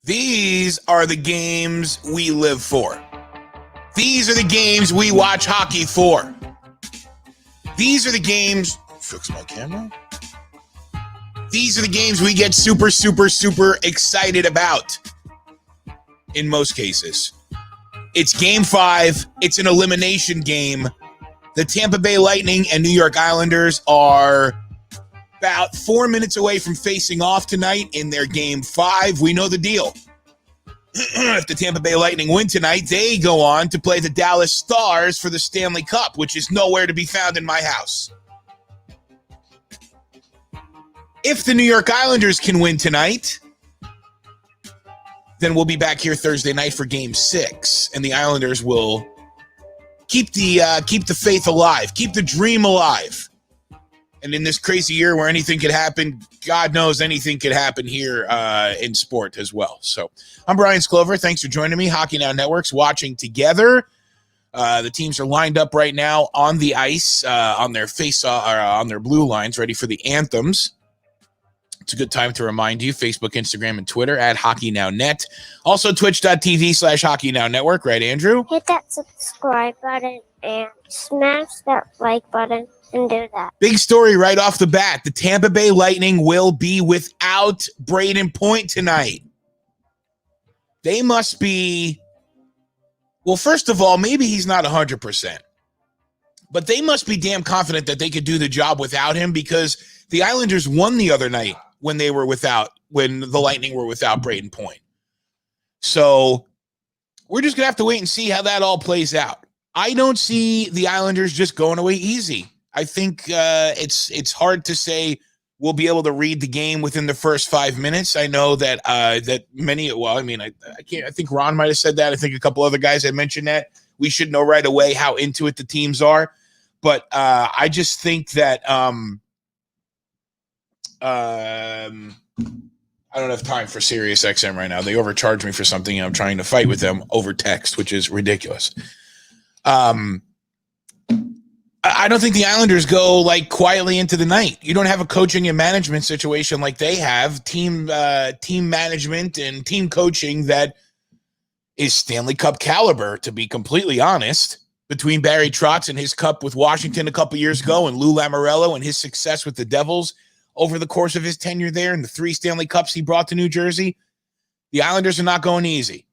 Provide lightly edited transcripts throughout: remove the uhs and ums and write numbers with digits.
These are the games we live for. These are the games we watch hockey for. These are the games... Fix my camera. These are the games we get super excited about. In most cases. It's Game 5. It's an elimination game. The Tampa Bay Lightning and New York Islanders are about 4 minutes away from facing off tonight in their Game 5. We know the deal. If the Tampa Bay Lightning win tonight, they go on to play the Dallas Stars for the Stanley Cup, which is nowhere to be found in my house. If the New York Islanders can win tonight, then we'll be back here Thursday night for Game 6, and the Islanders will keep the faith alive, keep the dream alive. And in this crazy year where anything could happen, God knows anything could happen here in sport as well. So I'm Brian Sklover. Thanks for joining me. Hockey Now Network's watching together. The teams are lined up right now on the ice, on their on their blue lines, ready for the anthems. It's a good time to remind you, Facebook, Instagram, and Twitter at HockeyNowNet. Also, twitch.tv/HockeyNowNetwork. Right, Andrew? Hit that subscribe button and smash that like button and do that. Big story right off the bat. The Tampa Bay Lightning will be without Brayden Point tonight. They must be... Well, first of all, maybe he's not 100%. But they must be damn confident that they could do the job without him because the Islanders won the other night when the Lightning were without Brayden Point. So we're just going to have to wait and see how that all plays out. I don't see the Islanders just going away easy. I think it's hard to say we'll be able to read the game within the first 5 minutes. I know that I think Ron might have said that. I think a couple other guys had mentioned that. We should know right away how into it the teams are. But I just think that I don't have time for Sirius XM right now. They overcharged me for something, and I'm trying to fight with them over text, which is ridiculous. I don't think the Islanders go like quietly into the night. You don't have a coaching and management situation like they have, team management and team coaching that is Stanley Cup caliber, to be completely honest, between Barry Trotz and his cup with Washington a couple years ago and Lou Lamoriello and his success with the Devils over the course of his tenure there and the 3 Stanley Cups he brought to New Jersey. The Islanders are not going easy.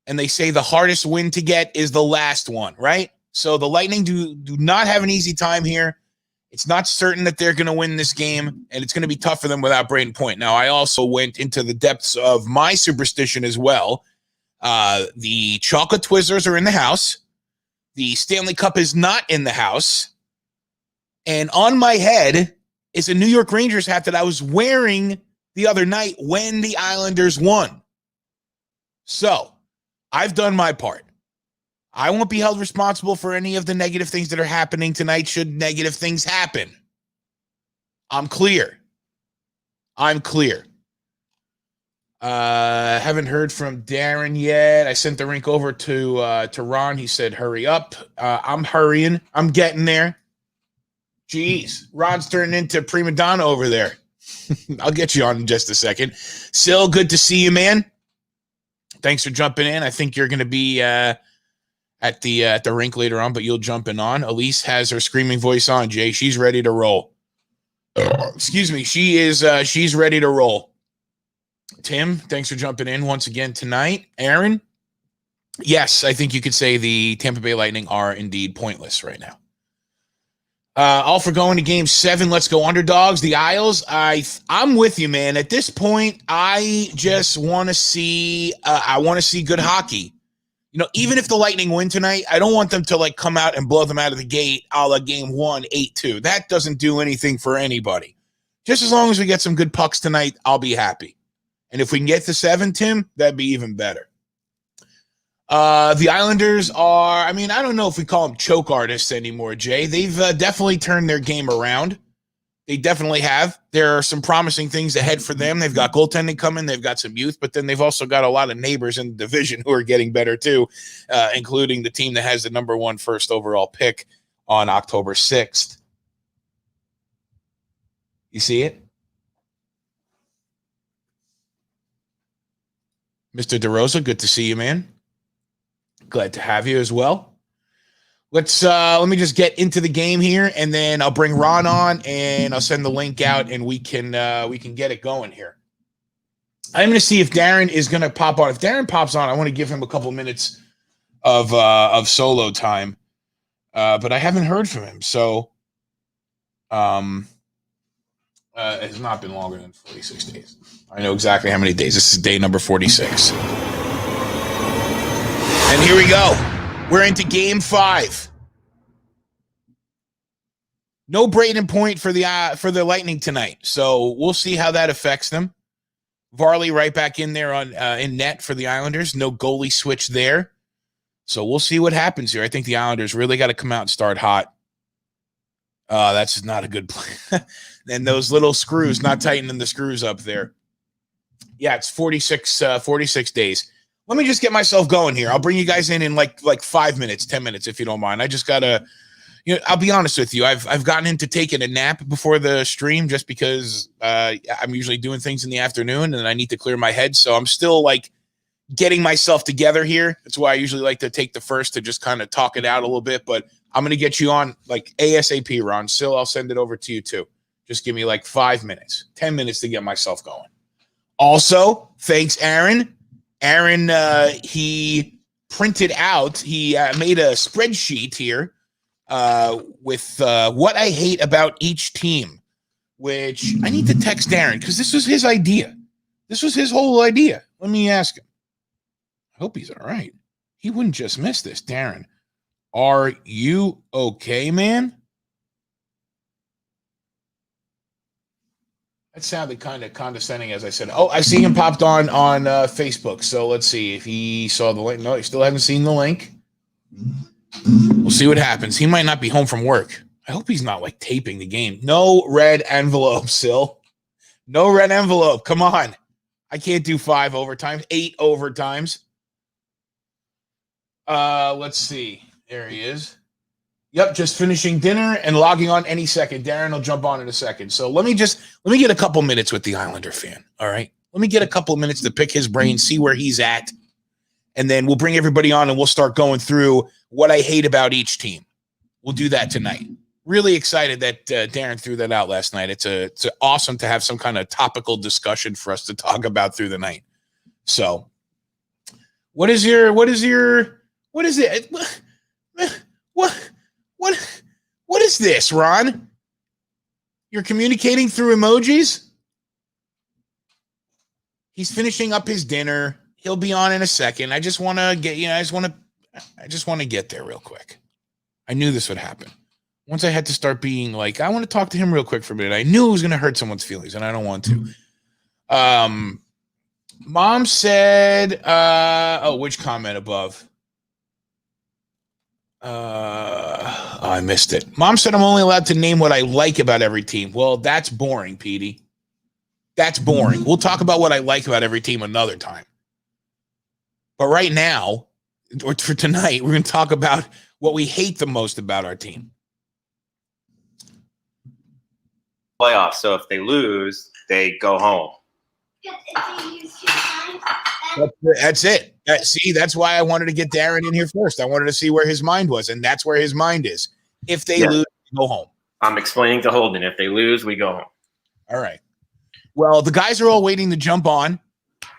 And they say the hardest win to get is the last one, right? So the Lightning do not have an easy time here. It's not certain that they're going to win this game, and it's going to be tough for them without Brayden Point. Now, I also went into the depths of my superstition as well. The chocolate Twizzlers are in the house. The Stanley Cup is not in the house. And on my head is a New York Rangers hat that I was wearing the other night when the Islanders won. So, I've done my part. I won't be held responsible for any of the negative things that are happening tonight should negative things happen. I'm clear. Haven't heard from Darren yet. I sent the link over to Ron. He said, hurry up. I'm hurrying. I'm getting there. Jeez, Ron's turning into prima donna over there. I'll get you on in just a second. Sil, good to see you, man. Thanks for jumping in. I think you're going to be at the rink later on, but you'll jump in on. Elise has her screaming voice on, Jay. She's ready to roll. Excuse me. She's ready to roll. Tim, thanks for jumping in once again tonight. Aaron, yes, I think you could say the Tampa Bay Lightning are indeed pointless right now. All for going to Game 7. Let's go Underdogs. The Isles. I'm with you, man. At this point, I just want to see. I want to see good hockey. You know, even if the Lightning win tonight, I don't want them to like come out and blow them out of the gate, a la Game 1, 8-2. That doesn't do anything for anybody. Just as long as we get some good pucks tonight, I'll be happy. And if we can get to 7, Tim, that'd be even better. The Islanders are, I don't know if we call them choke artists anymore, Jay. They've definitely turned their game around. They definitely have. There are some promising things ahead for them. They've got goaltending coming. They've got some youth, but then they've also got a lot of neighbors in the division who are getting better too, including the team that has the number 1 first overall pick on October 6th. You see it? Mr. DeRosa, good to see you, man. Glad to have you as well. Let me just get into the game here, and then I'll bring Ron on, and I'll send the link out, and we can get it going here. I'm going to see if Darren is going to pop on. If Darren pops on, I want to give him a couple minutes of solo time, but I haven't heard from him, so it has not been longer than 46 days. I know exactly how many days. This is day number 46, and here we go. We're into game 5. No Brayden Point for the Lightning tonight, so we'll see how that affects them. Varley right back in there on in net for the Islanders. No goalie switch there. So we'll see what happens here. I think the Islanders really got to come out and start hot. That's not a good play. And those little screws, not tightening the screws up there. Yeah, it's 46 days. Let me just get myself going here. I'll bring you guys in like 5 minutes, 10 minutes, if you don't mind. I just got to, I'll be honest with you. I've gotten into taking a nap before the stream just because I'm usually doing things in the afternoon and I need to clear my head. So I'm still getting myself together here. That's why I usually like to take the first to just kind of talk it out a little bit. But I'm going to get you on ASAP, Ron. Still, I'll send it over to you too. Just give me 5 minutes, 10 minutes to get myself going. Also, thanks, Aaron. Aaron, he printed out, he made a spreadsheet here with what I hate about each team, which I need to text Darren because this was his idea. This was his whole idea. Let me ask him. I hope he's all right. He wouldn't just miss this. Darren, are you okay, man? That sounded kind of condescending as I said. Oh, I see him popped on Facebook. So let's see if he saw the link. No, he still hasn't seen the link. We'll see what happens. He might not be home from work. I hope he's not taping the game. No red envelope, Sil. No red envelope. Come on. I can't do 5 overtimes, 8 overtimes. Let's see. There he is. Yep, just finishing dinner and logging on any second. Darren will jump on in a second. So let me get a couple minutes with the Islander fan. All right. Let me get a couple of minutes to pick his brain, see where he's at. And then we'll bring everybody on and we'll start going through what I hate about each team. We'll do that tonight. Really excited that Darren threw that out last night. It's awesome to have some kind of topical discussion for us to talk about through the night. So what is it? What is this, Ron? You're communicating through emojis? He's finishing up his dinner. He'll be on in a second. I just want to get there real quick. I knew this would happen. Once I had to start being I want to talk to him real quick for a minute. I knew it was going to hurt someone's feelings, and I don't want to. Mom said, which comment above? I missed it. Mom said I'm only allowed to name what I like about every team. Well, that's boring, Petey. That's boring. We'll talk about what I like about every team another time. But right now, or for tonight, we're going to talk about what we hate the most about our team. Playoffs. So if they lose, they go home. That's it. That's why I wanted to get Darren in here first. I wanted to see where his mind was, and that's where his mind is. If they lose, we go home. I'm explaining to Holden. If they lose, we go home. All right. Well, the guys are all waiting to jump on.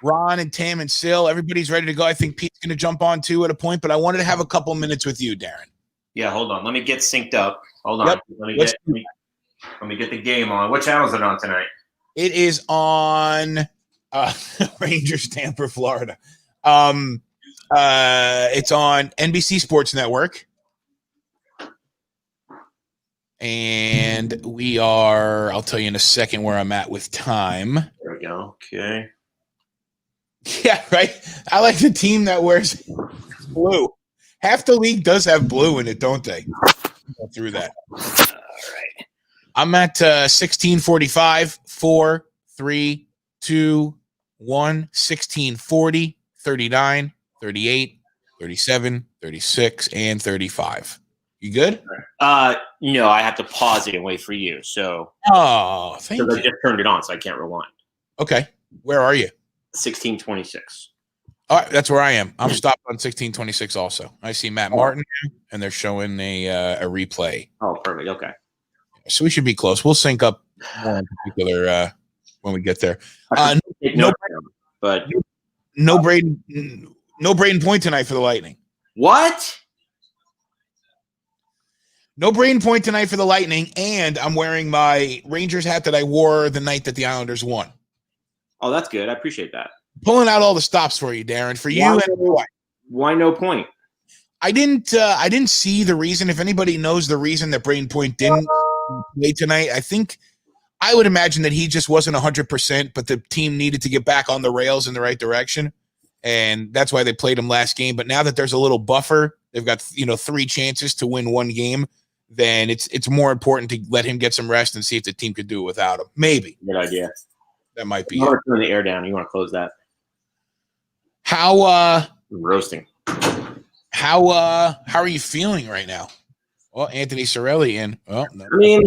Ron and Tim and Sil, everybody's ready to go. I think Pete's going to jump on too at a point, but I wanted to have a couple minutes with you, Darren. Yeah, hold on. Let me get synced up. Hold on. Yep. Let me get the game on. What channel is it on tonight? It is on Rangers, Tampa, Florida. It's on NBC Sports Network. And we are, I'll tell you in a second where I'm at with time. There we go. Okay. Yeah, right. I like the team that wears blue. Half the league does have blue in it, don't they? Go through that. All right. I'm at 1645, 4, 3, 2, 1, 1640, 39, 38, 37, 36, and 35. You good? No, I have to pause it and wait for you. So, thank you. I just turned it on, so I can't rewind. Okay. Where are you? 1626. All right, that's where I am. I'm stopped on 16:26 also. I see Matt Martin, and they're showing a replay. Oh, perfect. Okay. So we should be close. We'll sync up more in particular when we get there. But no Brayden Point tonight for the Lightning. What? No Brayden Point tonight for the Lightning, and I'm wearing my Rangers hat that I wore the night that the Islanders won. Oh, that's good. I appreciate that. Pulling out all the stops for you, Darren. For you, why no Point? I didn't see the reason. If anybody knows the reason that Brayden Point didn't play tonight, I would imagine that he just wasn't 100%, but the team needed to get back on the rails in the right direction, and that's why they played him last game. But now that there's a little buffer, they've got 3 chances to win one game. Then it's more important to let him get some rest and see if the team could do it without him. Maybe. Good idea. That might be. You want to turn the air down. You want to close that. How roasting. How are you feeling right now? Well, Anthony Cirelli in. Oh, no. I mean,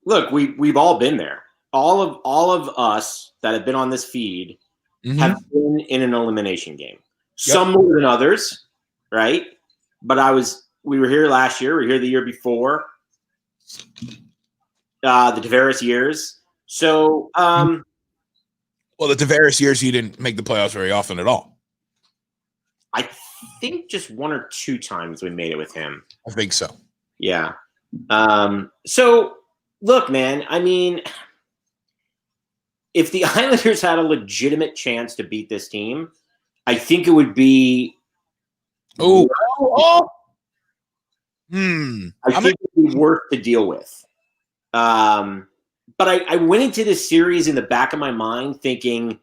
look, we've all been there. All of us that have been on this feed have been in an elimination game. Some more than others, right? But we were here last year. We were here the year before. The Tavares years. So, well, the Tavares years, you didn't make the playoffs very often at all. I think just 1 or 2 times we made it with him. I think so. Yeah. So, look, man, I mean, if the Islanders had a legitimate chance to beat this team, I think it would be. I think it would be worth to deal with. But I went into this series in the back of my mind thinking,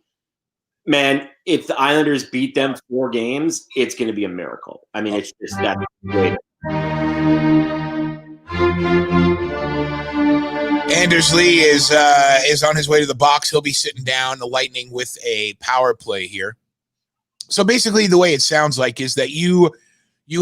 man, if the Islanders beat them 4 games, it's going to be a miracle. I mean, it's just that great. Anders Lee is on his way to the box. He'll be sitting down, the Lightning with a power play here. So basically the way it sounds like is that you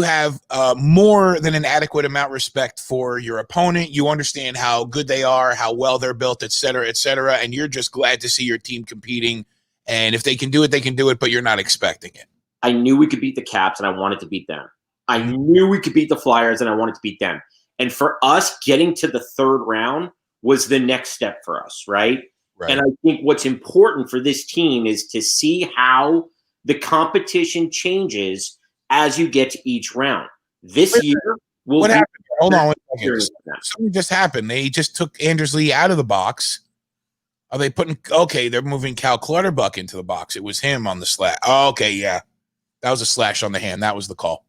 have more than an adequate amount of respect for your opponent. You understand how good they are, how well they're built, et cetera, and you're just glad to see your team competing. And if they can do it, they can do it, but you're not expecting it. I knew we could beat the Caps, and I wanted to beat them. I knew we could beat the Flyers, and I wanted to beat them. And for us, getting to the 3rd round was the next step for us, right? And I think what's important for this team is to see how the competition changes as you get to each round. This year, what happened? Hold on 1 second. Something just happened. They just took Anders Lee out of the box. Are they putting? Okay, they're moving Cal Clutterbuck into the box. It was him on the slash. Oh, okay, yeah, that was a slash on the hand. That was the call.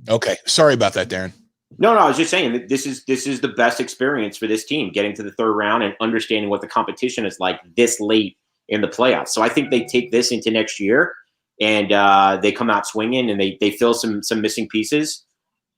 Okay, sorry about that, Darren. No, I was just saying that this is the best experience for this team, getting to the 3rd round and understanding what the competition is like this late in the playoffs. So I think they take this into next year. And they come out swinging, and they fill some missing pieces.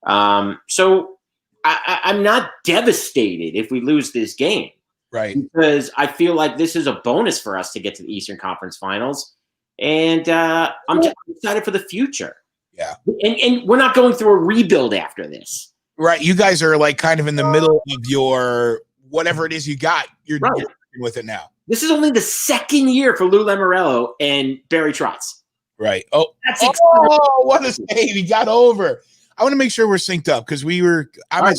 So I'm not devastated if we lose this game, right? Because I feel like this is a bonus for us to get to the Eastern Conference Finals, and I'm just excited for the future. Yeah, and we're not going through a rebuild after this, right? You guys are like kind of in the middle of your whatever it is you got. You're working with it now. This is only the 2nd year for Lou Lamoriello and Barry Trotz. Right. Oh, that's exciting. What a save. He got over. I want to make sure we're synced up because I'm at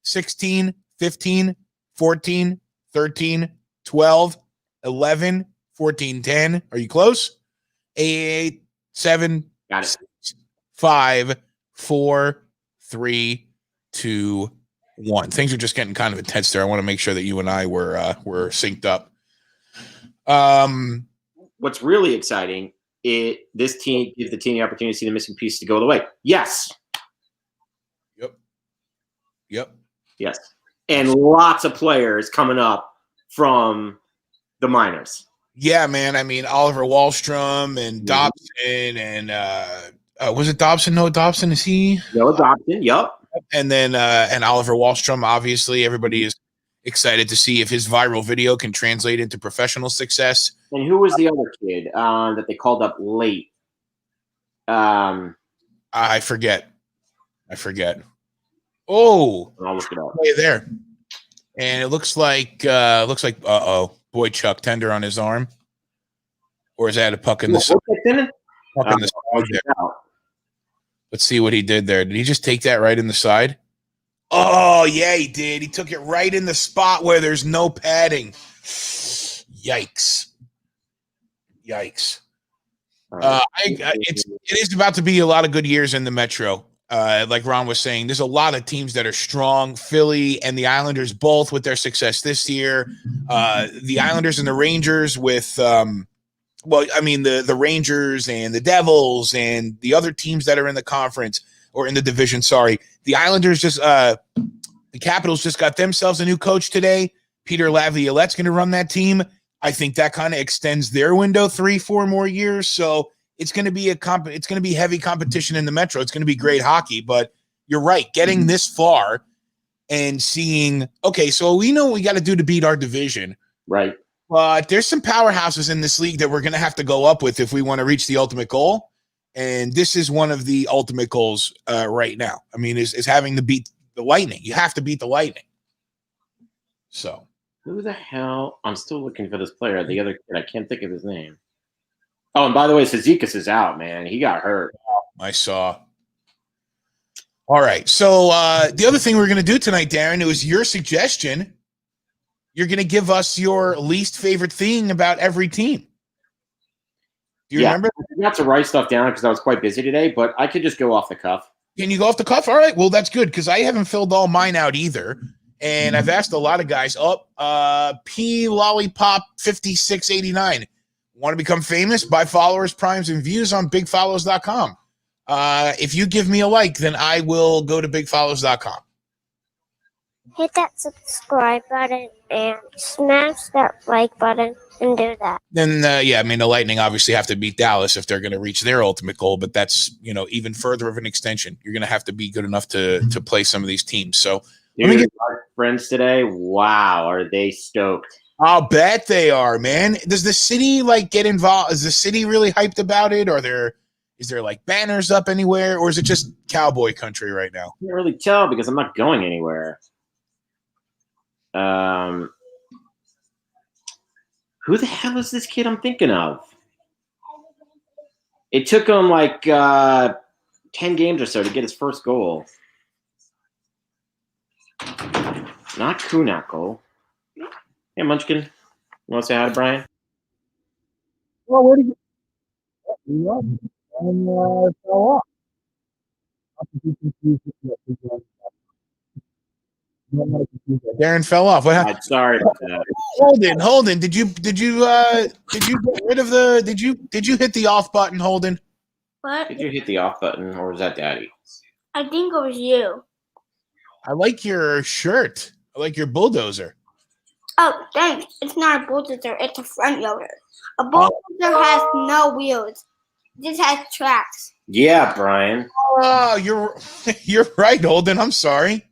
16, 15, 14, 13, 12, 11, 14, 10. Are you close? 8, 7, got it. 6, 5, 4, 3, 2, 1. Things are just getting kind of intense there. I want to make sure that you and I were synced up. What's really exciting, this team gives the team the opportunity to see the missing pieces to go the way. Yes. Yep. Yes. And lots of players coming up from the minors. Yeah, man. I mean, Oliver Wahlstrom and Dobson and was it Dobson? No, Dobson, is he? No, Dobson, yep. And then and Oliver Wahlstrom, obviously. Everybody is excited to see if his viral video can translate into professional success. And who was the other kid that they called up late? I forget. Oh, I'll look it up. Hey there. And it looks like boy Chuck tender on his arm. Or is that a puck in the side? Puck in the side there. Let's see what he did there. Did he just take that right in the side? Oh, yeah, he did. He took it right in the spot where there's no padding. Yikes. It is about to be a lot of good years in the Metro. Like Ron was saying, there's a lot of teams that are strong. Philly and the Islanders both with their success this year. The Islanders and the Rangers with the Rangers and the Devils and the other teams that are in the conference or in the division, sorry. The Islanders the Capitals just got themselves a new coach today. Peter Laviolette's going to run that team. I think that kind of extends their window 3-4 more years. So it's going to be it's going to be heavy competition in the Metro. It's going to be great hockey, but you're right. Getting this far and seeing, okay, so we know what we got to do to beat our division. Right. But there's some powerhouses in this league that we're going to have to go up with if we want to reach the ultimate goal. And this is one of the ultimate goals right now. I mean, is having to beat the Lightning. You have to beat the Lightning. So. Who the hell? I'm still looking for this player. The other kid, I can't think of his name. Oh, and by the way, Cizikas is out, man. He got hurt. I saw. All right. So the other thing we're going to do tonight, Darren, it was your suggestion. You're going to give us your least favorite thing about every team. Do you remember? I forgot to write stuff down because I was quite busy today, but I could just go off the cuff. Can you go off the cuff? All right. Well, that's good because I haven't filled all mine out either. And I've asked a lot of guys. P Lollipop 5689. Want to become famous? Buy followers, primes, and views on bigfollows.com. If you give me a like, then I will go to bigfollows.com. Hit that subscribe button and smash that like button and do that. Then, the Lightning obviously have to beat Dallas if they're going to reach their ultimate goal, but that's, even further of an extension. You're going to have to be good enough to play some of these teams. So, our friends today, wow, are they stoked? I'll bet they are, man. Does the city get involved? Is the city really hyped about it? Or is there banners up anywhere? Or is it just cowboy country right now? I can't really tell because I'm not going anywhere. Who the hell is this kid I'm thinking of? It took him 10 games or so to get his first goal. Not Kunako. Hey, Munchkin. You want to say hi to Brian? Well, where did you fell off? Darren fell off. What happened? Sorry about that. Holden. Did you get rid of the? Did you hit the off button, Holden? What? Did you hit the off button, or was that Daddy? I think it was you. I like your shirt. I like your bulldozer. Oh, thanks. It's not a bulldozer. It's a front loader. A bulldozer has no wheels. It just has tracks. Yeah, Brian. Oh, you're right, Holden. I'm sorry.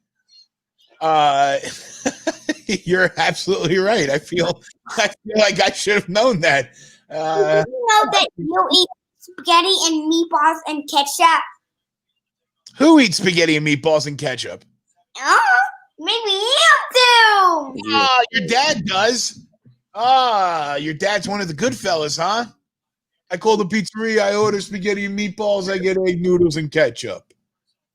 You're absolutely right. I feel like I should have known that. Did you know that you eat spaghetti and meatballs and ketchup? Who eats spaghetti and meatballs and ketchup? Maybe you do. Oh, your dad does. Your dad's one of the good fellas, huh? I call the pizzeria, I order spaghetti and meatballs, I get egg noodles and ketchup.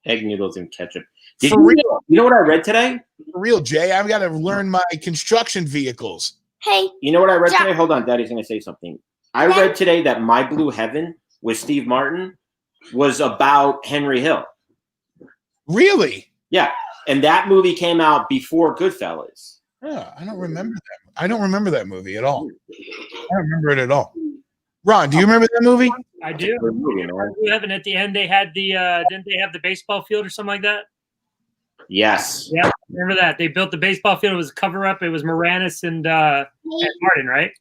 Egg noodles and ketchup. For real? You know what I read today? For real, Jay. I've got to learn my construction vehicles. Hey. You know what I read today? Hold on, Daddy's going to say something. I read today that My Blue Heaven with Steve Martin was about Henry Hill. Really? Yeah. And that movie came out before Goodfellas. Oh, I don't remember that. I don't remember that movie at all. I don't remember it at all. Ron, do you remember that movie? I do. And at the end, they had didn't they have the baseball field or something like that? Yes. Yeah, remember that. They built the baseball field. It was a cover-up. It was Moranis and Martin, right?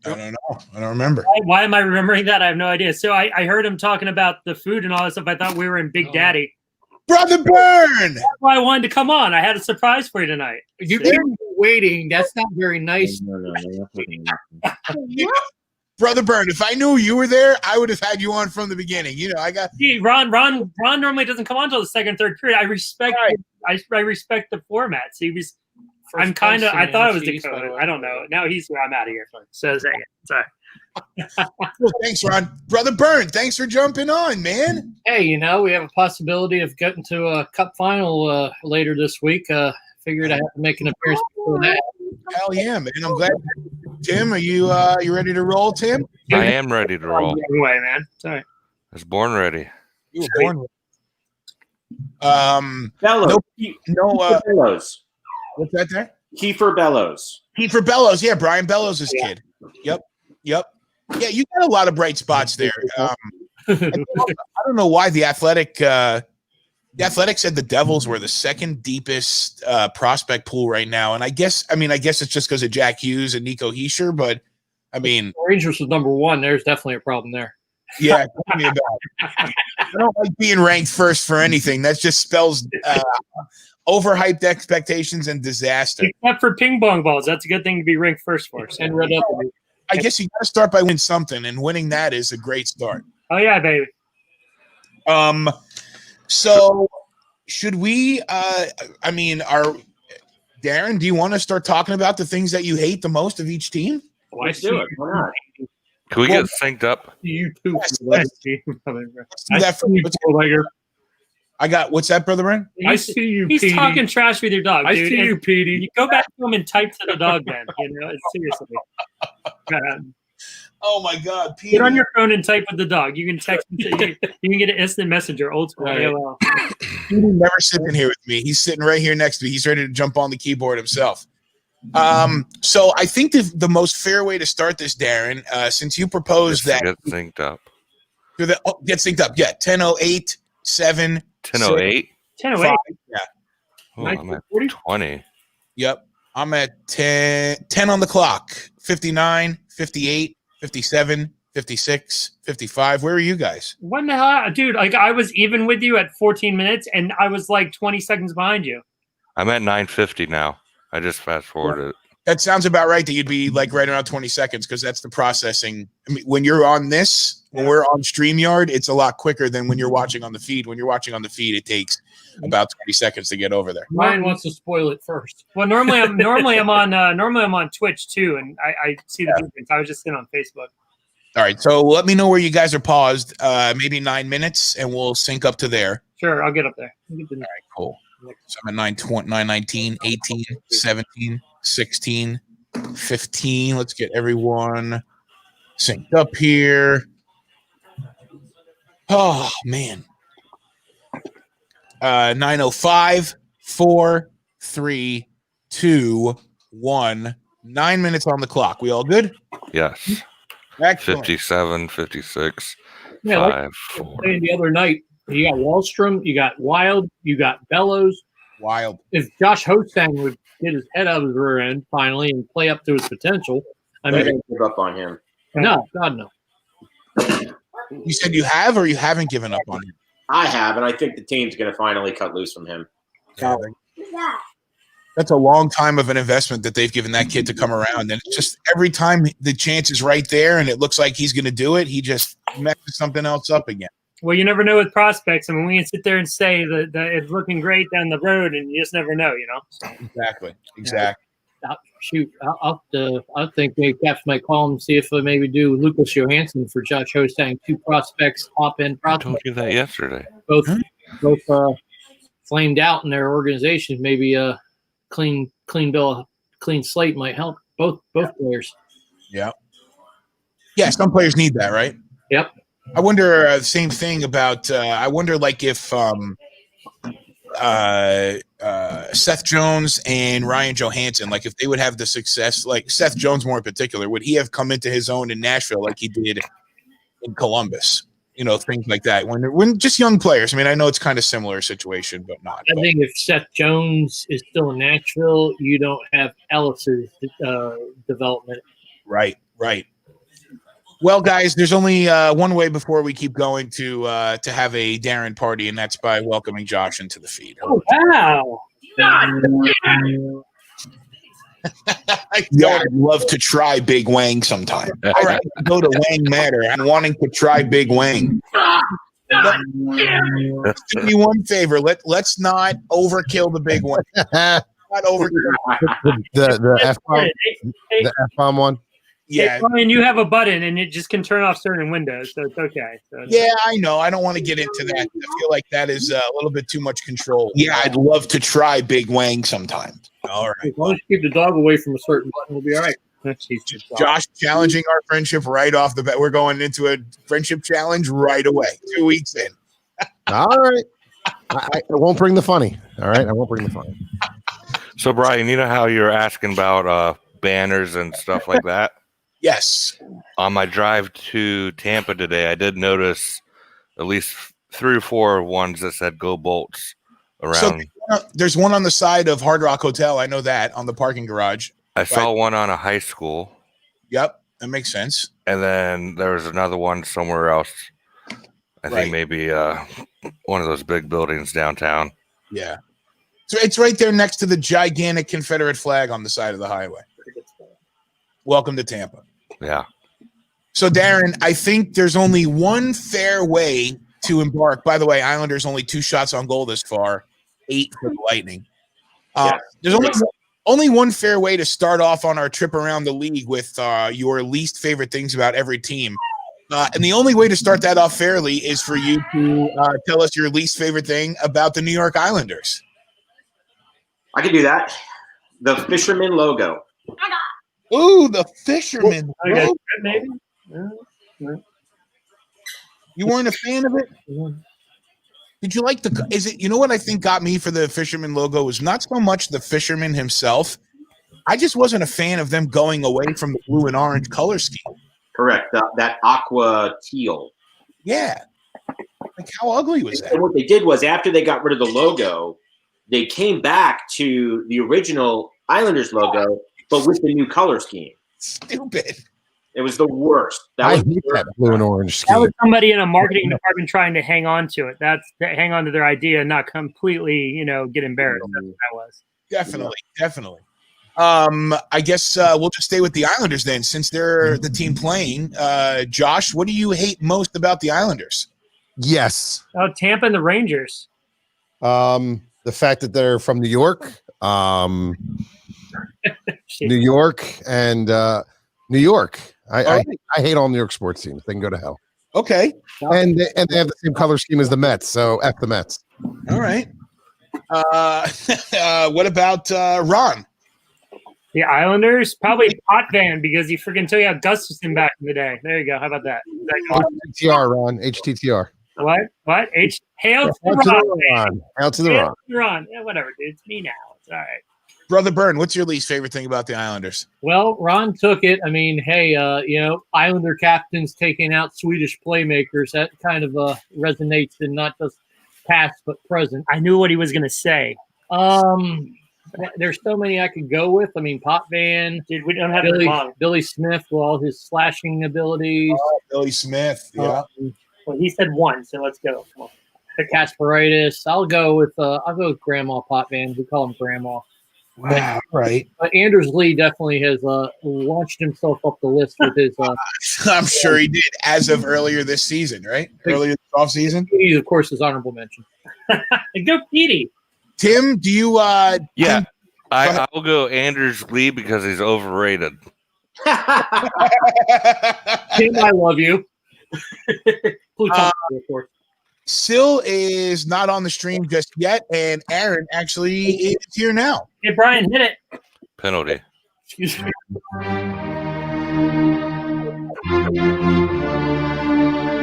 I don't know. I don't remember. Why am I remembering that? I have no idea. So I heard him talking about the food and all that stuff. I thought we were in Big Daddy. Brother Byrne! That's why I wanted to come on. I had a surprise for you tonight. You keep waiting. That's not very nice. No. Brother Byrne, if I knew you were there, I would have had you on from the beginning. I got Ron normally doesn't come on until the second, third period. I respect I respect the format. So he was. First I'm kind of. I thought it was place in Dakota. NYIvTBL. I don't know. Now he's. I'm out of here. So second. Sorry. Well, thanks, Ron. Brother Byrne, thanks for jumping on, man. Hey, we have a possibility of getting to a cup final later this week. Figured I have to make an appearance before that. Hell yeah, man. I'm glad. Tim, are you ready to roll, Tim? I am ready to roll. Anyway, man. Sorry. I was born ready. You were born with. Bellows. Bellows. What's that there? Kiefer Bellows. Kiefer Bellows. Yeah, Brian Bellows' kid. Yep. Yeah, you got a lot of bright spots there. I don't know why the Athletic said the Devils were the second deepest prospect pool right now, and I guess it's just because of Jack Hughes and Nico Hischier, but I mean, Rangers was number 1. There's definitely a problem there. yeah, tell me about it. I don't like being ranked first for anything. That just spells overhyped expectations and disaster. Except for ping pong balls, that's a good thing to be ranked first for. So. And Red Up. I guess you got to start by winning something, and winning that is a great start. Oh yeah, baby. So should we? Darren, do you want to start talking about the things that you hate the most of each team? Let's do it. Why not? Can we get synced up? You too. Let's do that for- I got what's that, Brother Brian? I see you, He's Petey. talking trash with your dog, I dude. see you, Petey. You go back home and type to the dog, then. Seriously. Oh my God, Peter. Get on your phone and type with the dog. You can text him. You can get an instant messenger, old school. Right. AOL. Peter never sitting here with me. He's sitting right here next to me. He's ready to jump on the keyboard himself. So I think the most fair way to start this, Darren, since you proposed that Get synced up. get synced up. Yeah, 10:08, 7, 10:08. 10:08. Yeah. Oh, I'm at 20. Yep. I'm at 10 on the clock. 59, 58, 57, 56, 55. Where are you guys? What the hell? Dude, like I was even with you at 14 minutes, and I was like 20 seconds behind you. I'm at 9:50 now. I just fast forwarded it. That sounds about right that you'd be like right around 20 seconds because that's the processing. I mean, when you're on this, when we're on StreamYard, it's a lot quicker than when you're watching on the feed. When you're watching on the feed, it takes about 20 seconds to get over there. Ryan wants to spoil it first. Well, normally I'm on Twitch too, and I see the difference. I was just sitting on Facebook. All right, so let me know where you guys are paused. Maybe 9 minutes, and we'll sync up to there. Sure, I'll get up there. All right, cool. So I'm at 9:20, 9:19, 18, 17, 16, 15. Let's get everyone synced up here. Oh, man. 9:05, 4, 3, 2, 1. 9 minutes on the clock. We all good? Yes. Excellent. 57, 56, Yeah, 5, like 4. saying the other night, you got Wallstrom, you got Wild, you got Bellows. Wild. If Josh Hostang would get his head out of his rear end finally and play up to his potential, I I mean, didn't give up on him. no, God no. You said you have or you haven't given up on him? I have, and I think the team's going to finally cut loose from him. Yeah. That's a long time of an investment that they've given that kid to come around. And it's just every time the chance is right there and it looks like he's going to do it, he just messes something else up again. Well, you never know with prospects. I mean, we can sit there and say that it's looking great down the road, and you just never know, you know? Exactly. I think maybe Caps might call him and see if they maybe do Lucas Johansson for Josh Hostang. 2 prospects, top-end I prospects. told you that yesterday. Both flamed out in their organizations. Maybe a clean slate might help both players. Yeah. Yeah, some players need that, right? Yep. I wonder the same thing about I wonder like if Seth Jones and Ryan Johansson, like if they would have the success, like Seth Jones more in particular, would he have come into his own in Nashville like he did in Columbus? You know, things like that. When just young players. I mean, I know it's kind of similar situation, but not. I think if Seth Jones is still in Nashville, you don't have Ellis's development. Right. Well, guys, there's only one way before we keep going to have a Darren party, and that's by welcoming Josh into the feed. Oh, wow. I'd love to try Big Wang sometime. All right, go to Wang Matter. I'm wanting to try Big Wang. Let's do me one favor. Let's not overkill the big one. Not overkill. the F-bomb, Hey, the F-bomb one. Yeah, Brian, you have a button, and it just can turn off certain windows, so it's okay. So, yeah, I know. I don't want to get into that. I feel like that is a little bit too much control. Yeah, I'd love to try Big Wang sometime. All right. As long as you keep the dog away from a certain button, we'll be all right. Josh challenging our friendship right off the bat. We're going into a friendship challenge right away. 2 weeks in. All right. I won't bring the funny. All right. I won't bring the funny. So, Brian, you know how you're asking about banners and stuff like that? Yes. On my drive to Tampa today, I did notice at least 3 or 4 ones that said "Go Bolts" around. So there's one on the side of Hard Rock Hotel. I know that on the parking garage. I saw one on a high school. Yep, that makes sense. And then there was another one somewhere else. I think maybe one of those big buildings downtown. Yeah. So it's right there next to the gigantic Confederate flag on the side of the highway. Welcome to Tampa. Yeah. So, Darren, I think there's only one fair way to embark. By the way, Islanders only 2 shots on goal this far, 8 for the Lightning. There's only one fair way to start off on our trip around the league with your least favorite things about every team. And the only way to start that off fairly is for you to tell us your least favorite thing about the New York Islanders. I can do that. The fisherman logo. Ooh, the fisherman. Okay, maybe. You weren't a fan of it? Did you like you know what I think got me for the fisherman logo was not so much the fisherman himself. I just wasn't a fan of them going away from the blue and orange color scheme. Correct. That aqua teal. Yeah. Like, how ugly was that? And what they did was after they got rid of the logo, they came back to the original Islanders logo, but with the new color scheme. Stupid. It was the worst. I hate that blue and orange scheme. That was somebody in a marketing department trying to hang on to it. Hang on to their idea and not completely, get embarrassed. That's what that was. Definitely. I guess we'll just stay with the Islanders then, since they're the team playing. Josh, what do you hate most about the Islanders? Yes. Oh, Tampa and the Rangers. The fact that they're from New York. New York and New York. I hate all New York sports teams. They can go to hell. Okay. And they have the same color scheme as the Mets, so F the Mets. All right. What about Ron? The Islanders? Probably Potvin because he freaking took out Gustafson back in the day. There you go. How about that? HTTR, Ron. HTTR. What? Hail to Hail the Ron. Hail to the Ron. Ron. Yeah, whatever, dude. It's me now. It's all right. Brother Byrne, what's your least favorite thing about the Islanders? Well, Ron took it. I mean, hey, Islander captains taking out Swedish playmakers. That kind of resonates in not just past but present. I knew what he was going to say. There's so many I could go with. I mean, Potvin. Dude, we don't have Billy Smith with all his slashing abilities. Billy Smith, yeah. Well, he said one, so let's go. Come on. The Kasperitis. I'll go with Grandma Potvin. We call him Grandma. Wow, right. Anders Lee definitely has launched himself up the list with his. I'm sure he did as of earlier this season, right? Earlier this offseason. He, of course, is honorable mention. Go, Petey. Tim, do you? Yeah, I'll go Anders Lee because he's overrated. Tim, I love you. Pluton, of course. Sil is not on the stream just yet, and Aaron actually is here now. Hey, Brian, hit it. Penalty. Excuse me.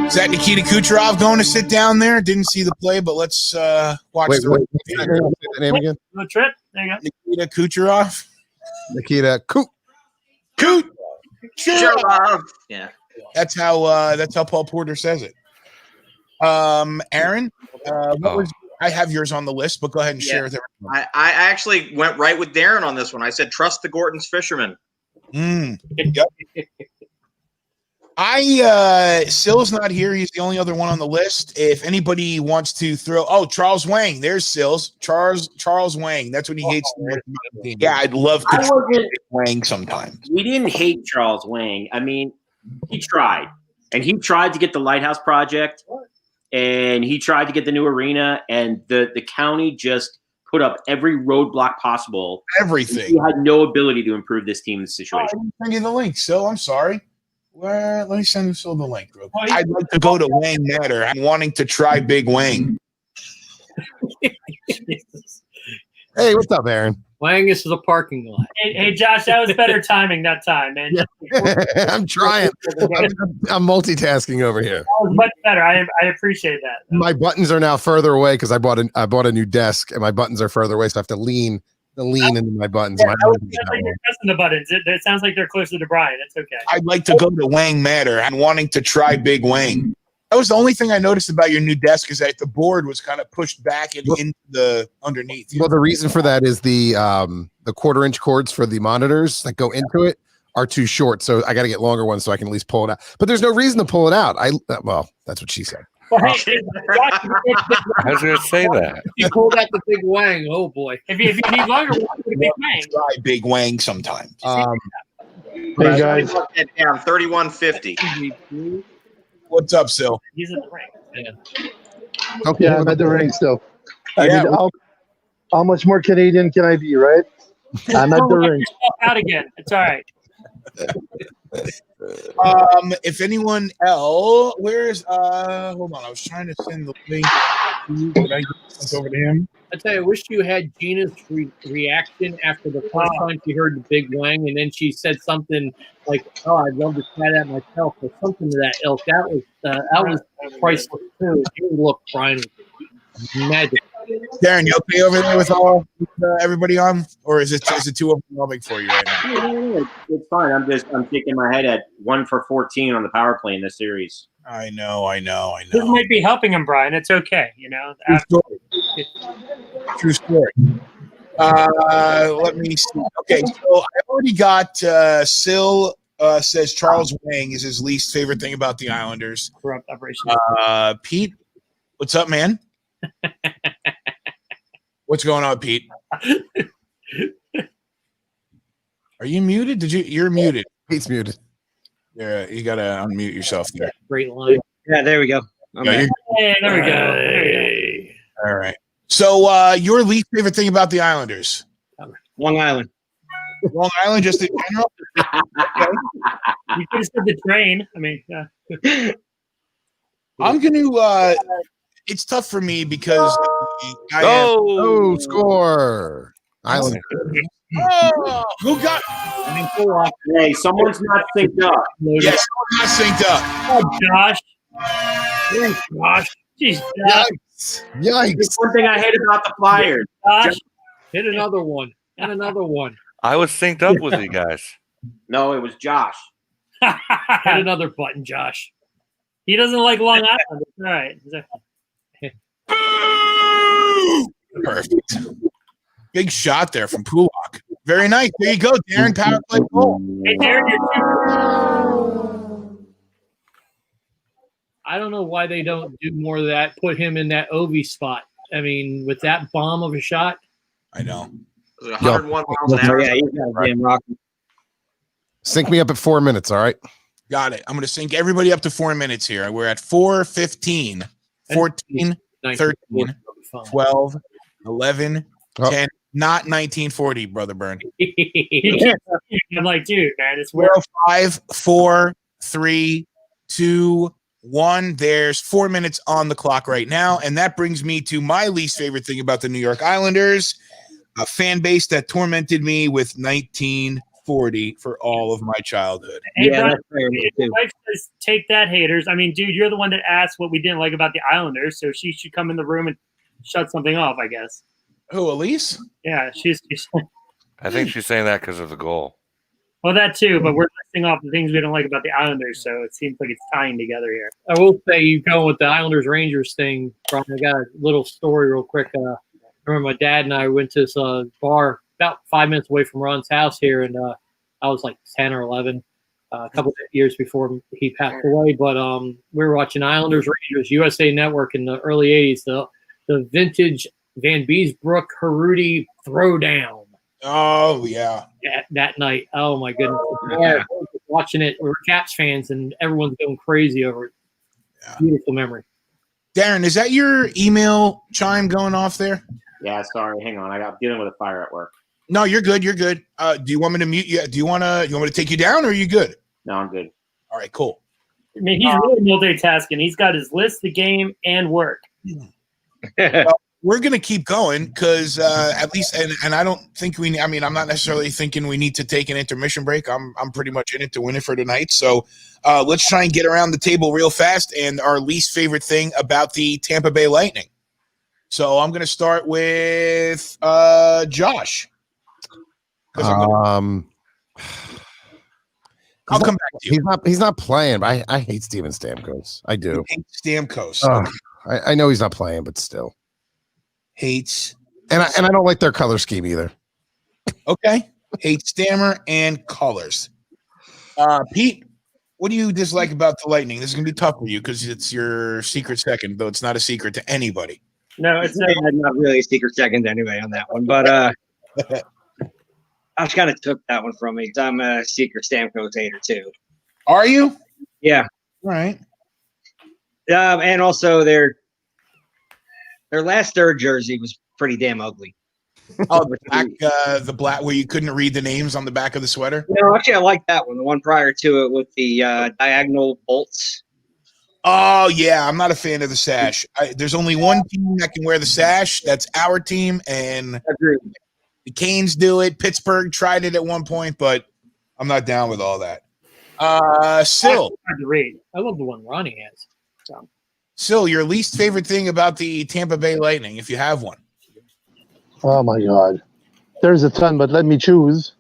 Is that Nikita Kucherov going to sit down there? Didn't see the play, but let's watch Wait, the say the name again. No trip. There you go. Nikita Kucherov. Nikita Kucherov. Yeah. That's how Paul Porter says it. Aaron, I have yours on the list, but go ahead and share with everyone. I actually went right with Darren on this one. I said, trust the Gorton's fisherman. Yep. Sil's not here. He's the only other one on the list. If anybody wants to throw, Charles Wang. There's Sil's. Charles Wang. That's what he hates. Yeah, I'd love to try Wang sometime. We didn't hate Charles Wang. I mean, he tried. And he tried to get the Lighthouse Project. and he tried to get the new arena, and the county just put up every roadblock possible. Everything. He had no ability to improve this team's situation. I didn't send you the link, Sil. I'm sorry. Well, let me send you Sil the link. Real quick. I'd like to go to Wang Matter. I'm wanting to try Big Wang. Hey, what's up, Aaron? Wangus is a parking lot. Hey, Josh, that was better timing that time, man. Yeah. I'm trying. I'm multitasking over here. That was much better. I appreciate that. My buttons are now further away because I bought a new desk, and my buttons are further away, so I have to lean into my buttons. Yeah, it sounds like you're pressing the buttons. It sounds like they're closer to Brian. It's okay. I'd like to go to Wang Matter. I'm wanting to try Big Wang. That was the only thing I noticed about your new desk is that the board was kind of pushed back into the underneath. Well, the reason for that is the 1/4-inch cords for the monitors that go into it are too short, so I got to get longer ones so I can at least pull it out. But there's no reason to pull it out. Well, that's what she said. Well, hey, Josh, I was going to say that. You pulled out the big Wang. Oh boy! if you need longer, we'll do Big Wang. Try Big Wang sometime. Hey guys, Down 3150. What's up, Sil? He's in the ring. Okay, yeah, I'm at the ring still. I Yeah, mean, how much more Canadian can I be, right? I'm at the Get ring. yourself out again. It's all right. If anyone else, where's hold on, I was trying to send the link. Did I get sent over to him? I tell you, I wish you had Gina's reaction after the first time she heard the big Wang, and then she said something like, "Oh, I'd love to try that myself," or something to that ilk. That was priceless too. You look, Brian, magic. Darren, you okay over there with everybody on, or is it too overwhelming for you right now? It's fine. I'm shaking my head at 1 for 14 on the power play in this series. I know. This might be helping him, Brian. It's okay. You know. True story. Let me see. Okay, so I already got Sil says Charles Wang is his least favorite thing about the Islanders. Corrupt operation. Pete, what's up, man? What's going on, Pete? Are you muted? You're muted. Pete's muted. Yeah, you gotta unmute yourself there. Great line. Yeah, there we go. Yeah, Hey, there we go. There we go. all right. So, your least favorite thing about the Islanders? Long Island. Long Island, just in general. You could have said the train. I mean, I'm gonna. It's tough for me because Oh, score! Island. who got? Hey, someone's not synced up. Yes, not synced up. oh, Josh. Oh, Josh. Jeez, Josh. Yikes! That's one thing I hate about the Flyers. Josh. Hit another one. And another one. I was synced up with you guys. No, it was Josh. Hit another button, Josh. He doesn't like Long Island. All right. Perfect. Big shot there from Pulak. Very nice. There you go, Darren. Power play goal. Hey, Darren, you're I don't know why they don't do more of that. Put him in that Ovi spot. I mean, with that bomb of a shot. I know. 101 miles an hour. Yeah, he's got a damn rocket. Sync me up at 4 minutes. All right. Got it. I'm going to sync everybody up to 4 minutes here. We're at 4:15, 14, 13, 12, 11, 10. Not 1940, Brother Burn. I'm like, dude, man, it's where 5, 4, 3, 2, 1. There's 4 minutes on the clock right now. And that brings me to my least favorite thing about the New York Islanders, a fan base that tormented me with 1940 for all of my childhood. Hey, Yeah, Brian, that's fair enough, your too. wife says, take that, haters. I mean, dude, you're the one that asked what we didn't like about the Islanders, so she should come in the room and shut something off, I guess. Who, Elise? Yeah, she's I think she's saying that because of the goal. well, that too, but we're listing off the things we don't like about the Islanders, so it seems like it's tying together here. I will say, you go with the Islanders-Rangers thing, Brian, I got a little story real quick. I remember my dad and I went to this bar about 5 minutes away from Ron's house here, and I was like 10 or 11, a couple of years before he passed away. But we were watching Islanders-Rangers, USA Network in the early 80s, the vintage Van Beesbrook Harudi throwdown. Oh, yeah. That night. Oh, my goodness. Yeah, watching it. We're Caps fans, and everyone's going crazy over it. Yeah. Beautiful memory. Darren, is that your email chime going off there? Yeah, sorry. Hang on. I'm dealing with a fire at work. No, you're good. You're good. Do you want me to mute you? Do you want me to take you down, or are you good? No, I'm good. All right, cool. I mean, he's really multitasking. He's got his list, the game, and work. Well, we're going to keep going because at least, and I don't think I'm not necessarily thinking we need to take an intermission break. I'm pretty much in it to win it for tonight. So let's try and get around the table real fast and our least favorite thing about the Tampa Bay Lightning. So I'm going to start with Josh. I'll come back to you. He's not playing. But I hate Steven Stamkos. I do. Hate Stamkos. Okay. I know he's not playing, but still hates. And I don't like their color scheme either. Okay. Hates Stammer and colors. Pete, what do you dislike about the Lightning? This is gonna be tough for you because it's your secret second, though it's not a secret to anybody. No, it's not really a secret second anyway on that one, but Josh kind of took that one from me because I'm a secret Stamkos hater too. Are you? Yeah. All right. And also their last third jersey was pretty damn ugly. Oh, the black where you couldn't read the names on the back of the sweater? No, actually I like that one. The one prior to it with the diagonal bolts. Oh, yeah. I'm not a fan of the sash. There's only one team that can wear the sash. That's our team. And the Canes do it. Pittsburgh tried it at one point, but I'm not down with all that. Sil. Hard to read. I love the one Ronnie has. So. Sil, your least favorite thing about the Tampa Bay Lightning, if you have one. Oh, my God. There's a ton, but let me choose.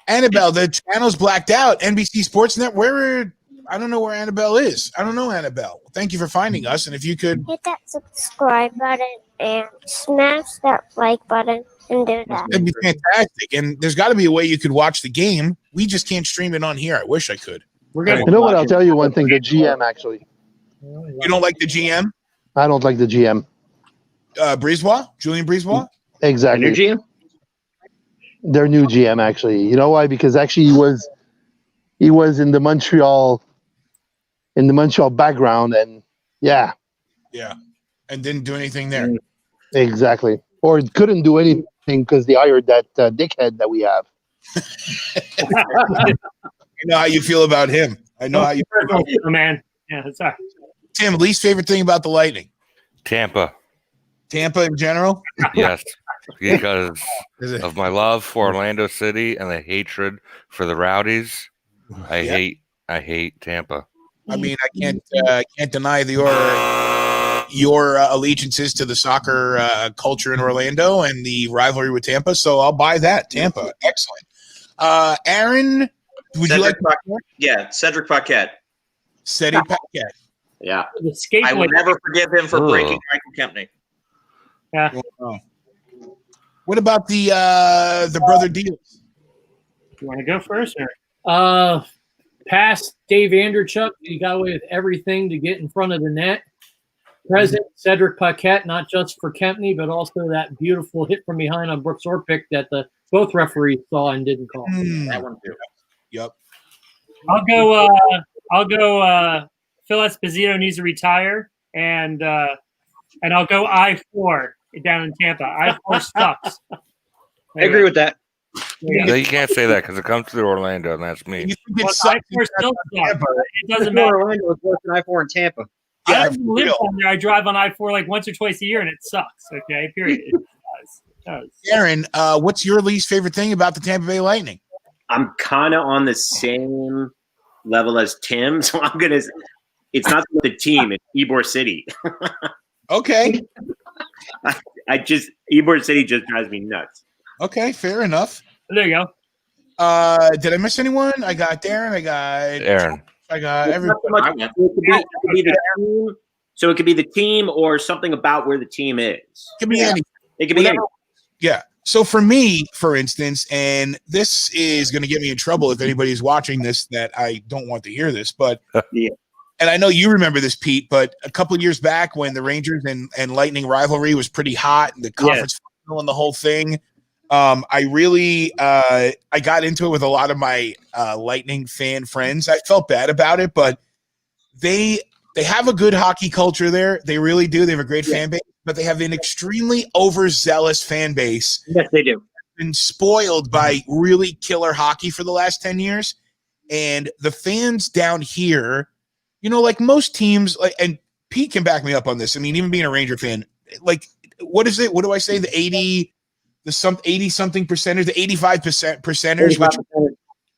Annabelle, the channel's blacked out. NBC Sportsnet, I don't know where Annabelle is. I don't know Annabelle. Thank you for finding us. And if you could hit that subscribe button and smash that like button and do that. That'd be fantastic. And there's got to be a way you could watch the game. We just can't stream it on here. I wish I could. You know what? I'll tell you one thing. The GM, actually. You don't like the GM? I don't like the GM. Brisebois? Julian Brisebois? Exactly. New GM? Their new GM, actually. You know why? Because actually he was in the Montreal background, and yeah, and didn't do anything there. Exactly, or couldn't do anything because they hired that dickhead that we have. I know how you feel about him. I know how you feel about him, man. Yeah, that's all right. Tim, least favorite thing about the Lightning? Tampa in general? Yes, because of my love for Orlando City and the hatred for the Rowdies. I hate Tampa. I mean, I can't deny your allegiances to the soccer culture in Orlando and the rivalry with Tampa. So I'll buy that. Tampa, excellent. Aaron, would you like? Cedric Paquette. Cedric Paquette. Yeah, I will never forgive him for breaking Michael Kempney. Yeah. What about the brother deals? You want to go first, or? Past Dave Anderchuk, he got away with everything to get in front of the net. Present Cedric Paquette, not just for Kempney, but also that beautiful hit from behind on Brooks Orpik that both referees saw and didn't call. That one too. Yep. I'll go. Phil Esposito needs to retire, and I'll go I-4 down in Tampa. I-4 sucks. I agree with that. No, you can't say that because it comes through Orlando, and that's me. I-4 still sucks. It doesn't matter. Orlando is worse than I-4 in Tampa. I don't live down there. I drive on I-4 like once or twice a year, and it sucks. Okay, period. It does. Aaron, what's your least favorite thing about the Tampa Bay Lightning? I'm kind of on the same level as Tim, so I'm gonna. It's not the team; it's Ybor City. Okay. Ybor City just drives me nuts. Okay, fair enough. There you go. Did I miss anyone? I got Darren. I got Aaron. I got everyone. So it could be the team or something about where the team is. It could be anything. It could be anything. Yeah. So for me, for instance, and this is going to get me in trouble if anybody's watching this that I don't want to hear this, but and I know you remember this, Pete, but a couple of years back when the Rangers and Lightning rivalry was pretty hot, and the conference final and the whole thing, I really I got into it with a lot of my Lightning fan friends. I felt bad about it, but they they have a good hockey culture there. They really do. They have a great fan base, but they have an extremely overzealous fan base. Yes, they do. Been spoiled by really killer hockey for the last 10 years. And the fans down here, like most teams, like, and Pete can back me up on this. I mean, even being a Ranger fan, like, what is it? What do I say? The 80 something percenters, the 85% percenters, which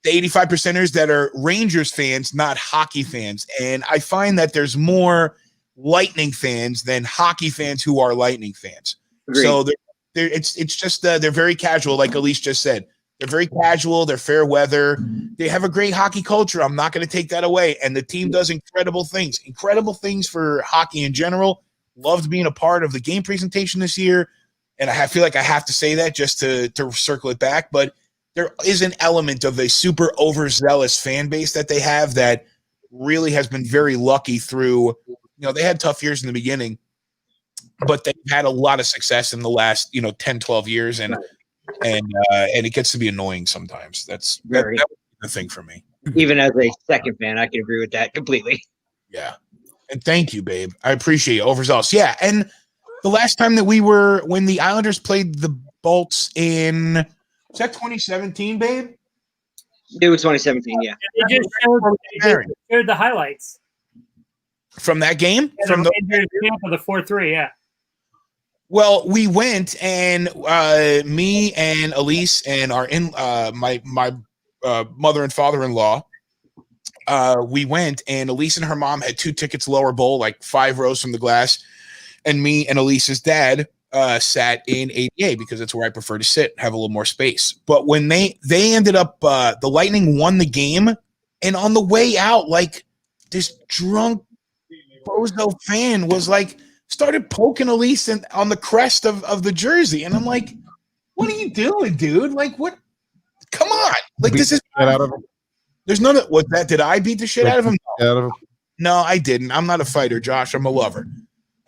the 85 percenters that are Rangers fans, not hockey fans. And I find that there's more Lightning fans than hockey fans who are Lightning fans. Agreed. So it's just they're very casual, like Elise just said. They're very casual. They're fair weather. They have a great hockey culture. I'm not going to take that away. And the team does incredible things for hockey in general. Loved being a part of the game presentation this year. And I feel like I have to say that just to circle it back. But there is an element of a super overzealous fan base that they have that really has been very lucky through, they had tough years in the beginning, but they've had a lot of success in the last, 10, 12 years. And it gets to be annoying sometimes. That was the thing for me. Even as a second fan, I can agree with that completely. Yeah. And thank you, babe. I appreciate you. Overzealous. Yeah. And the last time that when the Islanders played the Bolts in, was that 2017, babe? It was 2017, yeah. They just showed the highlights. From that game? Yeah, from the Rangers Tampa, the 4-3, yeah. Well, we went, and me and Elise and my mother and father-in-law, we went, and Elise and her mom had 2 tickets lower bowl, like 5 rows from the glass, and me and Elise's dad sat in ADA because it's where I prefer to sit, have a little more space. But when they ended up, the Lightning won the game, and on the way out, like, this drunk bozo fan was like, started poking Elise on the crest of the jersey. And I'm like, what are you doing, dude? Like, what? Come on. Like, this is out of him. There's none of what that. Did I beat the shit out of him? Out of him. No, I didn't. I'm not a fighter, Josh. I'm a lover,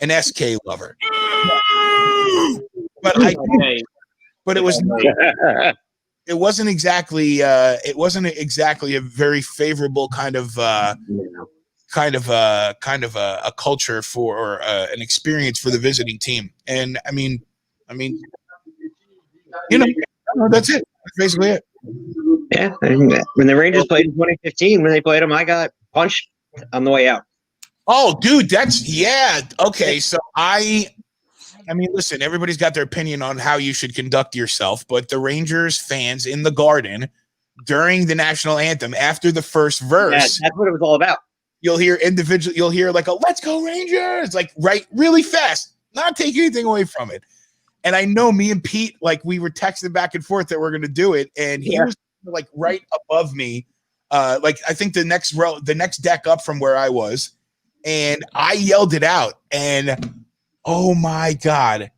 an SK lover. But but it was. It wasn't exactly. It wasn't exactly a very favorable kind of a culture for or an experience for the visiting team. And I mean, that's it. That's basically it. Yeah. When the Rangers played in 2015, when they played them, I got punched on the way out. Oh, dude, okay. So I mean, listen, everybody's got their opinion on how you should conduct yourself, but the Rangers fans in the Garden during the national anthem after the first verse, that's what it was all about. You'll hear like a "Let's go Rangers!" like really fast, not taking anything away from it. And I know me and Pete, like, we were texting back and forth that we're going to do it, and he was like right above me, like I think the next deck up from where I was, and I yelled it out, and oh my God,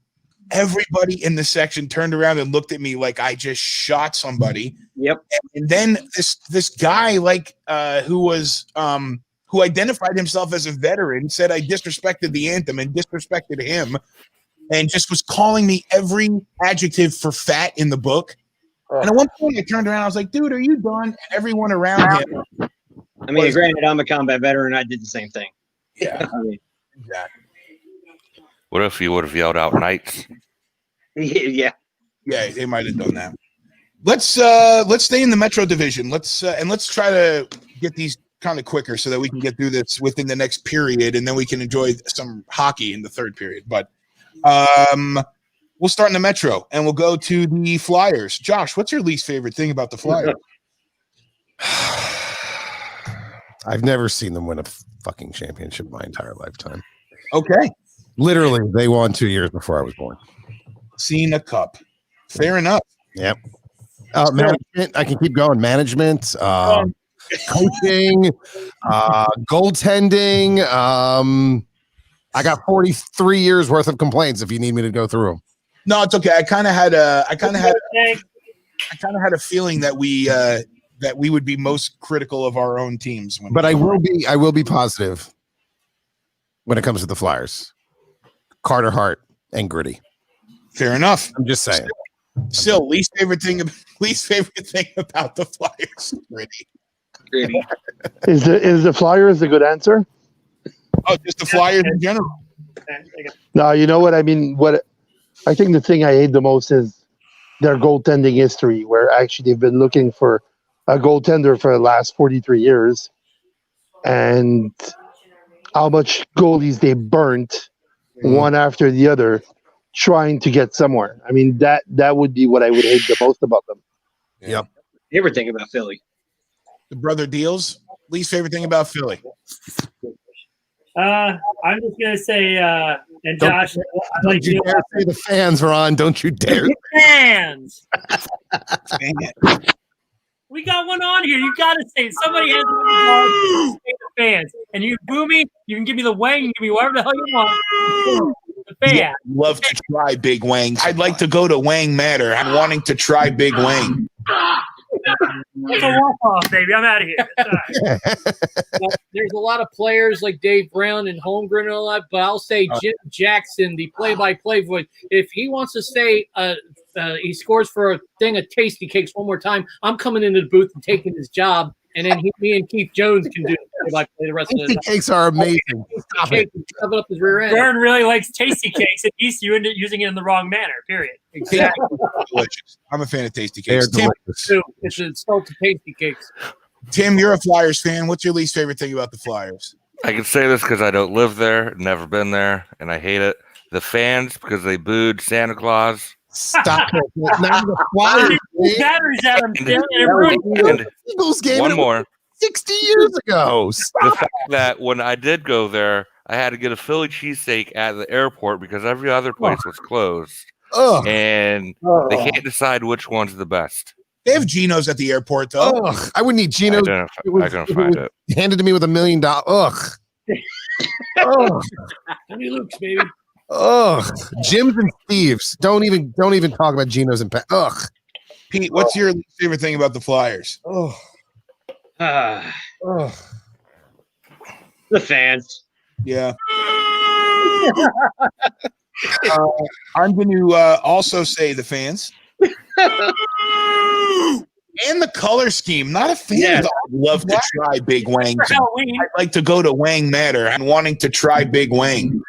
everybody in the section turned around and looked at me like I just shot somebody. Yep. And then this guy, like, who identified himself as a veteran, said I disrespected the anthem and disrespected him, and just was calling me every adjective for fat in the book. And at one point I turned around, I was like, dude, are you done? And everyone around him. I mean, granted, I'm a combat veteran. I did the same thing. Yeah. Exactly. What if you would have yelled out Knights? Yeah. Yeah, they might have done that. Let's stay in the Metro Division. Let's try to get these kind of quicker so that we can get through this within the next period, and then we can enjoy some hockey in the third period. But we'll start in the Metro, and we'll go to the Flyers. Josh, what's your least favorite thing about the Flyers? I've never seen them win a fucking championship my entire lifetime. Okay. Literally, they won 2 years before I was born. Seen a cup. Fair enough. Yep. Management. I can keep going. Management, coaching, goaltending. I got 43 years worth of complaints if you need me to go through them. No, it's okay. I kind of had a feeling that we would be most critical of our own teams. But I will be positive when it comes to the Flyers. Carter Hart and Gritty. Fair enough. I'm just saying. Still, least favorite thing about the Flyers. Gritty. Is the Flyers a good answer? Oh, just the Flyers in general. No, you know what I mean. What I think the thing I hate the most is their goaltending history, where actually they've been looking for a goaltender for the last 43 years, and how much goalies they burnt one after the other, trying to get somewhere. I mean, that would be what I would hate the most about them. Yep. You ever think about Philly? The brother deals. Least favorite thing about Philly. I'm just gonna say, and Josh, I like Don't you dare say the fans, Ron. Don't you dare. fans. We got one on here. You gotta say somebody has one. Say the fans, and you boo me. You can give me the wang. You can give me whatever the hell you want. The fan. Yeah, love to try Big Wang. I'd like to go to Wang Matter. I'm wanting to try Big Wang. It's a walk-off, baby. I'm out of here. Well, there's a lot of players like Dave Brown and Holmgren and all that, but I'll say Jim Jackson, the play-by-play voice. If he wants to say he scores for a thing of Tasty Cakes one more time, I'm coming into the booth and taking his job, and then me and Keith Jones can do play-by-play the rest of the Tasty time. Cakes are amazing. Stop it. Shove it up his rear end. Vern really likes Tasty Cakes, and you end up using it in the wrong manner, period. Exactly. Delicious. I'm a fan of Tasty They're Cakes. Tim, delicious. It's salted Tasty Cakes. Tim, you're a Flyers fan. What's your least favorite thing about the Flyers? I can say this because I don't live there, never been there, and I hate it. The fans, because they booed Santa Claus. Stop it. Now the Flyers. Batteries at him, Tim, and it ruined it. Eagles game One more. 60 years ago. The fact that when I did go there, I had to get a Philly cheesesteak at the airport because every other place was closed. Ugh. And they can't decide which one's the best. They have Geno's at the airport, though. Ugh. I wouldn't eat Gino. I couldn't find it. Handed to me with $1 million. Ugh. Ugh. Tony Luke's, baby. Ugh. Jim's and Steve's. Don't even talk about Geno's and ugh. Pete, what's your least favorite thing about the Flyers? Ugh. Ugh. The fans. Yeah. I'm going to also say the fans. And the color scheme. Not a fan. Yeah. I'd love to try Big Wang. For Halloween. I'd like to go to Wang Matter. I'm wanting to try Big Wang.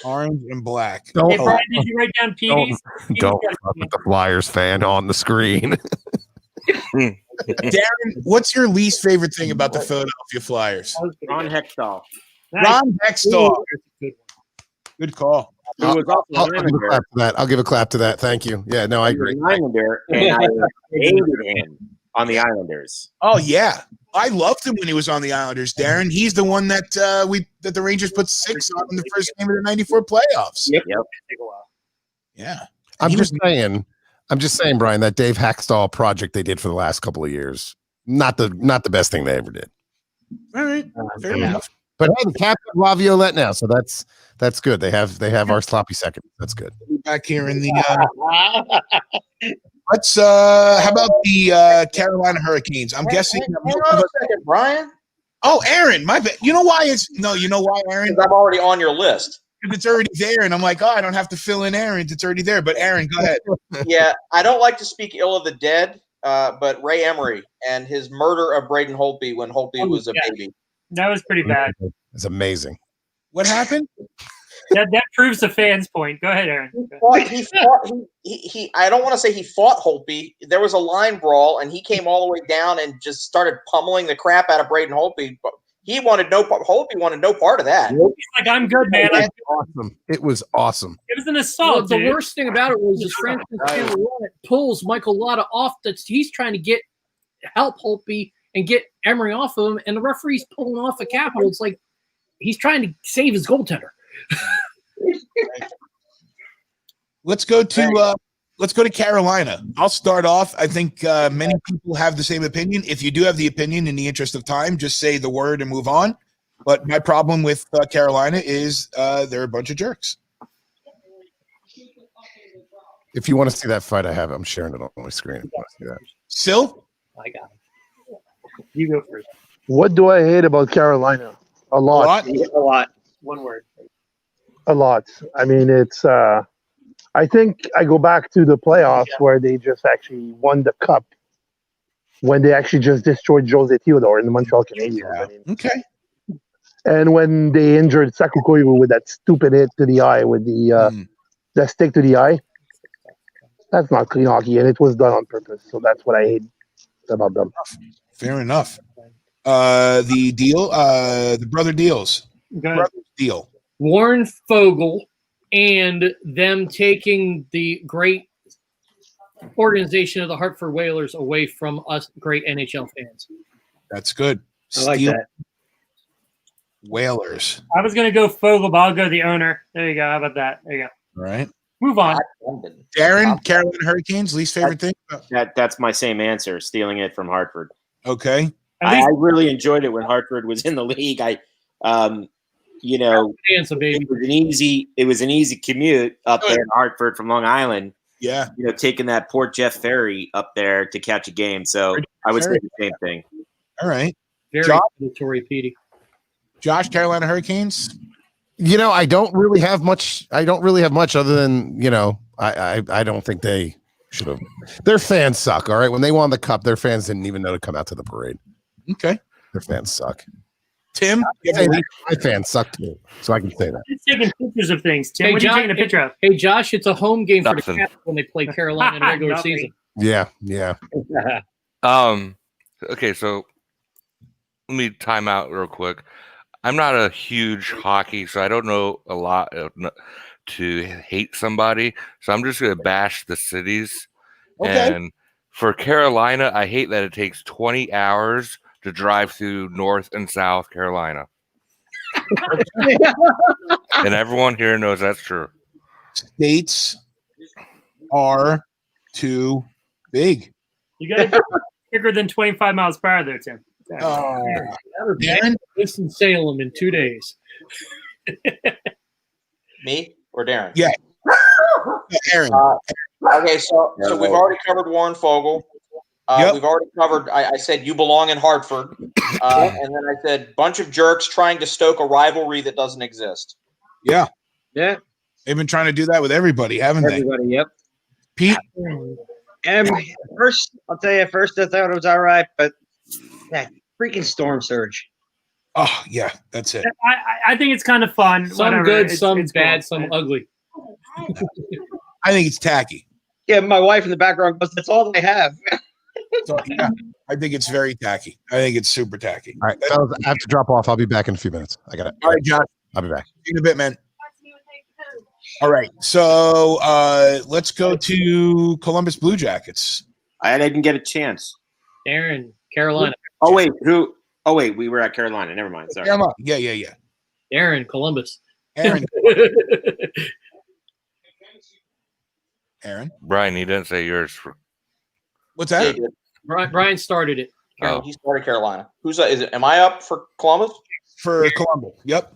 Orange and black. Hey, Brian, did you write down Petey's? Don't fuck with the Flyers fan on the screen. Darren, what's your least favorite thing about the Philadelphia Flyers? Ron Hextall. Ron Hextall. Good call. Who was also I'll an give a Islander. clap to that. I'll give a clap to that. Thank you. Yeah, no, I He was agree. an Islander, and I hated him on the Islanders. Oh yeah, I loved him when he was on the Islanders. Darren, he's the one that that the Rangers put 6 on in the first game of the '94 playoffs. Yep. Yeah, I'm He just saying, Brian, that Dave Hackstall project they did for the last couple of years, not the best thing they ever did. All right, fair enough. But hey, the captain of La Violette now, so that's good. They have our sloppy second. That's good. We'll be back here in the. Let's. How about the Carolina Hurricanes? I'm guessing. Hang on a second, Brian. Oh, Aaron, my bad. You know why you know why, Aaron? Because I'm already on your list. Because it's already there, and I'm like, oh, I don't have to fill in Aaron's. It's already there. But Aaron, go ahead. Yeah, I don't like to speak ill of the dead, but Ray Emery and his murder of Brayden Holtby when Holtby was a baby. That was pretty bad. It's amazing. What happened? That proves the fans' point. Go ahead, Aaron. He I don't want to say he fought Holtby. There was a line brawl, and he came all the way down and just started pummeling the crap out of Brayden Holtby. But Holtby wanted no part of that. He's like, I'm good, man. Awesome. It was awesome. It was an assault. The dude. worst thing about it was his friend pulls Michael Lotta off. He's trying to help Holtby and get Emery off of him, and the referee's pulling off a capital. It's like he's trying to save his goaltender. Let's go to Carolina. I'll start off. I think many people have the same opinion. If you do have the opinion, in the interest of time, just say the word and move on. But my problem with Carolina is they're a bunch of jerks. If you want to see that fight, I'm sharing it on my screen. If you want to see that. Sil? I got it. You go first. What do I hate about Carolina? A lot. A lot. One word. A lot. I mean, it's. I think I go back to the playoffs where they just actually won the cup when they actually just destroyed Jose Theodore in the Montreal Canadiens. I mean, Okay. And when they injured Saku Koivu with that stupid hit to the eye with the stick to the eye, that's not clean hockey, and it was done on purpose. So that's what I hate about them. Fair enough. The brother deals. Brothers deal. Warren Fogle and them taking the great organization of the Hartford Whalers away from us great NHL fans. That's good. I like that. Whalers. I was going to go Fogle, but I'll go the owner. There you go. How about that? There you go. All right. Move on. Darren, Carolina Hurricanes, least favorite thing? That's my same answer, stealing it from Hartford. Okay. I really enjoyed it when Hartford was in the league. It was an easy commute up there in Hartford from Long Island. Yeah. Taking that Port Jeff ferry up there to catch a game. So I would say the same thing. All right. Very Josh? predatory, Petey. Josh, Carolina Hurricanes? I don't really have much other than, I don't think they should have. Their fans suck, all right? When they won the cup, their fans didn't even know to come out to the parade. Okay. Their fans suck. Tim? My fans suck too, so I can say that. He's taking pictures of things. Tim, what are you taking a picture of? Hey, Josh, it's a home game for Nothing. the Caps when they play Carolina in regular season. Yeah. Okay, so let me time out real quick. I'm not a huge hockey, so I don't know a lot to hate somebody. So I'm just going to bash the cities. Okay. And for Carolina, I hate that it takes 20 hours to drive through North and South Carolina. And everyone here knows that's true. States are too big. You got to be quicker than 25 miles per hour there, Tim. Darren? This in Salem in 2 days. Me or Darren? Yeah. Aaron. Okay, so we've already covered Warren Fogle. Yep. We've already covered. I said you belong in Hartford, and then I said bunch of jerks trying to stoke a rivalry that doesn't exist. Yeah. Yeah. They've been trying to do that with everybody, haven't they? Everybody, yep. Pete? I'll tell you, first I thought it was all right, but that freaking storm surge. Oh, yeah, that's it. I think it's kind of fun. Some whatever. good, It's some cool. bad, some ugly. I think it's tacky. Yeah, my wife in the background goes, "That's all they have." So, yeah, I think it's very tacky. I think it's super tacky. All right, fellas, I have to drop off. I'll be back in a few minutes. I got it. All right, John. I'll be back. See you in a bit, man. All right, so let's go to Columbus Blue Jackets. I didn't get a chance. Aaron, Carolina. Oh wait, who? Oh wait, we were at Carolina. Never mind. Sorry. Yeah. Aaron, Columbus. Aaron. Aaron. Brian, you didn't say yours. What's that? Brian started it. Oh. He started Carolina. Who's is it? Am I up for Columbus? For Columbus. Yep.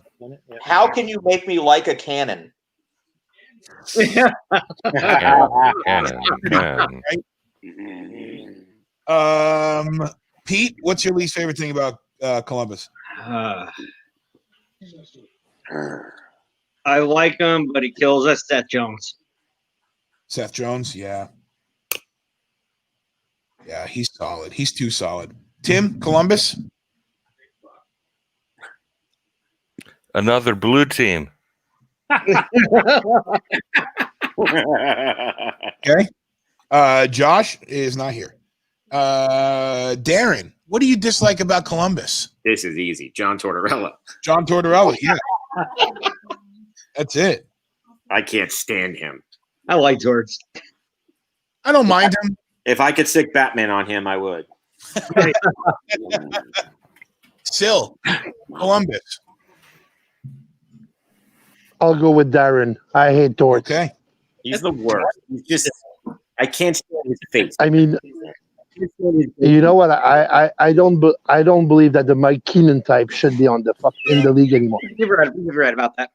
How can you make me like a cannon? Pete, what's your least favorite thing about Columbus? I like him, but he kills us. Seth Jones. Seth Jones, yeah. Yeah, he's solid. He's too solid. Tim, Columbus? Another blue team. Okay. Josh is not here. Darren, what do you dislike about Columbus? This is easy. John Tortorella. John Tortorella, yeah. That's it. I can't stand him. I like Torts. I don't mind him. If I could stick Batman on him, I would. Still, Columbus. I'll go with Darren. I hate Torts. Okay. He's the worst. He's just, I can't stand his face. I mean, you know what? I don't believe that the Mike Keenan type should be in the league anymore. You've read about that.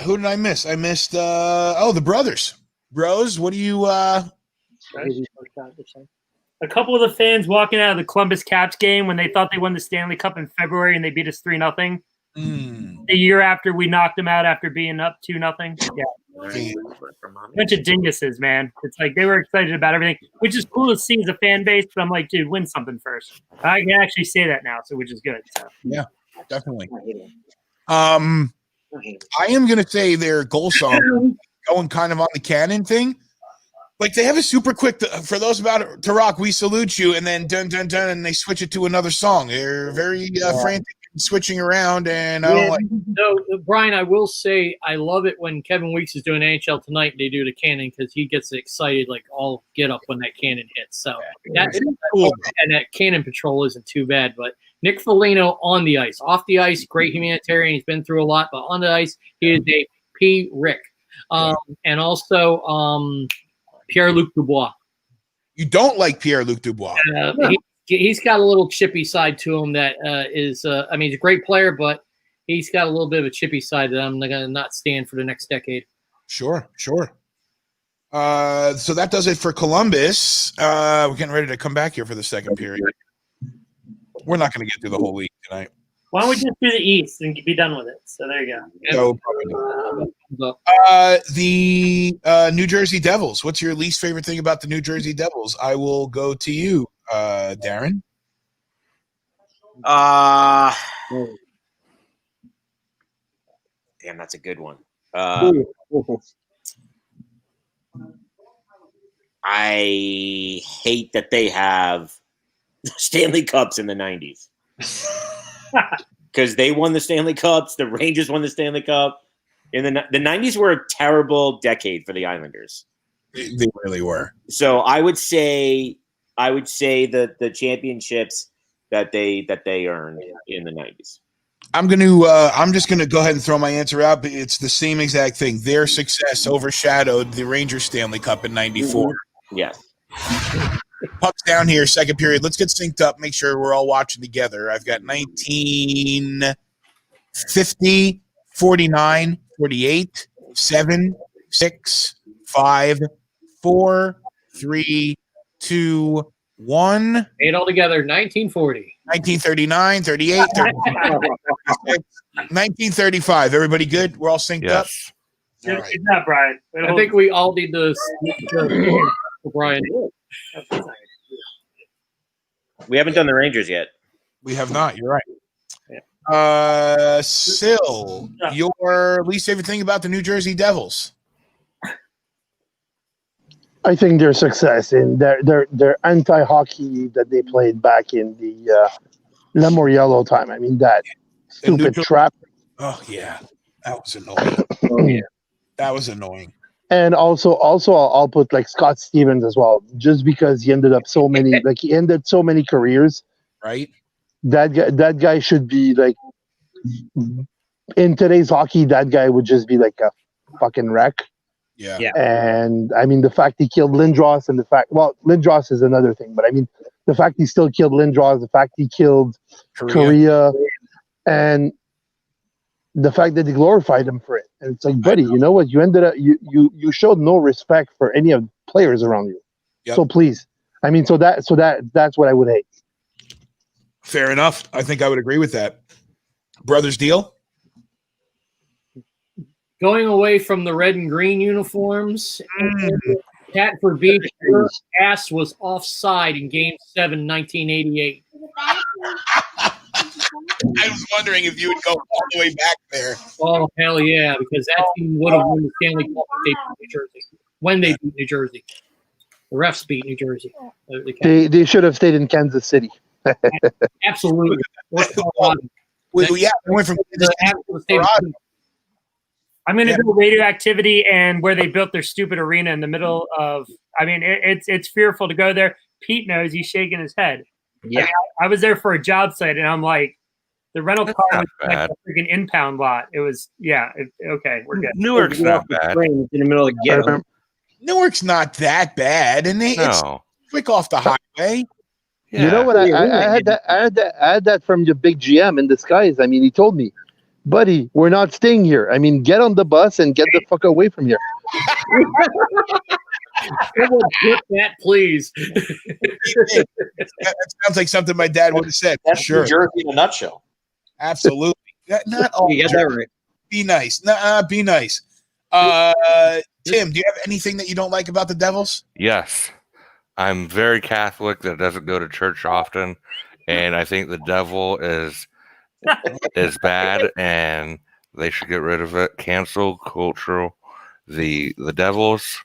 Who did I miss? I missed the brothers. Bros, what do you A couple of the fans walking out of the Columbus Caps game when they thought they won the Stanley Cup in February and they beat us 3-0. The year after we knocked them out after being up 2-0. Yeah. Bunch of dinguses, man. It's like they were excited about everything, which is cool to see as a fan base. But I'm like, dude, win something first. I can actually say that now, so which is good. So. Yeah, definitely. I am gonna say their goal song going kind of on the Cannon thing. Like they have a super quick for those about to rock. We salute you, and then dun dun dun, and they switch it to another song. They're very frantic, switching around, and I don't like. No, Brian, I will say I love it when Kevin Weeks is doing NHL Tonight. They do the Cannon because he gets excited like all get up when that cannon hits. So that's cool. And that Cannon Patrol isn't too bad. But Nick Foligno on the ice, off the ice, great humanitarian. He's been through a lot, but on the ice, he is a P. Rick, and also Pierre-Luc Dubois. You don't like Pierre-Luc Dubois? He's got a little chippy side to him that is, I mean, he's a great player, but he's got a little bit of a chippy side that I'm going to not stand for the next decade. Sure. So that does it for Columbus. We're getting ready to come back here for the second period. We're not going to get through the whole league tonight. Why don't we just do the East and be done with it? So there you go. The New Jersey Devils. What's your least favorite thing about the New Jersey Devils? I will go to you, Darren. Damn, that's a good one. I hate that they have Stanley Cups in the 90s. Because they won the Stanley Cups. The Rangers won the Stanley Cup. In the 90s were a terrible decade for the Islanders. They really were. So I would say the championships that they earned in the 90s. I'm just gonna go ahead and throw my answer out, but it's the same exact thing. Their success overshadowed the Rangers Stanley Cup in '94. Yes. Puck's down here, second period. Let's get synced up, make sure we're all watching together. I've got 1950, 49, 48, 7, 6, 5, 4, 3, 2, 1. 8 altogether, 1940. 1939, 38, 1935. Everybody good? We're all synced up? Good job, Brian. I think we all need to for Brian. We haven't done the Rangers yet. We have not. You're right. Sil, your least favorite thing about the New Jersey Devils? I think their success in their anti-hockey that they played back in the Lamoriello time. I mean, that stupid trap. Oh, yeah. That was annoying. That was annoying. And also I'll put like Scott Stevens as well, just because he ended up so many careers. Right. That guy should be like, in today's hockey, that guy would just be like a fucking wreck. Yeah. And I mean, the fact he killed Lindros and Lindros is another thing, but I mean, the fact he still killed Lindros, the fact he killed Korea, and the fact that they glorified him for it. And it's like, buddy, you know what? You ended up, you showed no respect for any of the players around you. Yep. So please, I mean, so that's what I would hate. Fair enough. I think I would agree with that. Brothers deal? Going away from the red and green uniforms, Catford Beach, your ass was offside in Game 7, 1988. I was wondering if you would go all the way back there. Oh, hell yeah, because that team would have won the Stanley Cup if they beat New Jersey. When they beat New Jersey. The refs beat New Jersey. They should have stayed in Kansas City. Absolutely. We went from I'm going to do radioactivity and where they built their stupid arena in the middle of. I mean, it's fearful to go there. Pete knows. He's shaking his head. Yeah, I was there for a job site, and I'm like, the rental car was like a freaking impound lot. It was, okay, we're good. Newark's not bad. In the middle of the ghetto. Newark's not that bad, and it's quick off the highway. Yeah. You know what? I had that from the big GM in disguise. I mean, he told me, buddy, we're not staying here. I mean, get on the bus and get the fuck away from here. Get that, please. That sounds like something my dad would have said. That's sure. New Jersey in a nutshell. Absolutely. Not all. You get that right. Be nice. Be nice. Tim, do you have anything that you don't like about the Devils? Yes. I'm very Catholic that doesn't go to church often, and I think the devil is bad, and they should get rid of it. Cancel cultural. The Devils.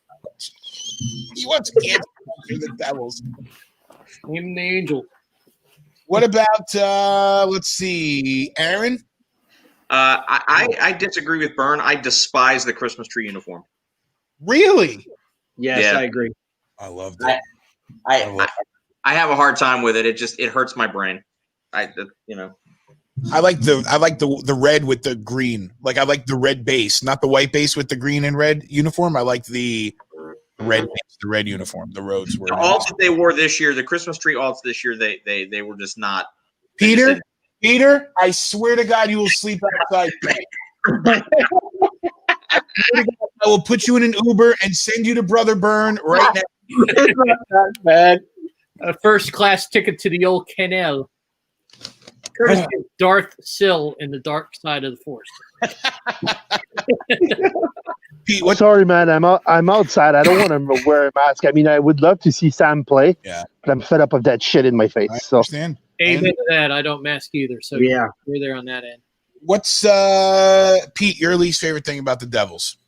He wants to cancel the Devils. Name the angel. What about let's see, Aaron? I disagree with Byrne. I despise the Christmas tree uniform. Really? Yes, Yeah. I agree. I love that. I have a hard time with it. It hurts my brain. I like the red with the green. Like I like the red base, not the white base with the green and red uniform. I like the red base, the red uniform. The roads were the alts that they wore this year, the Christmas tree alts this year, they were just not. Peter, I swear to God, you will sleep outside. I will put you in an Uber and send you to Brother Byrne right now. That's bad. A first-class ticket to the old canal. Courtesy of Darth Sill in the dark side of the Force. Pete, Sorry, man. I'm outside. I don't want to wear a mask. I mean, I would love to see Sam play. Yeah. But I'm fed up of that shit in my face. I So understand. Amen to that. I don't mask either. So Yeah. we're there on that end. What's Pete, your least favorite thing about the Devils?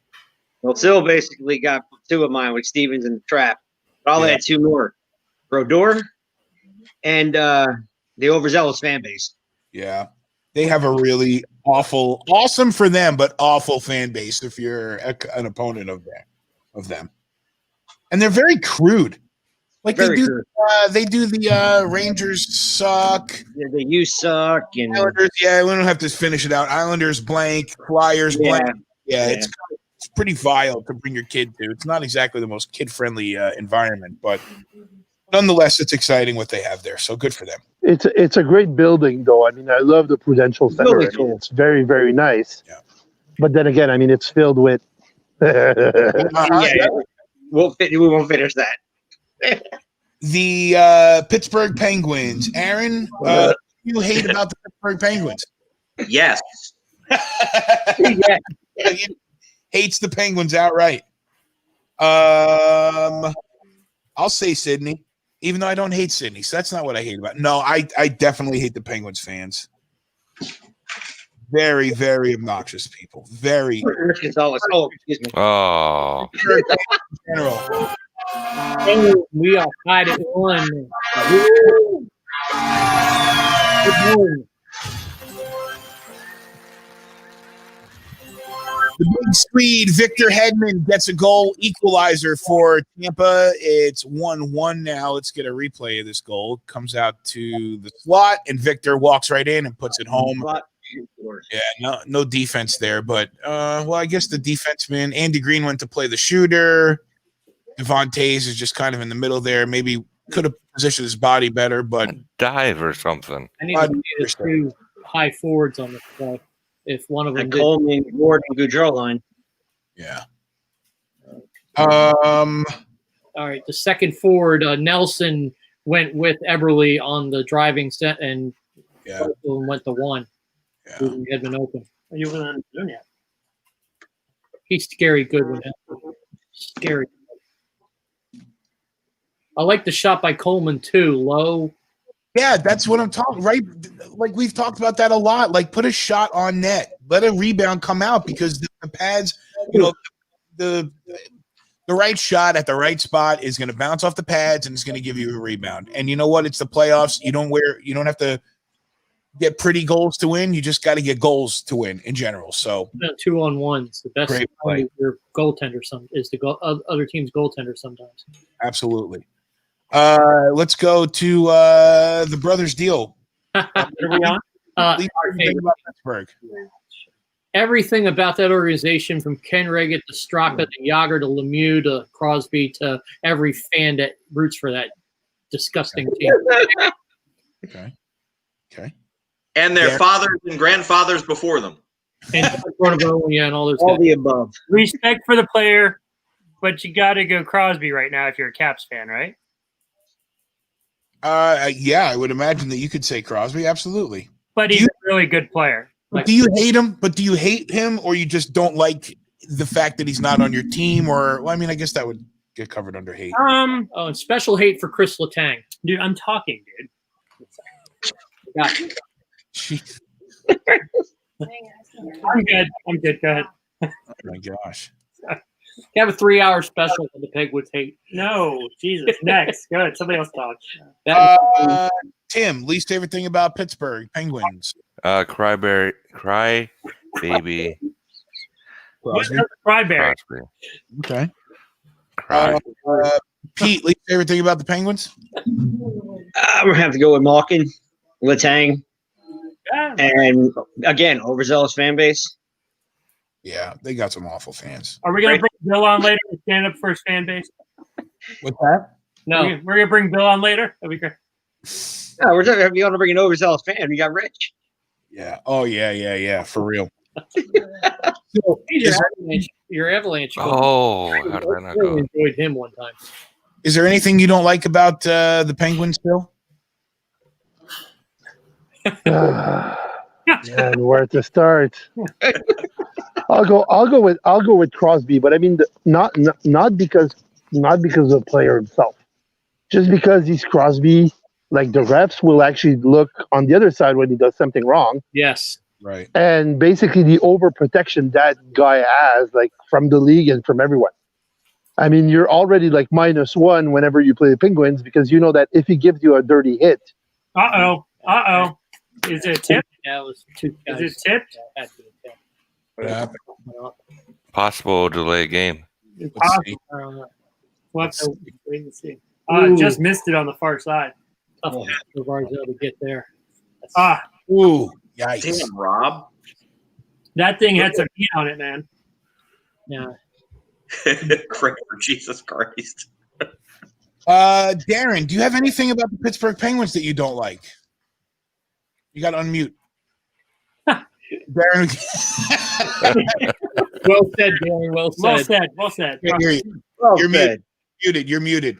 Well, Sill basically got two of mine with Stevens and Trap. But I'll add two more. Brodeur and the overzealous fan base. Yeah. They have a really awesome for them, but awful fan base if you're an opponent of them. And they're very crude. Like Very crude. They do the Rangers suck. Yeah, you suck. And Islanders, we don't have to finish it out. Islanders blank, Flyers blank. Yeah, it's pretty vile to bring your kid to. It's not exactly the most kid-friendly environment, but nonetheless, it's exciting what they have there. So good for them. it's a great building, though. I mean, I love the Prudential Center. really I mean, cool. it's very, very nice. Yeah. But then again, I mean, it's filled with. we won't finish that. The Pittsburgh Penguins. Aaron, what do you hate about the Pittsburgh Penguins? Yes. He hates the Penguins outright. I'll say Sydney, even though I don't hate Sydney. So that's not what I hate about it. No, I definitely hate the Penguins fans. Very, very obnoxious people. Very. Rich Gonzalez. Oh, excuse me. Oh. In general. We are 5-1. Good morning. The big Swede, Victor Hedman, gets a goal equalizer for Tampa. It's 1-1 now. Let's get a replay of this goal. Comes out to the slot, and Victor walks right in and puts it home. Yeah, no defense there. But, I guess the defenseman, Andy Green, went to play the shooter. Devon Tays is just kind of in the middle there. Maybe could have positioned his body better, but Dive or something. I need to see the two high forwards on the play. If one of them And did. Coleman, Ward, and Goudreau line. yeah. All right, the second forward, Nelson went with Eberle on the driving set and went to one. Yeah. He had been open. You weren't doing yet. He's scary good with him. Scary. I like the shot by Coleman too. Low. Yeah, that's what I'm talking, right? Like we've talked about that a lot. Like put a shot on net, let a rebound come out because the pads, the right shot at the right spot is going to bounce off the pads and it's going to give you a rebound. And you know what? It's the playoffs. You don't have to get pretty goals to win. You just got to get goals to win in general. So 2-on-1s, the best Great play. your goaltender is the other team's goaltender sometimes. Absolutely. Let's go to the Brothers deal. What are we on? Least favorite about Pittsburgh. Everything about that organization, from Ken Reagan to Straka to Yager to Lemieux to Crosby to every fan that roots for that disgusting team. Okay. And their fathers and grandfathers before them. And and all those All guys. the above. Respect for the player, but you got to go Crosby right now if you're a Caps fan, right? Yeah, I would imagine that you could say Crosby. Absolutely. But he's a really good player. Do you hate him? But do you hate him, or you just don't like the fact that he's not on your team, or well, I mean, I guess that would get covered under hate. Oh, and special hate for Chris Letang. Dude, I'm talking, dude. Got you. Jeez. I'm good. Go ahead. Oh my gosh. You have a 3-hour special on the Penguins hate. No, Jesus. Next. Good. Somebody else talk. Tim, least favorite thing about Pittsburgh Penguins? Cry baby. Cryberry. Okay. Cry. Pete, least favorite thing about the Penguins? I'm gonna have to go with Malkin, Letang, Yeah. and again, overzealous fan base. Yeah, they got some awful fans. Are we going to bring Bill on later to stand up for his fan base? What's that? No. We're going to bring Bill on later? That'd be great. No, we're talking. If you want to bring an overzealous fan, we got Rich. Yeah. Oh, yeah. For real. So, your Avalanche. Oh, how did that not I go? enjoyed him one time. Is there anything you don't like about the Penguins, Bill? Man, where to start? I'll go with Crosby, but I mean not because of the player himself, just because he's Crosby. Like the refs will actually look on the other side when he does something wrong. Yes. Right. And basically the overprotection that guy has, like from the league and from everyone. I mean, you're already like -1 whenever you play the Penguins because you know that if he gives you a dirty hit. Uh-oh. Is it a tip? Yeah, it was 2 guys. Is it tipped? Yeah, it had to be a tip. What happened? Possible delay game. It's Let's see. possible. We'll have to wait and see. Ooh. Just missed it on the far side. Tough for Barzell to get there. Ooh, yikes. Damn, Rob. That thing had some heat on it, man. Yeah. Great for Jesus Christ. Darren, do you have anything about the Pittsburgh Penguins that you don't like? You got to unmute. Darren. Well said, Gary. Well said. Well said. Can't hear you. Well You're said. muted. You're muted.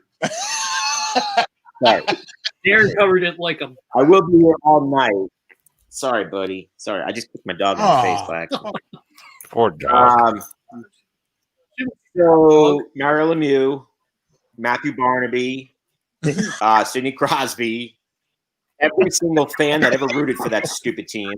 Sorry. Darren covered it like a. I will be here all night. Sorry, buddy. Sorry, I just kicked my dog in the face by accident. Poor dog. So Mario Lemieux, Matthew Barnaby, Sidney Crosby, every single fan that ever rooted for that stupid team,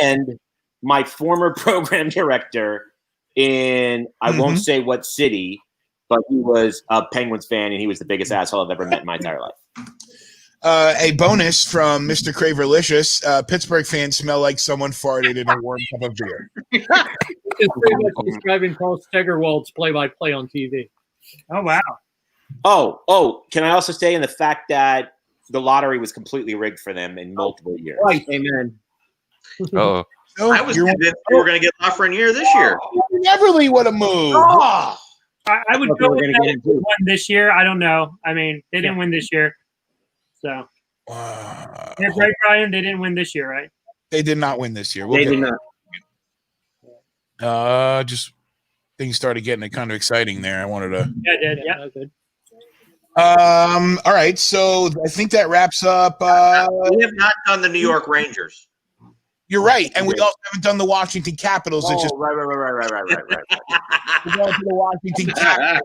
and my former program director in I won't say what city, but he was a Penguins fan and he was the biggest asshole I've ever met in my entire life. A bonus from Mr. Craverlicious. Pittsburgh fans smell like someone farted in a warm cup of beer. It's pretty much describing Paul Stegerwald's play-by-play on TV. Oh, wow. Oh, can I also say in the fact that the lottery was completely rigged for them in multiple years. Right, amen. Oh, I was convinced we were going to get Lafreniere this year. Everly would have moved. I would That's go what with we're gonna that get into. won this year. I don't know. I mean, they didn't win this year. So, that's right, Brian. They didn't win this year, right? They did not win this year. They did not. Just things started getting kind of exciting there. I wanted to. Yeah, it did. Yeah. Good. All right. So I think that wraps up. We have not done the New York Rangers. You're right, and we also haven't done the Washington Capitals. It's just right. we're going to the Washington Capitals.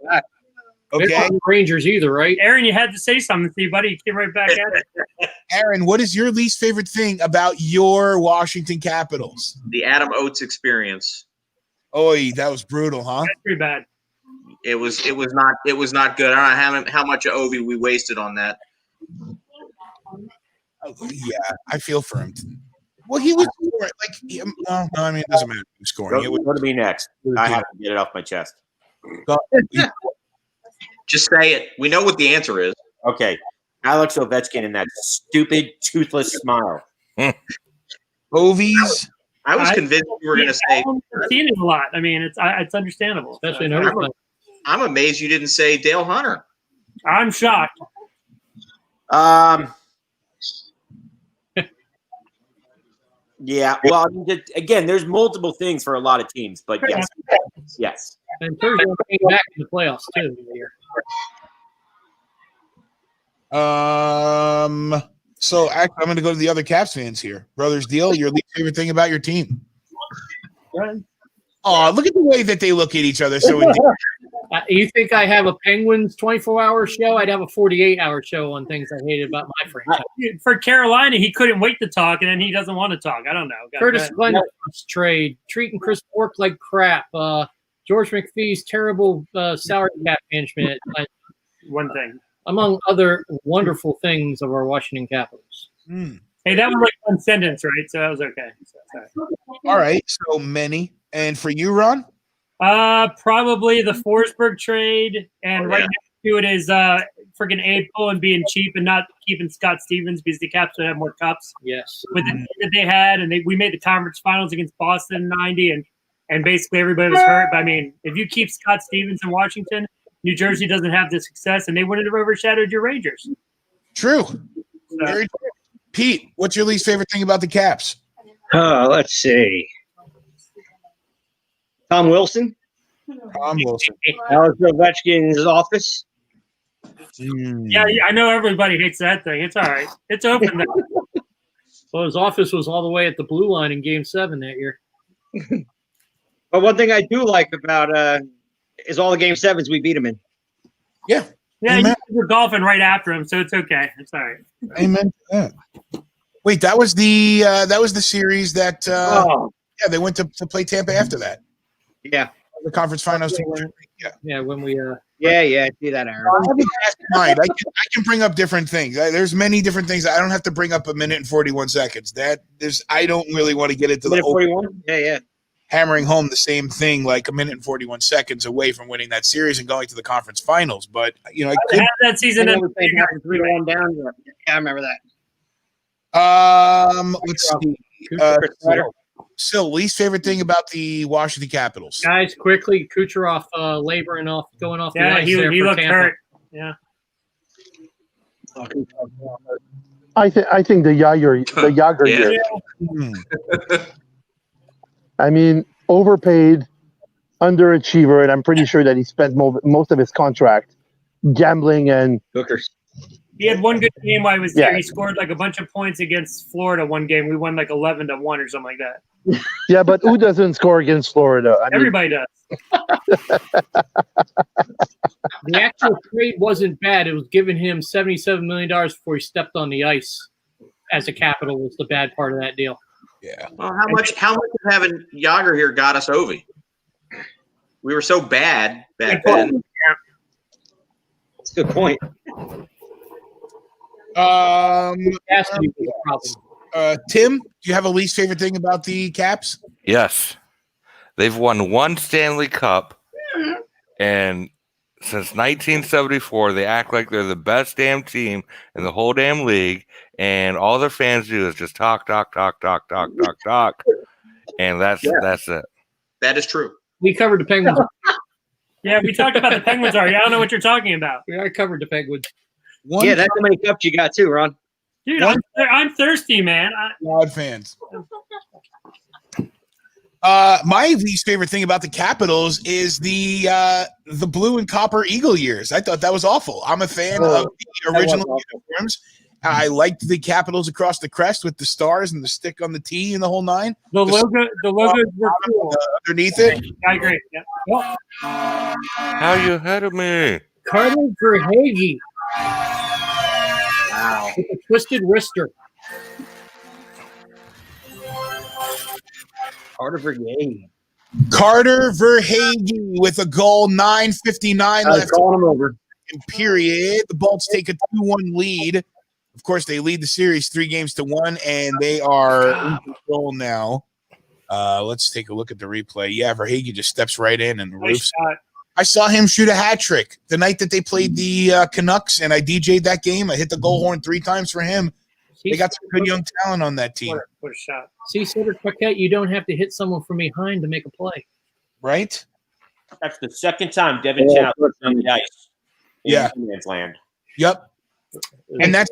They're Okay, not the Rangers either, right? Aaron, you had to say something to you, buddy. You came right back at it. Aaron, what is your least favorite thing about your Washington Capitals? The Adam Oates experience. Oy, that was brutal, huh? That's pretty bad. It was not good. I don't know how much of Ovi we wasted on that. Yeah, I feel for him. Well, he was scoring, no, I mean, it doesn't matter who's scoring. Go to me next. I have to get it off my chest. Just say it. We know what the answer is. Okay. Alex Ovechkin and that stupid, toothless smile. Ovies. I was convinced you were going to say. I've seen it a lot. I mean, it's understandable. Especially in overtime. I'm amazed you didn't say Dale Hunter. I'm shocked. Yeah. Well, I mean, again, there's multiple things for a lot of teams, but yes. And Thursday came back in the playoffs too. Here. So actually, I'm going to go to the other Caps fans here. Brothers Deal, your least favorite thing about your team? Oh, look at the way that they look at each other. So You think I have a Penguins 24-hour show? I'd have a 48-hour show on things I hated about my franchise. For Carolina, he couldn't wait to talk, and then he doesn't want to talk. I don't know. Curtis Glen's trade, treating Chris Bork like crap. George McPhee's terrible salary cap management. One thing. Among other wonderful things of our Washington Capitals. Hey, that was like one sentence, right? So that was okay. All right. So many. And for you, Ron? Probably the Forsberg trade, and right next to it is freaking Abe Pollin being cheap and not keeping Scott Stevens because the Caps would have more cups. Yes, with the team that they had, and we made the conference finals against Boston in '90, and basically everybody was hurt. But I mean, if you keep Scott Stevens in Washington, New Jersey doesn't have the success, and they wouldn't have overshadowed your Rangers. True. Very true. Pete, what's your least favorite thing about the Caps? Let's see. Tom Wilson. Alex Ovechkin's office. Yeah, I know everybody hates that thing. It's all right. It's open now. Well, his office was all the way at the blue line in Game 7 that year. But one thing I do like about is all the Game 7s we beat him in. Yeah. Yeah, you were golfing right after him, so it's okay. It's all right. Amen to that. Wait, that was the series that they went to play Tampa after that. Yeah. The conference finals. Yeah, when we I see that, Aaron. I can bring up different things. There's many different things. I don't have to bring up a minute and 41 seconds. I don't really want to get into the 41. Yeah. Hammering home the same thing like a minute and 41 seconds away from winning that series and going to the conference finals. But I had that season. 3-1 down. Yeah, I remember that. Let's see. So, least favorite thing about the Washington Capitals? Guys, quickly, Kucherov laboring off, going off the ice. He looked Tampa. hurt. Yeah. I think the Yager year. I mean, overpaid, underachiever, and I'm pretty sure that he spent most of his contract gambling and hookers. He had one good game while he was there. He scored like a bunch of points against Florida one game. We won like 11-1 or something like that. Yeah, but who doesn't score against Florida? Everybody does. The actual trade wasn't bad. It was giving him $77 million before he stepped on the ice as a Capital was the bad part of that deal. Yeah. Well, how much of having Yager here got us Ovi? We were so bad back then. That's a good point. Tim, do you have a least favorite thing about the Caps? Yes. They've won one Stanley Cup, and since 1974, they act like they're the best damn team in the whole damn league, and all their fans do is just talk, and that's it. That is true. We covered the Penguins. Yeah, we talked about the Penguins already. I don't know what you're talking about. I covered the Penguins. That's how many cups you got too, Ron. Dude, I'm thirsty, man. God fans. My least favorite thing about the Capitals is the blue and copper Eagle years. I thought that was awful. I'm a fan of the original uniforms. I liked the Capitals across the crest with the stars and the stick on the T and the whole nine. The logos were cool. Underneath it. I agree. Yeah. Oh. How you ahead of me? Carter Verhaeghe. Wow. With a twisted wrister. Carter Verhaeghe. Carter Verhaeghe with a goal, 9:59 left. Calling him over. In period. The Bolts take a 2-1 lead. Of course, they lead the series 3-1, and they are in control now. Let's take a look at the replay. Yeah, Verhaeghe just steps right in and roofs. I saw him shoot a hat trick the night that they played the Canucks, and I DJ'd that game. I hit the goal horn 3 times for him. They got some good young talent on that team. What a shot. See, Cedric Paquette, you don't have to hit someone from behind to make a play. Right? That's the second time Devin Challis was on the ice. Yeah. Man's land. Yep. And that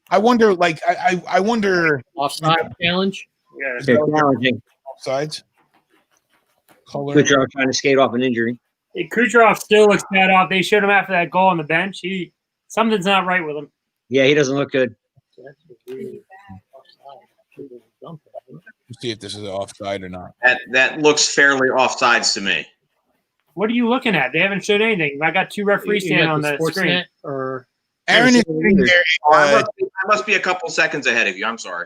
I wonder, like, I wonder. Offside challenge? Yeah. It's challenging. Offsides? Kucherov trying to skate off an injury. Hey, Kucherov still looks bad off. They showed him after that goal on the bench. Something's not right with him. Yeah, he doesn't look good. see if this is offside or not. That looks fairly offsides to me. What are you looking at? They haven't showed anything. I got two referees standing on the screen. Sportsnet or Aaron is sitting there. I must be a couple seconds ahead of you. I'm sorry.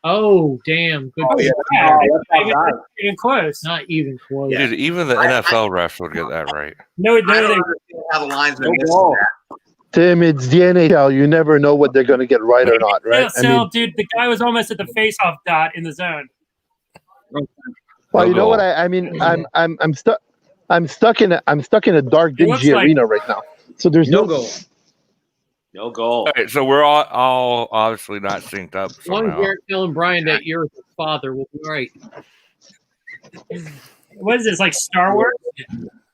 oh damn, good. Oh, yeah. Not even close. Not even close. Dude, even the NFL refs will get that right. No, I don't they understand how the linesman missed goal. that. Tim, it's the NHL. You never know what they're going to get right or not, right? Still, dude, the guy was almost at the face-off dot in the zone. Well, No you know what goal. I mean. I'm stuck. I'm stuck in a dark, dingy looks like- arena right now. So there's No no goal. No goal. All right, so we're all obviously not synced up. As long as Somehow. you're telling Brian that you're his father, we'll be right. What is this, like Star Wars?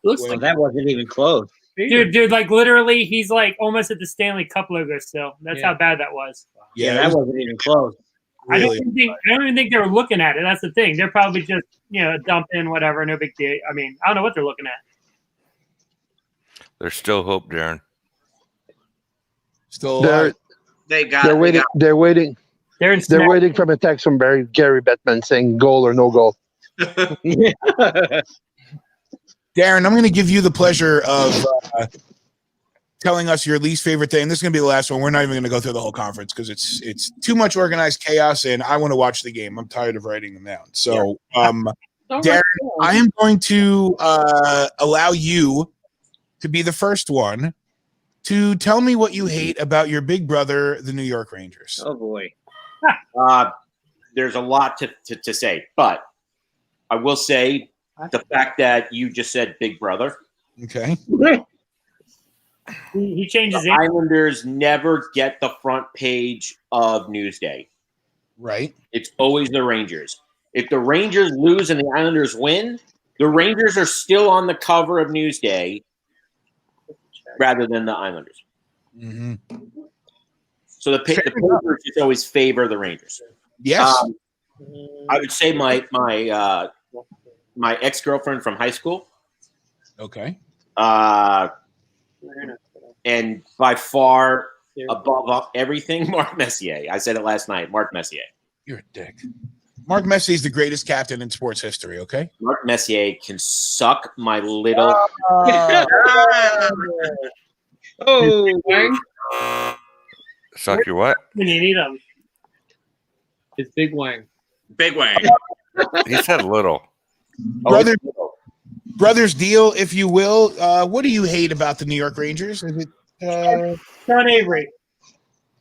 Looks Well, like that wasn't even close. Dude, like literally, he's like almost at the Stanley Cup logo still. That's Yeah. how bad that was. Yeah, Yeah, that wasn't even close. I really. don't even think they were looking at it. That's the thing. They're probably just, dump in whatever, no big deal. I mean, I don't know what they're looking at. There's still hope, Darren. Still they're alive. They got. they're they waiting. got- They're waiting. They're in They're waiting from a text from Gary Bettman saying goal or no goal. Darren, I'm going to give you the pleasure of telling us your least favorite thing. This is going to be the last one. We're not even going to go through the whole conference because it's too much organized chaos, and I want to watch the game. I'm tired of writing them down. So, Darren, I am going to allow you to be the first one to tell me what you hate about your big brother, the New York Rangers. Oh boy. There's a lot to say, but I will say the fact that you just said big brother. Okay. He changes The it. Islanders never get the front page of Newsday. Right. It's always the Rangers. If the Rangers lose and the Islanders win, the Rangers are still on the cover of Newsday rather than the Islanders. Mm-hmm. So the papers just always favor the Rangers. Yes. I would say my ex-girlfriend from high school, Okay. and by far above everything, Mark Messier. I said it last night, Mark Messier. You're a dick. Mark Messier is the greatest captain in sports history, okay? Mark Messier can suck my little. Oh, Wang. Suck your what? When you need them. it's Big Wang. Big Wang. He said little. Brothers deal, if you will. What do you hate about the New York Rangers? Is it Sean Avery.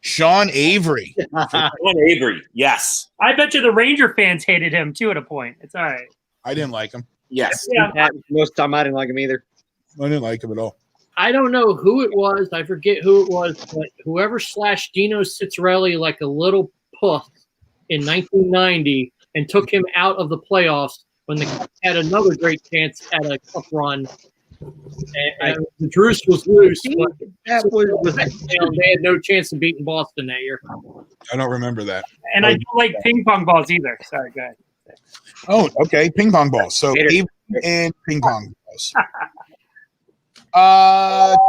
Sean Avery? Sean Avery, yes. I bet you the Ranger fans hated him too at a point. It's all right. I didn't like him. Yes. Yeah. Most of the time, I didn't like him either. I didn't like him at all. I don't know who it was. I forget who it was, but whoever slashed Dino Ciccarelli like a little puss in 1990 and took him out of the playoffs when they had another great chance at a cup run. And the Drews was loose, but they had no chance of beating Boston that year. I don't remember that. And I don't like ping pong balls either. Sorry, go ahead. Oh, okay. Ping pong balls. So Hater. Avery and ping pong balls.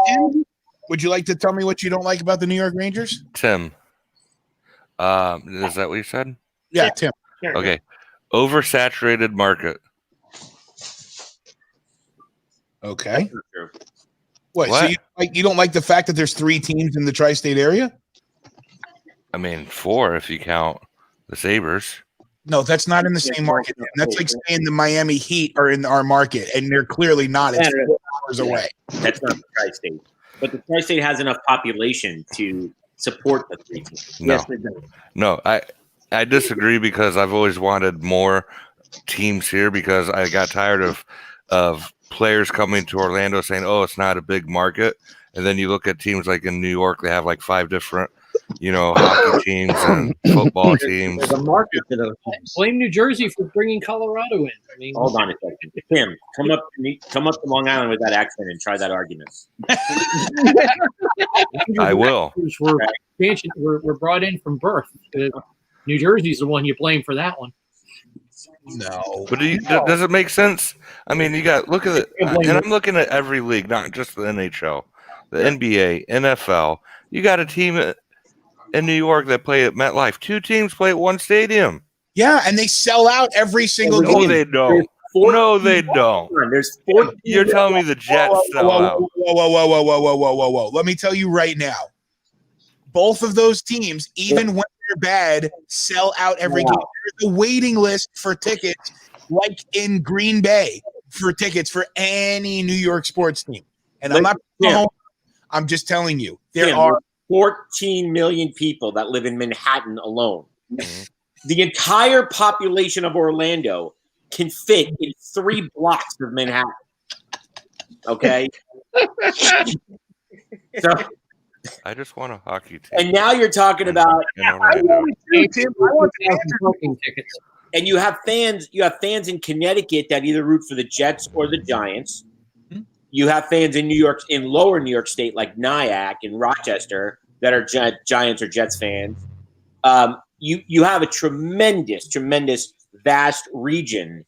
Tim, would you like to tell me what you don't like about the New York Rangers? Tim. Is that what you said? Yeah, Tim. Sure. Okay. Oversaturated market. Okay. What? So What? you don't like the fact that there's 3 teams in the tri-state area? I mean, 4 if you count the Sabres. No, that's not in the same market. That's like saying the Miami Heat are in our market, and they're clearly not. It's 4 hours away. That's not the tri-state. But the tri-state has enough population to support the 3 teams. No. Yes, it does. No, I disagree because I've always wanted more teams here because I got tired of players coming to Orlando saying, "Oh, it's not a big market," and then you look at teams like in New York, they have like 5 different, hockey teams and football teams. There's a market to those things. Blame New Jersey for bringing Colorado in. I mean, Hold on a second. Tim, come up to Long Island with that accent and try that argument. I will. We're brought in from birth. New Jersey's the one you blame for that one. No. But does it make sense? I mean, look at it, and I'm looking at every league, not just the NHL, the NBA, NFL. You got a team in New York that play at MetLife. 2 teams play at one stadium. Yeah, and they sell out every single No, game. they don't. No, they don't. There's 14. You're telling me the Jets sell out. Whoa. Let me tell you right now. Both of those teams, even when they're bad, sell out every game. There's a waiting list for tickets, like in Green Bay, for tickets for any New York sports team. And I'm just telling you, there are 14 million people that live in Manhattan alone. The entire population of Orlando can fit in 3 blocks of Manhattan. Okay? So, I just want a hockey team. and now you're talking about and you have fans in Connecticut that either root for the Jets or the Giants. You have fans in New York, in lower New York State, like Nyack and Rochester, that are Giants or Jets fans. You have a tremendous, vast region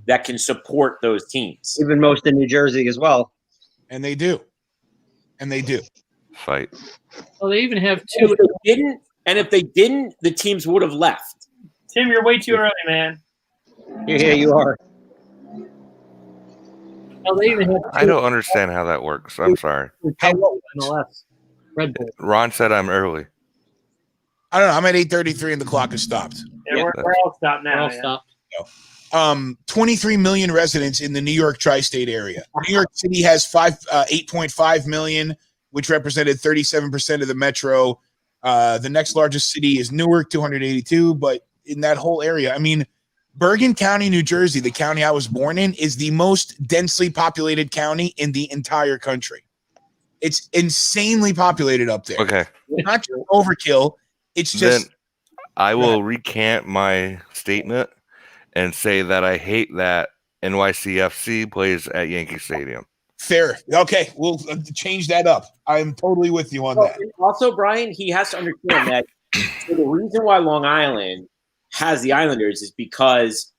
that can support those teams. Even most in New Jersey as well. And they do. Fight. Well, they even have If two. they didn't, the teams would have left. Tim, you're way too early, man. Yeah, you are. Well, they even have two. I don't understand how that works. I'm sorry. Red Bull. Ron said I'm early. I don't know. I'm at 8:33 and the clock has stopped. Yeah, we're all stopped now. We're all stopped. 23 million residents in the New York tri-state area. New York City has 8.5 million, which represented 37% of the metro. The next largest city is Newark, 282. But in that whole area, I mean, Bergen County, New Jersey, the county I was born in, is the most densely populated county in the entire country. It's insanely populated up there. Okay. It's not just overkill. It's just. Then I will recant my statement and say that I hate that NYCFC plays at Yankee Stadium. Fair. Okay, we'll change that up. I'm totally with you on that. Also, Brian, he has to understand that so the reason why Long Island has the Islanders is because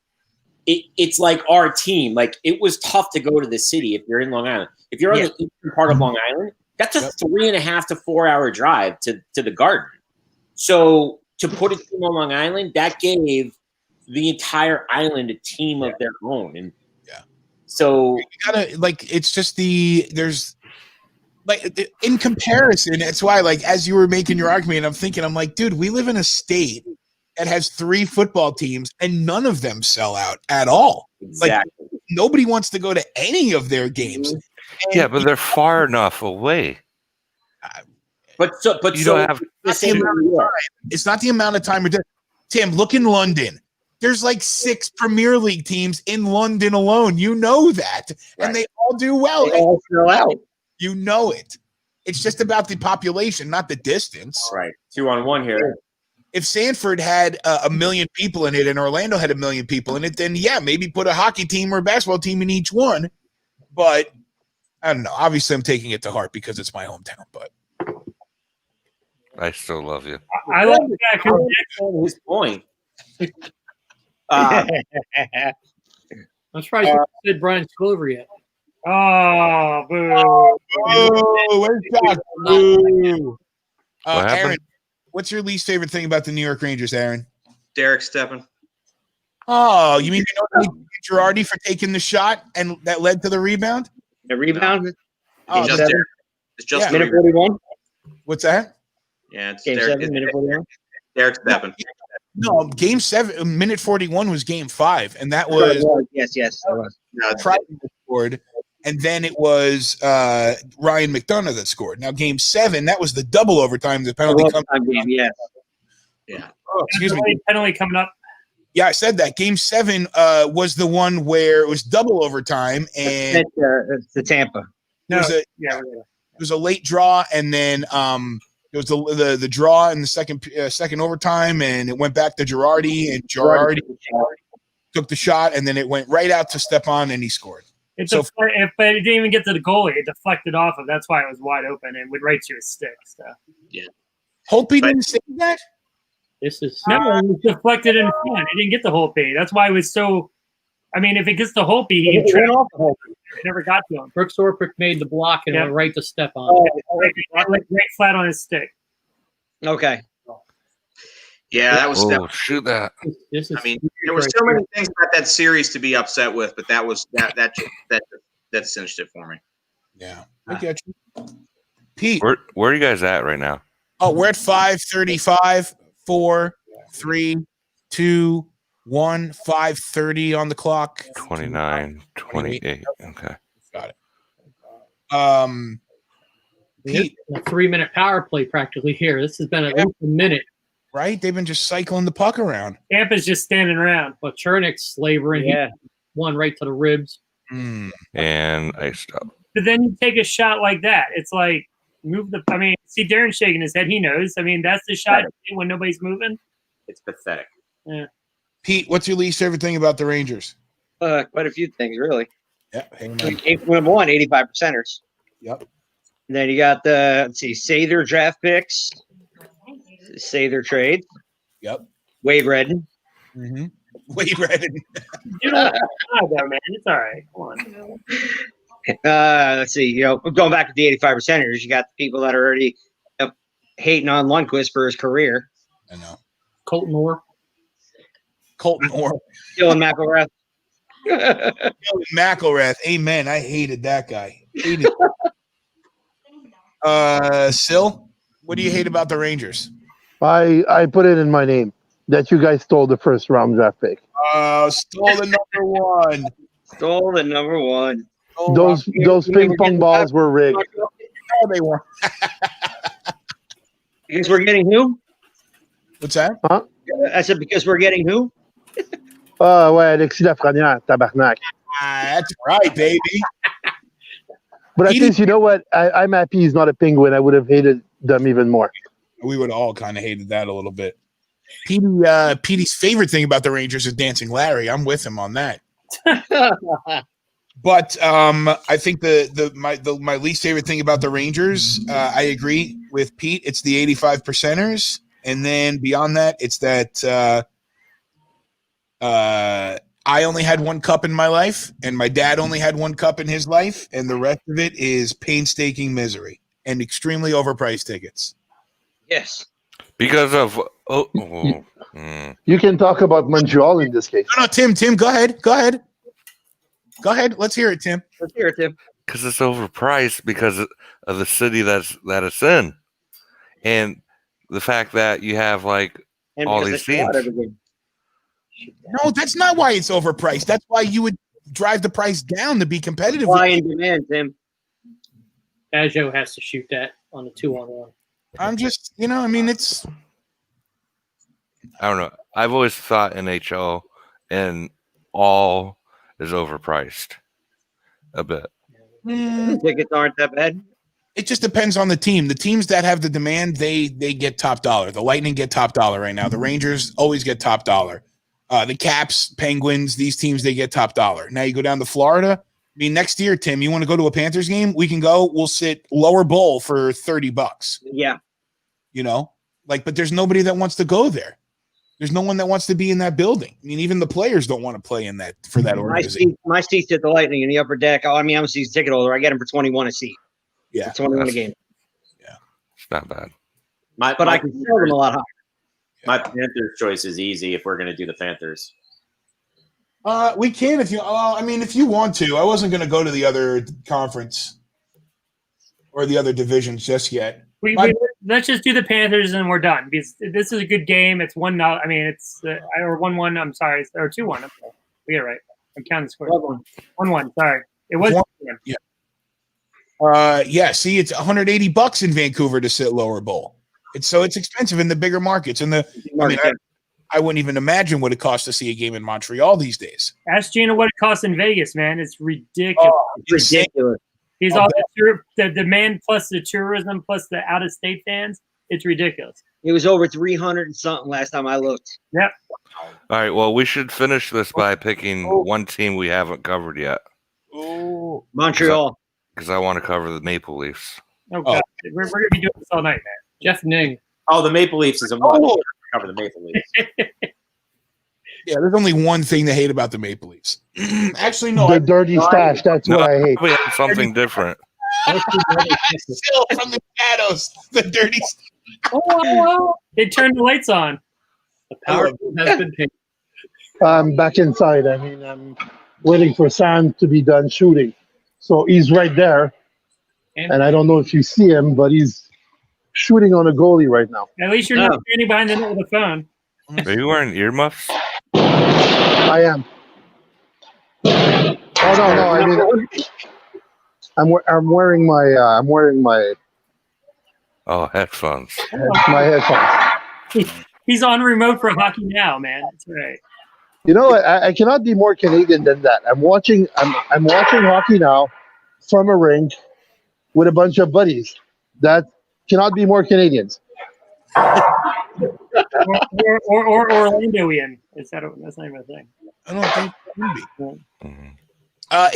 it's like our team. Like, it was tough to go to the city if you're in Long Island. If you're on the eastern part of Long Island, that's a 3.5 to 4 hour drive to the Garden. So to put a team on Long Island, that gave the entire island a team of their own. And so you gotta, like, it's just there's like, in comparison, it's why, like, as you were making your argument, I'm like, dude, we live in a state that has 3 football teams and none of them sell out at all. Exactly. Like, nobody wants to go to any of their games. And yeah, but they're far enough away. But you don't have it's not the amount of time. Tim, look in London. There's like 6 Premier League teams in London alone. You know that. Right. And they all do well. They all sell out. You know it. It's just about the population, not the distance. Right. 2-on-1 here. If Sanford had 1 million people in it and Orlando had 1 million people in it, then yeah, maybe put a hockey team or a basketball team in each one. But I don't know. Obviously, I'm taking it to heart because it's my hometown. But I still love you. I love that. His point. I'm surprised you said Brian Clover yet. Oh, boo. Oh, where's Josh? Boo. What happened? Aaron, what's your least favorite thing about the New York Rangers, Aaron? Derek Stepan. Oh, you mean Girardi for taking the shot and that led to the rebound? The rebound? Oh, It's just minute 41? What's that? Yeah, it's Game Derek, 7, minute 41? Derek Stepan. No, game 7, minute 41 was game 5, and that was Yes. That was. Friday that scored, and then it was Ryan McDonough that scored. Now, game 7, that was the double overtime. The penalty game, yes. Yeah. Oh, excuse me. Penalty coming up. Yeah, I said that. Game 7 was the one where it was double overtime, and It's the Tampa. it was a late draw, and then it was the draw in the second overtime, and it went back to Girardi, and Girardi took the shot, and then it went right out to Stepan, and he scored. But it didn't even get to the goalie. It deflected off of. That's why it was wide open and went right to his stick. So. Yeah. Holtby didn't say that? This is No, it was deflected in front. It didn't get the Holtby. That's why it was so. I mean, if it gets the Holtby, he went off the Holtby. It never got to him. Brooks Orpik made the block and went right to Stepan. Right flat on his stick. Okay. Yeah, that was. Oh, shoot that. This is I mean, there were so many things about that series to be upset with, but that was that cinched it for me. Yeah, I get you. Pete, Where are you guys at right now? oh, we're at 5:35, 4, 3, 2, 1, 5:30 on the clock. 29, 28. Okay. Got it. Pete, Pete, a 3-minute power play practically here. This has been at least a minute. right? They've been just cycling the puck around. Tampa's just standing around. But Chernik's slavering. Yeah. He one right to the ribs. And iced up. But then you take a shot like that. It's like move the. I mean, see Darren shaking his head. He knows. I mean, that's the shot when nobody's moving. It's pathetic. Yeah. Pete, what's your least favorite thing about the Rangers? Quite a few things, really. Yeah, hang on. Number one, 85 percenters. Yep. And then you got the say their draft picks, say their trades. Yep. Wade Redden. Mm-hmm. Wade Redden. You know, man. It's all right. Come on. Let's see. Going back to the 85 percenters, you got the people that are already hating on Lundqvist for his career. I know. Colton Orr. Dylan McElrath. McElrath. Amen. I hated that guy. Hated Sil, what do you hate about the Rangers? I put it in my name that you guys stole the first round draft pick. Stole the number one. Stole the number one. Those ping pong balls were rigged. No, they weren't. Because we're getting who? What's that? Huh? I said because we're getting who? Ouais, Alexis Lafrenière, tabarnak. That's right, baby. But at least, you know what? I'm happy he's not a Penguin. I would have hated them even more. We would all kind of hated that a little bit. Petey's favorite thing about the Rangers is Dancing Larry. I'm with him on that. But I think my least favorite thing about the Rangers, I agree with Pete. It's the 85 percenters, and then beyond that, it's that I only had one cup in my life, and my dad only had one cup in his life, and the rest of it is painstaking misery and extremely overpriced tickets. Yes. Because of You can talk about Montreal in this case. No, Tim, go ahead. Go ahead. Let's hear it, Tim. Because it's overpriced because of the city that it's in, and the fact that you have like all these teams. No, that's not why it's overpriced. That's why you would drive the price down to be competitive. Supply and demand, Tim. Ajo has to shoot that on the 2-on-1. I'm just, it's. I don't know. I've always thought NHL and all is overpriced a bit. Tickets aren't that bad. It just depends on the team. The teams that have the demand, they get top dollar. The Lightning get top dollar right now. The Rangers always get top dollar. The Caps, Penguins, these teams, they get top dollar. Now you go down to Florida. I mean, next year, Tim, you want to go to a Panthers game? We can go. We'll sit lower bowl for $30. Yeah. But there's nobody that wants to go there. There's no one that wants to be in that building. I mean, even the players don't want to play in that for that organization. My seat's at the Lightning in the upper deck. I'm a season ticket holder. I get them for 21 a seat. Yeah, for 21 a game. Yeah, it's not bad. But I can sell them a lot higher. My Panthers choice is easy if we're going to do the Panthers. We can if you. If you want to. I wasn't going to go to the other conference or the other divisions just yet. Let's just do the Panthers and we're done because this is a good game. It's 1-0. I mean, it's or 1-1. I'm sorry, or 2-1. I'm sorry. We get it right. I'm counting the scores. 1-1. Sorry, it was 1-1. Yeah. Yeah. See, it's $180 in Vancouver to sit lower bowl. It's expensive in the bigger markets. I wouldn't even imagine what it costs to see a game in Montreal these days. Ask Gina what it costs in Vegas, man. It's ridiculous. It's ridiculous. He's all the demand plus the tourism plus the out of state fans. It's ridiculous. It was over 300 and something last time I looked. Yep. All right. Well, we should finish this by picking one team we haven't covered yet. Oh, Montreal. Because I want to cover the Maple Leafs. Oh, God. We're going to be doing this all night, man. Jeff Ning. Oh, the Maple Leafs is a must. Cover the Maple Leafs. Yeah, there's only one thing to hate about the Maple Leafs. Actually, no. The dirty stash. That's what I hate. We have something different. Still from the shadows. The dirty. Oh, they turned the lights on. The power has been paid. I'm back inside. I mean, I'm waiting for Sam to be done shooting. So he's right there. And I don't know if you see him, but he's shooting on a goalie right now. At least you're not standing behind the net with a phone. Are you wearing earmuffs? I am. Oh no! I mean, I'm wearing my headphones. My headphones. He's on remote for hockey now, man. That's right. You know what? I cannot be more Canadian than that. I'm watching hockey now from a rink with a bunch of buddies. That cannot be more Canadians. or Orlandoian. That's not even a thing. I don't think it can be.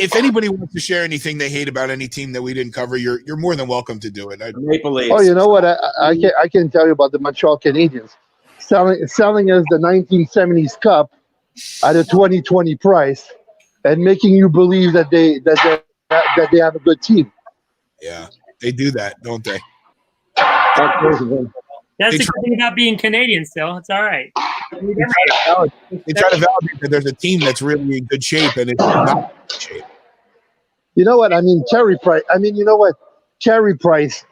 If anybody wants to share anything they hate about any team that we didn't cover, you're more than welcome to do it. Maple Leafs. Oh, you know what? I can tell you about the Montreal Canadiens selling us the 1970s Cup at a 2020 price and making you believe that they have a good team. Yeah, they do that, don't they? That's the good thing about being Canadian still. It's all right. They try to validate that there's a team that's really in good shape and it's not in good shape. You know what? I mean, Carey Price. You know what? Carey Price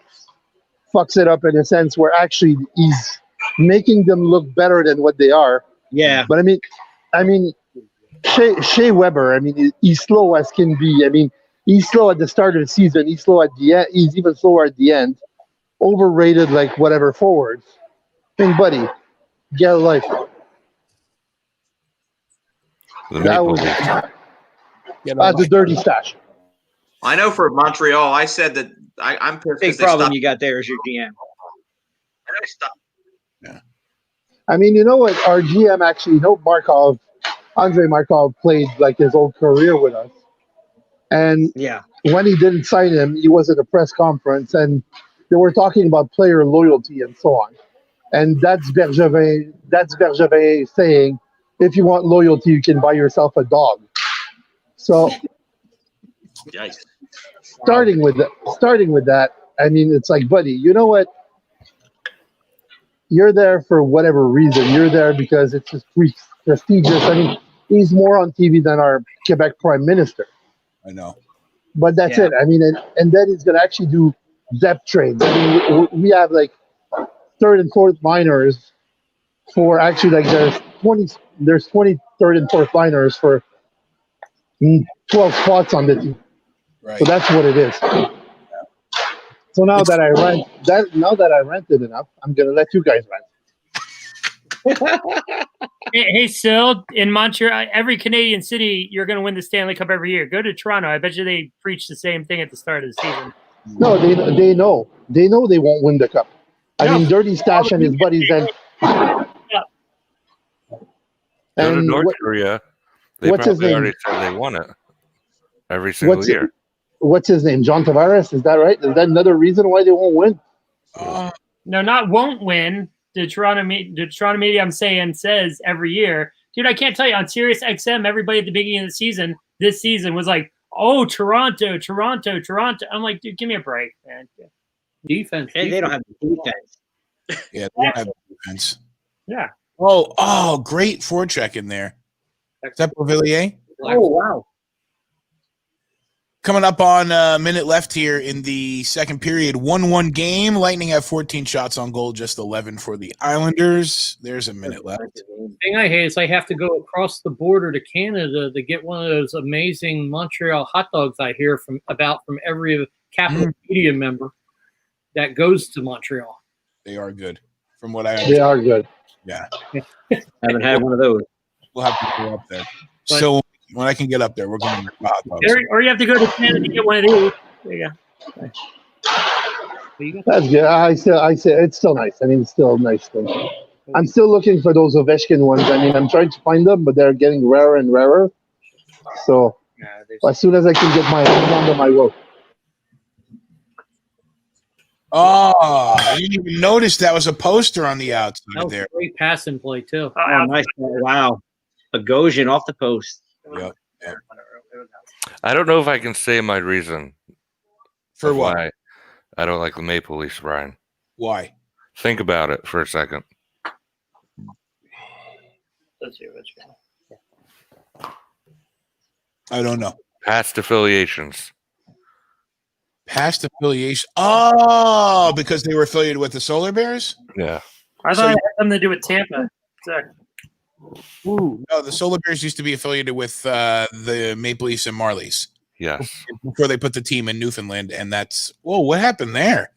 fucks it up in a sense where actually he's making them look better than what they are. Yeah. But I mean, Shea Weber. I mean, he's slow as can be. I mean, he's slow at the start of the season. He's slow at the end. He's even slower at the end. Overrated, like whatever forwards. I mean, buddy, get a life. That was the dirty stash. I know for Montreal, I said that I'm pissed. Big problem you got there is your GM. Yeah. I mean, you know what? Our GM actually, Andre Markov played like his whole career with us. And yeah, when he didn't sign him, he was at a press conference and they were talking about player loyalty and so on. And that's Bergevin saying, if you want loyalty, you can buy yourself a dog. So Yikes. starting with that, I mean, it's like, buddy, you know what? You're there for whatever reason. You're there because it's just prestigious. I mean, he's more on TV than our Quebec Prime Minister. I know. But that's it. I mean, and then he's going to actually do depth trades. I mean, we have like third and fourth liners for actually like there's 20 third and fourth liners for 12 spots on the team. Right. So that's what it is. So now that I rented enough, I'm gonna let you guys rent. Hey, Sil, in Montreal, every Canadian city, you're going to win the Stanley Cup every year. Go to Toronto. I bet you they preach the same thing at the start of the season. No, they know they won't win the cup. I mean, Dirty Stash and his buddies and Go to North Korea. They what's his probably name? already said they won it every single year. What's his name? John Tavares? Is that right? Is that another reason why they won't win? No, not won't win. The Toronto media, I'm saying, says every year. Dude, I can't tell you. On Sirius XM, everybody at the beginning of the season, this season, was like, oh, Toronto. I'm like, dude, give me a break, man. Defense. Hey, they don't have the defense. Yeah, they don't have defense. Yeah. Oh, great forecheck in there. Is that Beauvillier? Oh, wow. Coming up on a minute left here in the second period. 1-1 game. Lightning have 14 shots on goal, just 11 for the Islanders. There's a minute left. The thing I hate is I have to go across the border to Canada to get one of those amazing Montreal hot dogs I hear from every Capital Media member that goes to Montreal. They are good. From what I understand. They are good. Yeah. Haven't had one of those. We'll have to go up there. So when I can get up there, we're going to hot dogs. Or you have to go to Canada to get one of these. There you go. That's good. I say it's still nice. I mean, it's still a nice thing. I'm still looking for those Ovechkin ones. I mean, I'm trying to find them, but they're getting rarer and rarer. So as soon as I can get my hands on them, I will. Oh, I didn't even notice that was a poster on the outside there. Great pass and play, too. Oh, nice. Wow. Bogosian off the post. Yep. I don't know if I can say my reason for what why I don't like the Maple Leafs, Brian. Why? Think about it for a second. I don't know. Past affiliations. Past affiliation. Oh, because they were affiliated with the Solar Bears? Yeah. I So thought you- it had something to do with Tampa. Sorry. Ooh, no, the Solar Bears used to be affiliated with the Maple Leafs and Marlies Yes. before they put the team in Newfoundland, and that's what happened there?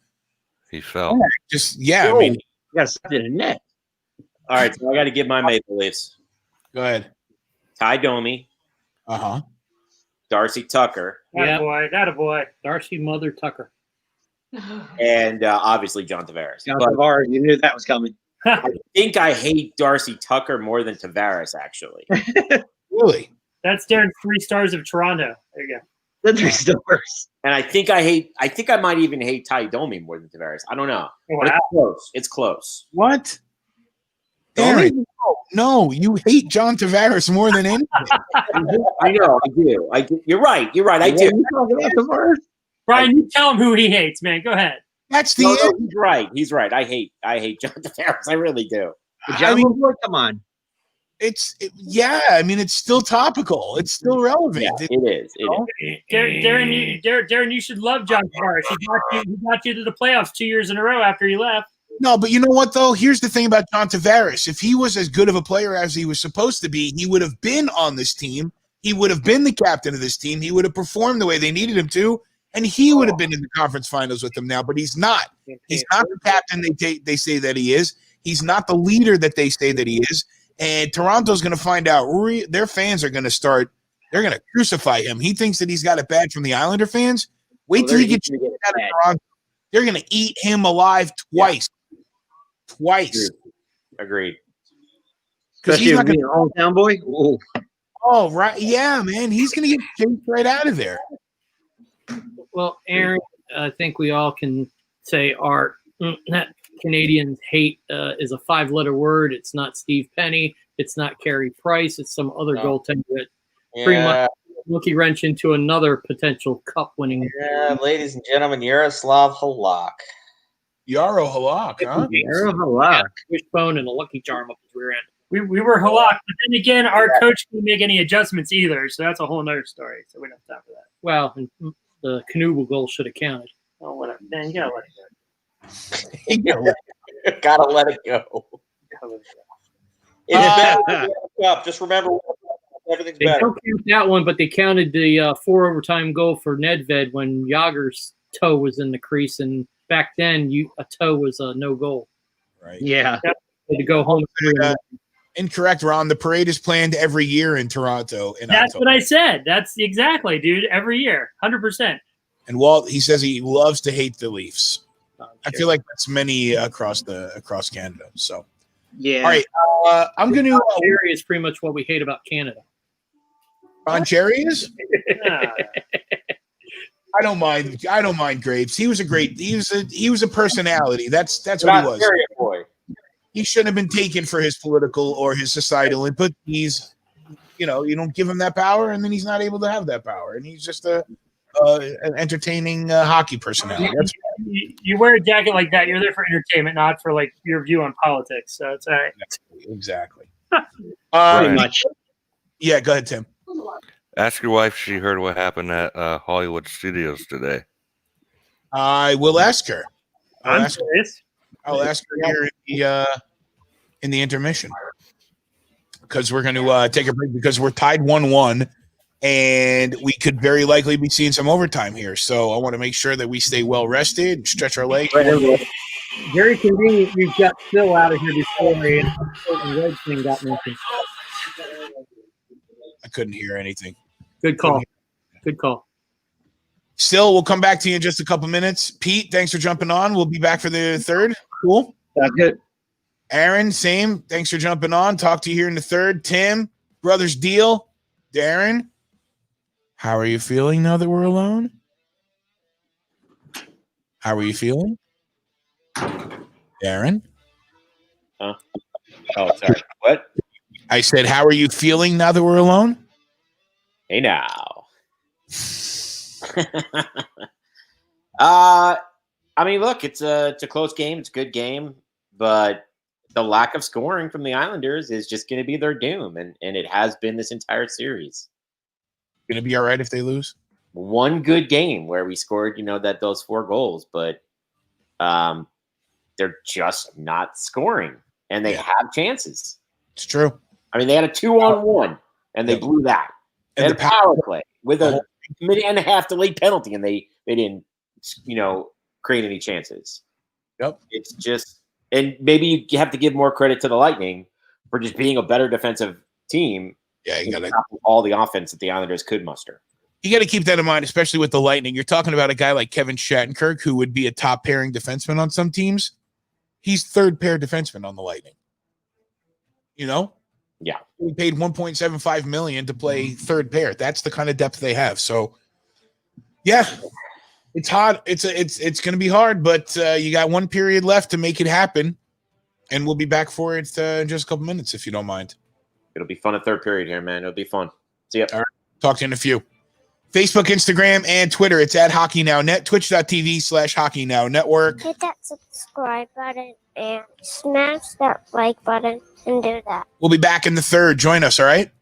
He fell. I mean, you got stuck in a net. All right, so I got to give my Maple Leafs. go ahead. Ty Domi, Uh-huh. Darcy Tucker, That a boy. Darcy Mother Tucker. and obviously John Tavares. John But Tavares, you knew that was coming. I think I hate Darcy Tucker more than Tavares, actually. Really? That's Darren's 3 stars of Toronto. There you go. The 3 stars. And I think I might even hate Ty Domi more than Tavares. I don't know. But Wow. it's close. It's close. What? Darren, no, you hate John Tavares more than anything. I know, I do. You're right. I do. Brian, you tell him who he hates, man. Go ahead. That's the No, he's right. I hate John Tavares. I really do. Come on. I mean, it's still topical. It's still relevant. Yeah, it is. Darren, you should love John Tavares. He got you to the playoffs 2 years in a row after he left. No, but you know what, though? Here's the thing about John Tavares. If he was as good of a player as he was supposed to be, he would have been on this team. He would have been the captain of this team. He would have performed the way they needed him to, and he would have been in the conference finals with them now, but he's not. He's not the captain they say that he is. He's not the leader that they say that he is. And Toronto's going to find out. Their fans are going to start. They're going to crucify him. He thinks that he's got it bad from the Islander fans. Wait till he gets out of Toronto. They're going to eat him alive twice. Twice. Agreed. Because he's not going to hometown boy. Ooh. Oh, right. Yeah, man. He's going to get chased right out of there. Well, Aaron, I think we all can say our Canadians hate is a 5-letter word. It's not Steve Penny. It's not Carey Price. It's some other goaltender that pretty much monkey wrench into another potential cup winning. Yeah, ladies and gentlemen, Yaroslav Halak. Yaro Halak, huh? Yaro Halak. Wishbone and a lucky charm up his rear end. We were halak, but then again, our coach didn't make any adjustments either, so that's a whole nother story. So we don't have time for that. Well, and the Knuble goal should have counted. Oh, whatever. Man, you gotta let it go. Gotta let it go. It's better than the Cup. Just remember, everything's They better. don't count that one, but they counted the 4 overtime goal for Nedved when Yager's toe was in the crease, and back then a toe was a no goal. Right. Yeah. To go home. Incorrect, Ron. The parade is planned every year in Toronto. That's what I said. That's exactly, dude. Every year, 100%. And Walt, he says he loves to hate the Leafs. I feel like that's many across Canada. So, yeah. All right, I'm going to. Cherry is pretty much what we hate about Canada. Ron Cherry is. I don't mind Graves. He was a personality. That's what he was. Cherry boy. He shouldn't have been taken for his political or his societal input. He's, you don't give him that power, and then he's not able to have that power, and he's just an entertaining hockey personality. That's you wear a jacket like that, you're there for entertainment, not for like your view on politics. So it's all right. Exactly. Pretty much. Yeah, go ahead, Tim. Ask your wife if she heard what happened at Hollywood Studios today. I will ask her. I'm curious. I'll ask her here in the intermission, because we're going to take a break because we're tied 1-1, and we could very likely be seeing some overtime here. So I want to make sure that we stay well rested and stretch our legs. Very convenient. We've got Phil out of here before and Red thing got mentioned. I couldn't hear anything. Good call. Good call. Still, we'll come back to you in just a couple minutes. Pete, thanks for jumping on. We'll be back for the third. Cool. That's good. Aaron, same. Thanks for jumping on. Talk to you here in the third. Tim, brothers deal. Darren, how are you feeling now that we're alone? How are you feeling? Darren? Huh? Oh, sorry. What? I said, how are you feeling now that we're alone? Hey, now. I mean, look, it's a close game. It's a good game, but the lack of scoring from the Islanders is just going to be their doom, and it has been this entire series. Going to be all right if they lose. One good game where we scored, those 4 goals, but they're just not scoring, and they have chances. It's true. I mean, they had a 2-on-1, and they blew that. They had a power play with a minute and a half delayed penalty, and they didn't, create any chances. Yep. It's just, and maybe you have to give more credit to the Lightning for just being a better defensive team. Yeah, you got to all the offense that the Islanders could muster. You got to keep that in mind, especially with the Lightning. You're talking about a guy like Kevin Shattenkirk, who would be a top pairing defenseman on some teams. He's third pair defenseman on the Lightning. Yeah. We paid $1.75 million to play third pair. That's the kind of depth they have. So, yeah, it's hard. It's going to be hard, but you got one period left to make it happen, and we'll be back for it in just a couple minutes, if you don't mind. It'll be fun at third period here, man. It'll be fun. See ya. All right. Talk to you in a few. Facebook, Instagram, and Twitter. It's at HockeyNowNet. Twitch.tv/HockeyNowNetwork. Hit that subscribe button and smash that like button and do that. We'll be back in the third. Join us, all right?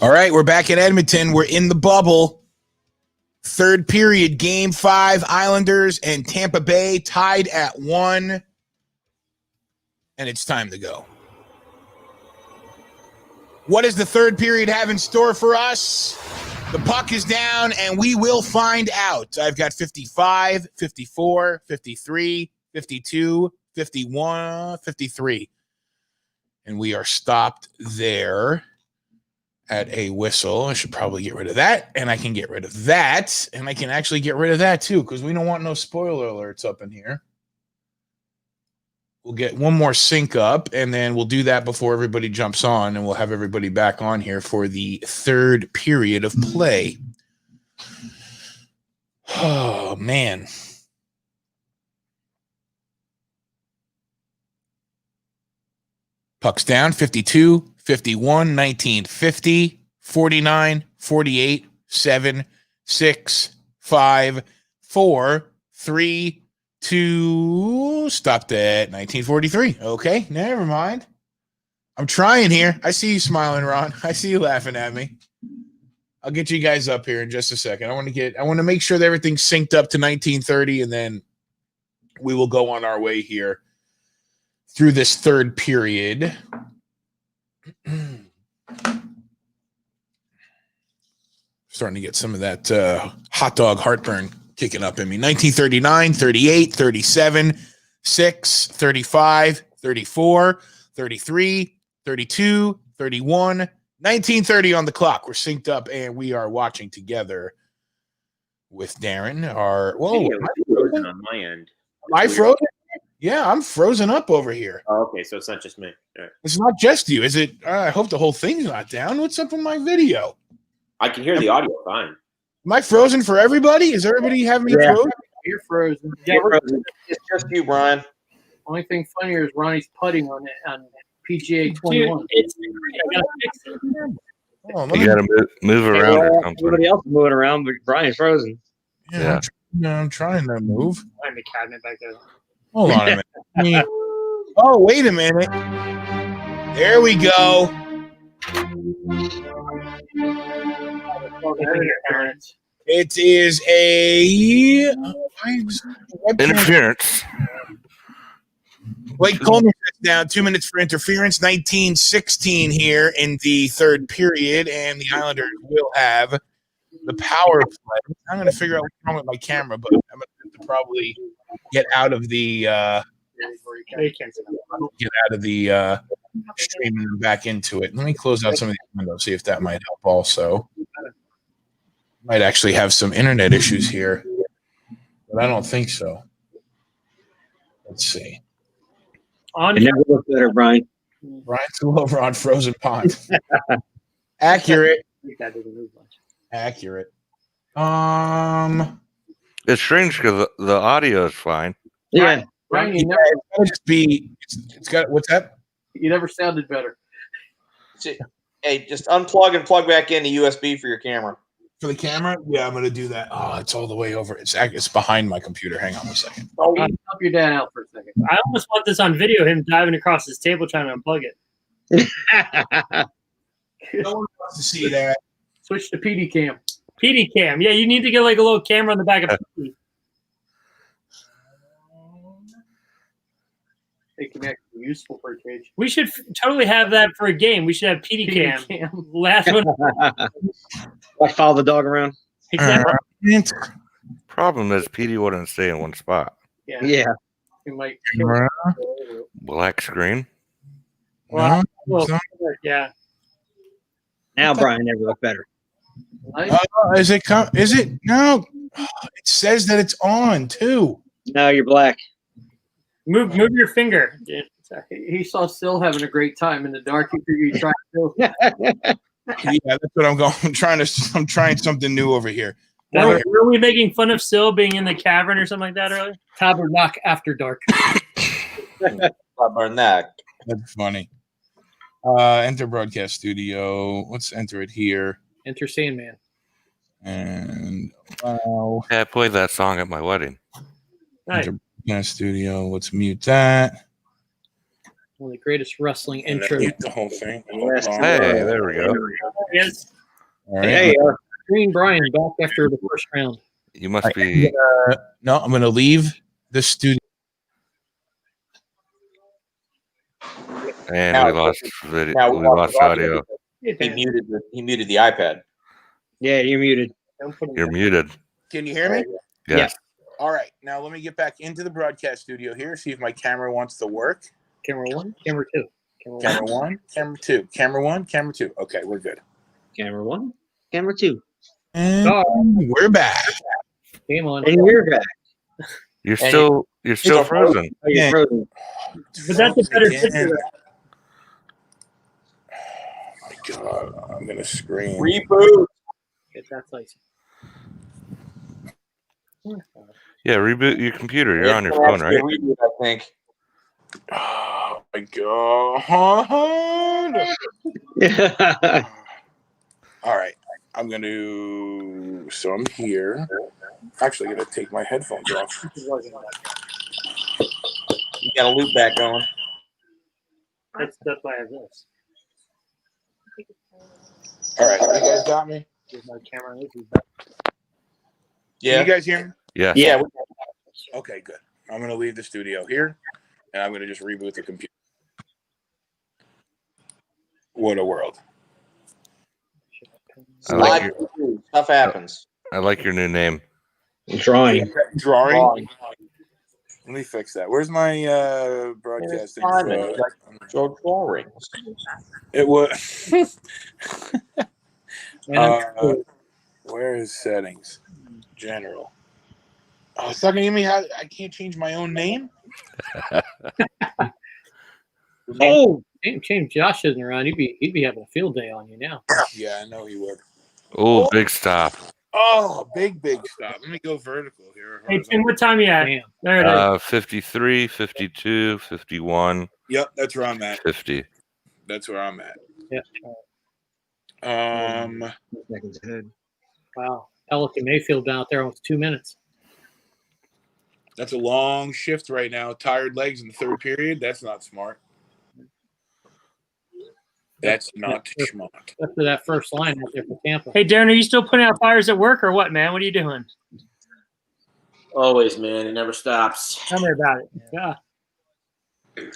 All right, we're back in Edmonton. We're in the bubble. Third period, Game 5, Islanders and Tampa Bay tied at 1. And it's time to go. What does the third period have in store for us? The puck is down, and we will find out. I've got 55, 54, 53, 52, 51, 53. And we are stopped there at a whistle. I should probably get rid of that, and I can get rid of that, and I can actually get rid of that too, because we don't want no spoiler alerts up in here. We'll get one more sync up, and then we'll do that before everybody jumps on, and we'll have everybody back on here for the third period of play. Oh, man. Puck's down, 52, 51, 19, 50, 49, 48, 7, 6, 5, 4, 3, 2, stopped at 1943. Okay, never mind. I'm trying here. I see you smiling, Ron. I see you laughing at me. I'll get you guys up here in just a second. I want to make sure that everything's synced up to 1930, and then we will go on our way here through this third period. Starting to get some of that hot dog heartburn kicking up in me. 1939, 38, 37, 6, 35, 34, 33, 32, 31, 1930 on the clock. We're synced up, and we are watching together with Darren. Frozen on my end. Am I frozen? Yeah, I'm frozen up over here. Oh, okay, so it's not just me. All right. It's not just you, is it? I hope the whole thing's not down. What's up with my video? I can hear the audio fine. Am I frozen for everybody? Is everybody having me frozen? You're frozen. It's just you, Brian. Only thing funnier is Ronnie's putting on PGA 21. You got to move around or something. Everybody else is moving around, but Brian's frozen. Yeah. I'm trying to move. I'm the cabinet back there. Hold on a minute. Oh, wait a minute. There we go. It is a interference. Blake Coleman sits down 2 minutes for interference. 19-16 here in the third period, and the Islanders will have the power play. I'm going to figure out what's wrong with my camera, but I'm going to have to probably get out of the stream and back into it. Let me close out some of these windows, see if that might help also. Might actually have some internet issues here, but I don't think so. Let's see. It never looked better, Brian. Brian's over on Frozen Pond. Accurate. Accurate. It's strange because the audio is fine. Yeah. Brian, it's got, what's that? You never sounded better. Hey, just unplug and plug back in the USB for your camera. For the camera? Yeah, I'm going to do that. Oh, it's all the way over. It's behind my computer. Hang on a second. Help your dad out for a second. I almost want this on video, him diving across his table trying to unplug it. No one wants to see that. Switch to PD cam. PD cam. Yeah, you need to get like a little camera on the back of PD. It can actually be useful for a cage. We should totally have that for a game. We should have PD cam. Last one. I follow the dog around. Exactly. Problem is, PD wouldn't stay in one spot. Yeah. It might Black screen. Well, yeah. Now Brian never looked better. Is it? No. It says that it's on too. No, you're black. Move your finger. He saw Sil having a great time in the dark. He figured he'd try to. Yeah, that's what I'm going. I'm trying something new over here. Were we making fun of Sil being in the cavern or something like that earlier? Tabernacle after dark. Tabernacle. That's funny. Enter broadcast studio. Let's enter it here. Enter Sandman. And wow. Yeah, I played that song at my wedding. Nice. Enter broadcast studio. Let's mute that. One of the greatest wrestling I'm gonna intros. mute the whole thing. Yes. Hold on. Hey, there we go. Yes. All right. Hey, Green Brian back after the first round. You must be. No, I'm gonna leave the studio. And Now- we lost video. now We lost audio. He muted the iPad. yeah, you're muted. You're muted. Can you hear me? Yes. All right. Now let me get back into the broadcast studio here. See if my camera wants to work. Camera 1, camera 2. Camera 1, camera 2. Camera 1, camera 2. Okay, we're good. Camera 1, camera 2. And we're back. Game on. And you're back. You're still frozen. Oh, you're frozen. But that's a better Again. picture. Oh my God, I'm gonna scream. Reboot. Get that place. Yeah, reboot your computer. You're on your It's phone, actually a right? reboot, I think. Oh my God. All right. I'm going to. So I'm here. Actually, going to take my headphones off. You got a loop back going. That's why I have this. All right. You guys got me? Here's my camera. Yeah. You guys hear me? Yes. Yeah. Okay, good. I'm going to leave the studio here and I'm going to just reboot the computer. What a world. Stuff happens. I like your new name. Drawing. Drawing? Let me fix that. Where's my broadcasting? Drawing. It was. Where is settings? General. Oh, it's not gonna give me how I can't change my own name. Oh, shame Josh isn't around. He'd be having a field day on you now. Yeah, I know he would. Oh, big stop. Oh, big stop. Let me go vertical here. Hey, Tim, what time you at? Damn. There it is. 53, 52, 51, Yep, that's where I'm at. 50. That's where I'm at. Yeah. Wow. Pelican Mayfield down out there with 2 minutes. That's a long shift right now. Tired legs in the third period. That's not smart. That's not smart. After that first line out there for Tampa. Hey, Darren, are you still putting out fires at work or what, man? What are you doing? Always, man. It never stops. Tell me about it. Yeah.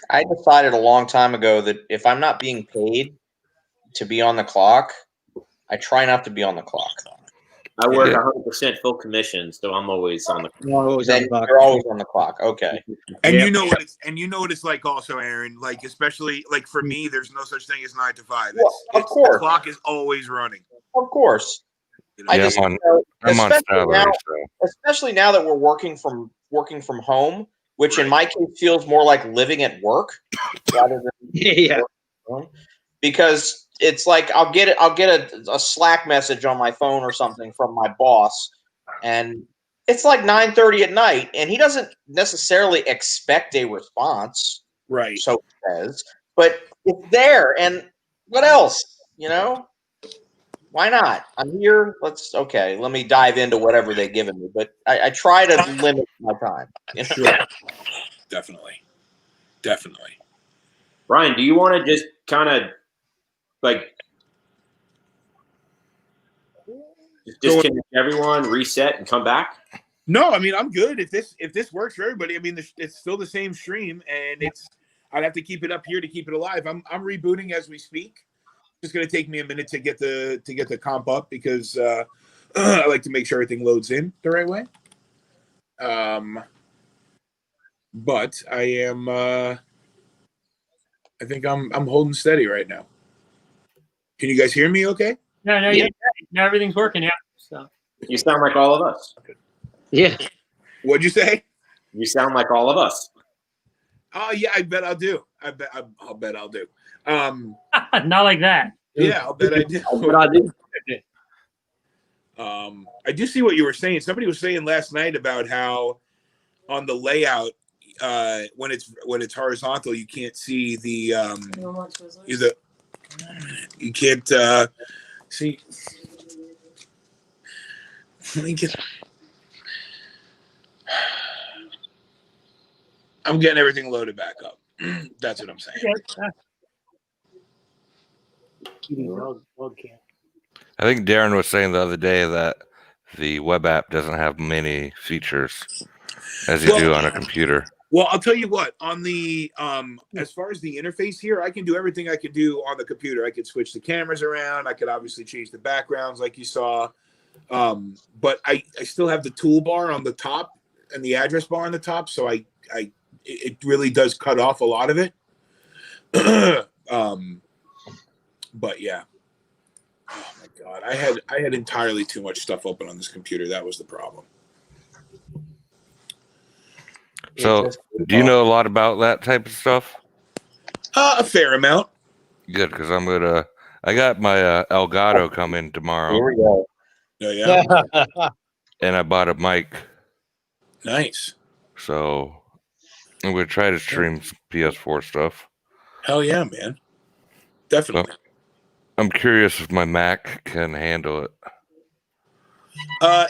I decided a long time ago that if I'm not being paid to be on the clock, I try not to be on the clock. I work 100% full commission, so I'm always on the clock. Then you're always on the clock. Okay. And you know what it's like also, Aaron, like especially like for me, there's no such thing as 9 to 5. Of course. The clock is always running. Of course. You know? I just, I'm on salary, especially now that we're working from home, which in my case feels more like living at work rather than because it's like I'll get a Slack message on my phone or something from my boss, and it's like 9:30 at night, and he doesn't necessarily expect a response, right? So he says, but it's there, and what else? You know, why not? I'm here. Let me dive into whatever they've given me, but I try to limit my time. You know? Definitely. Brian, do you want to just kind of like just disconnect everyone, reset, and come back? No, I mean I'm good. If this works for everybody, I mean it's still the same stream, and I'd have to keep it up here to keep it alive. I'm rebooting as we speak. It's going to take me a minute to get the comp up because I like to make sure everything loads in the right way. But I am. I think I'm holding steady right now. Can you guys hear me? Okay. No, now everything's working. Yeah. So you sound like all of us. Yeah. What'd you say? You sound like all of us. Oh yeah, I bet I'll do. I'll bet I'll do. Not like that. Yeah, I'll bet I do. I do see what you were saying. Somebody was saying last night about how on the layout, when it's horizontal, you can't see the you can't see. Let me get. I'm getting everything loaded back up. That's what I'm saying. I think Darren was saying the other day that the web app doesn't have many features as you do on a computer. Well, I'll tell you what, on the as far as the interface here, I can do everything I could do on the computer. I could switch the cameras around. I could obviously change the backgrounds like you saw. But I still have the toolbar on the top and the address bar on the top, so it really does cut off a lot of it. But yeah. Oh my god. I had entirely too much stuff open on this computer. That was the problem. So, do you know a lot about that type of stuff? A fair amount. Good, because I got my Elgato coming tomorrow. Here we go. Oh, yeah. And I bought a mic. Nice. So, I'm going to try to stream some PS4 stuff. Hell yeah, man. Definitely. So, I'm curious if my Mac can handle it.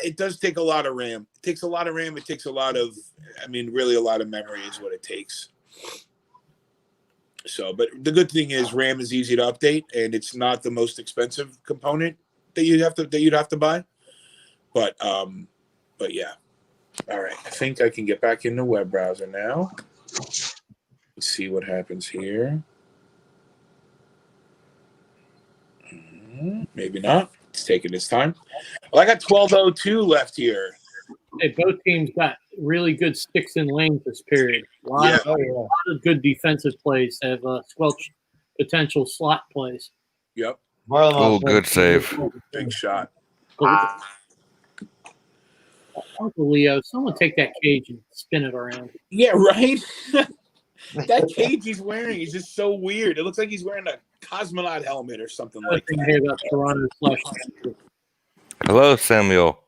It does take a lot of RAM. It takes a lot of RAM. It takes a lot of, really a lot of memory is what it takes. So, but the good thing is RAM is easy to update, and it's not the most expensive component that you'd have to buy. But yeah. All right. I think I can get back in the web browser now. Let's see what happens here. Maybe not. It's taking its time. Well, I got 12:02 left here. Hey, both teams got really good sticks in lanes this period. A lot of good defensive plays have squelched potential slot plays. Yep. Oh, good save. Big shot. Uncle Leo, someone take that cage and spin it around. Yeah, right? That cage he's wearing is just so weird. It looks like he's wearing a cosmonaut helmet or something like that. Hello, Samuel.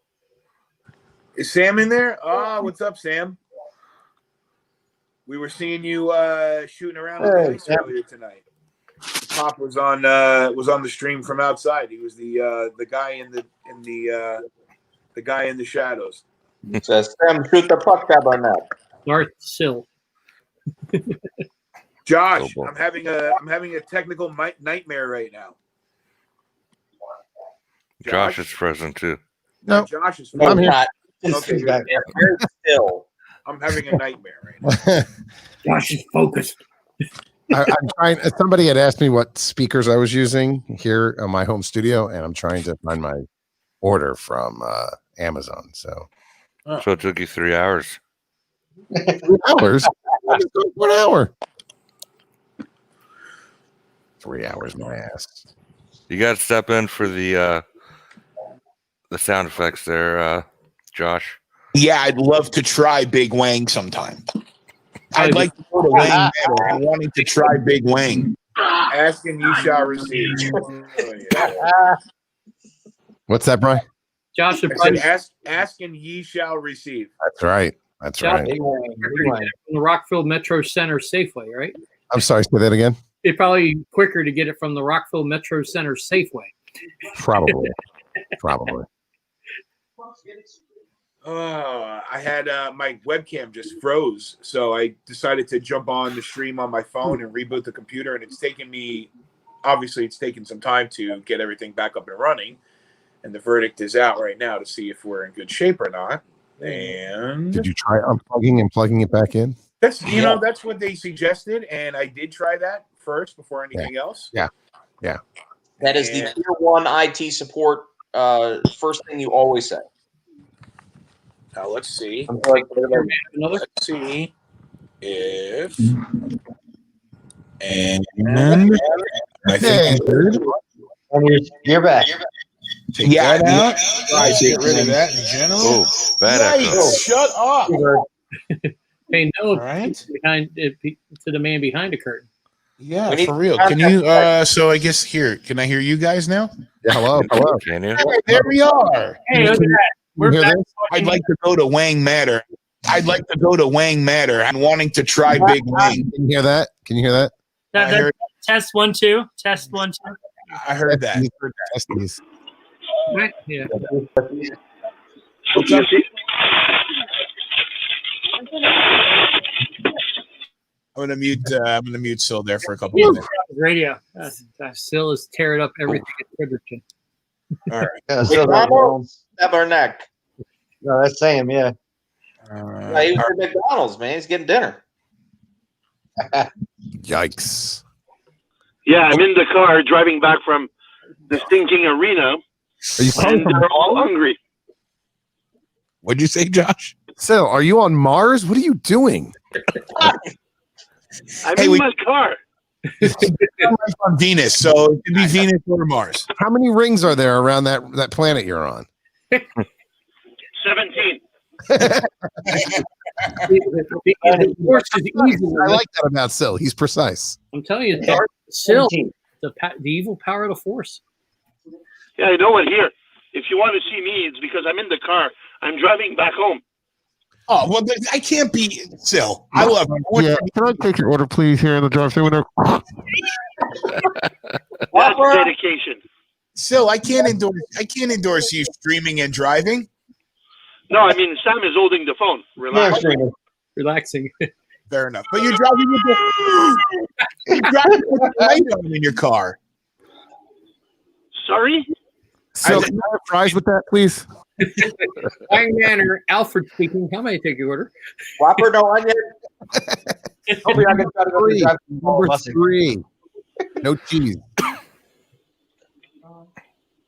Is Sam in there? Oh, what's up, Sam? We were seeing you shooting around the place earlier tonight. Pop was on the stream from outside. He was the guy in the guy in the shadows. Says Sam, shoot the puck on that. North Sill. Josh, I'm having a technical nightmare right now. Josh is present too. No, Josh is. I'm here. Okay, very still. I'm having a nightmare right now. Josh is focused. I'm trying. Somebody had asked me what speakers I was using here on my home studio, and I'm trying to find my order from Amazon. So it took you 3 hours. 3 hours? 1 hour. 3 hours, my ass. You got to step in for the sound effects there, Josh. Yeah, I'd love to try Big Wang sometime. I'd like to go to Wang Meadow. I'm wanting to try Big Wang. Ask and you shall receive. What's that, Brian? Josh, ask and ye shall receive. That's right. That's right. From the Rockville Metro Center Safeway, right? I'm sorry, say that again. It'd probably be quicker to get it from the Rockville Metro Center Safeway. Probably. Probably. I had my webcam just froze, so I decided to jump on the stream on my phone and reboot the computer, and it's taken some time to get everything back up and running, and the verdict is out right now to see if we're in good shape or not. And did you try unplugging and plugging it back in? That's that's what they suggested, and I did try that first before anything else. Yeah. That is the tier 1 IT support first thing you always say. Now let's see. Let's see if I think you're back. Take that out. Get rid of that in general. Oh, bad echo. Shut up. Pay no attention to the man behind the curtain. Yeah, for real. Can you? So I guess here. Can I hear you guys now? Yeah, hello. Can you? Hey, there we are. Hey, look at that. We're back. I'd like to go to Wang Matter. I'm wanting to try Big Wang. Can you hear that? Can you hear that? Test 1 2. Test 1 2. I heard that. Right? Yeah. What's up? I'm gonna mute Sil there for a couple minutes. Radio. Sil is tearing up everything at Fredericton. All right. Yeah, McDonald's have our neck. No, that's Sam. Yeah. He was at McDonald's, man. He's getting dinner. Yikes. Yeah, I'm in the car driving back from the stinking arena, Are you and they're all hungry. What'd you say, Josh? Sil, are you on Mars? What are you doing? I'm in my car. On Venus, so it could be Venus or Mars. How many rings are there around that planet you're on? 17. The force is evil. I like that about Sil. He's precise. I'm telling you, Sil, the evil power of the force. Yeah, I know it here. If you want to see me, it's because I'm in the car. I'm driving back home. Oh, well, I can't be Sil. I love him. Yeah. Can I take your order, please, here in the drive-thru window? That's dedication. Sil, I can't endorse you streaming and driving. No, I mean, Sam is holding the phone. Relax. Relaxing. Fair enough. But you're driving with the light on in your car. Sorry? Sil, can I have fries with that, please? Fine manner, Alfred speaking. How may I take your order? Whopper, no onion. Hopefully I can try to go to the drive-thru. Number 3. No cheese.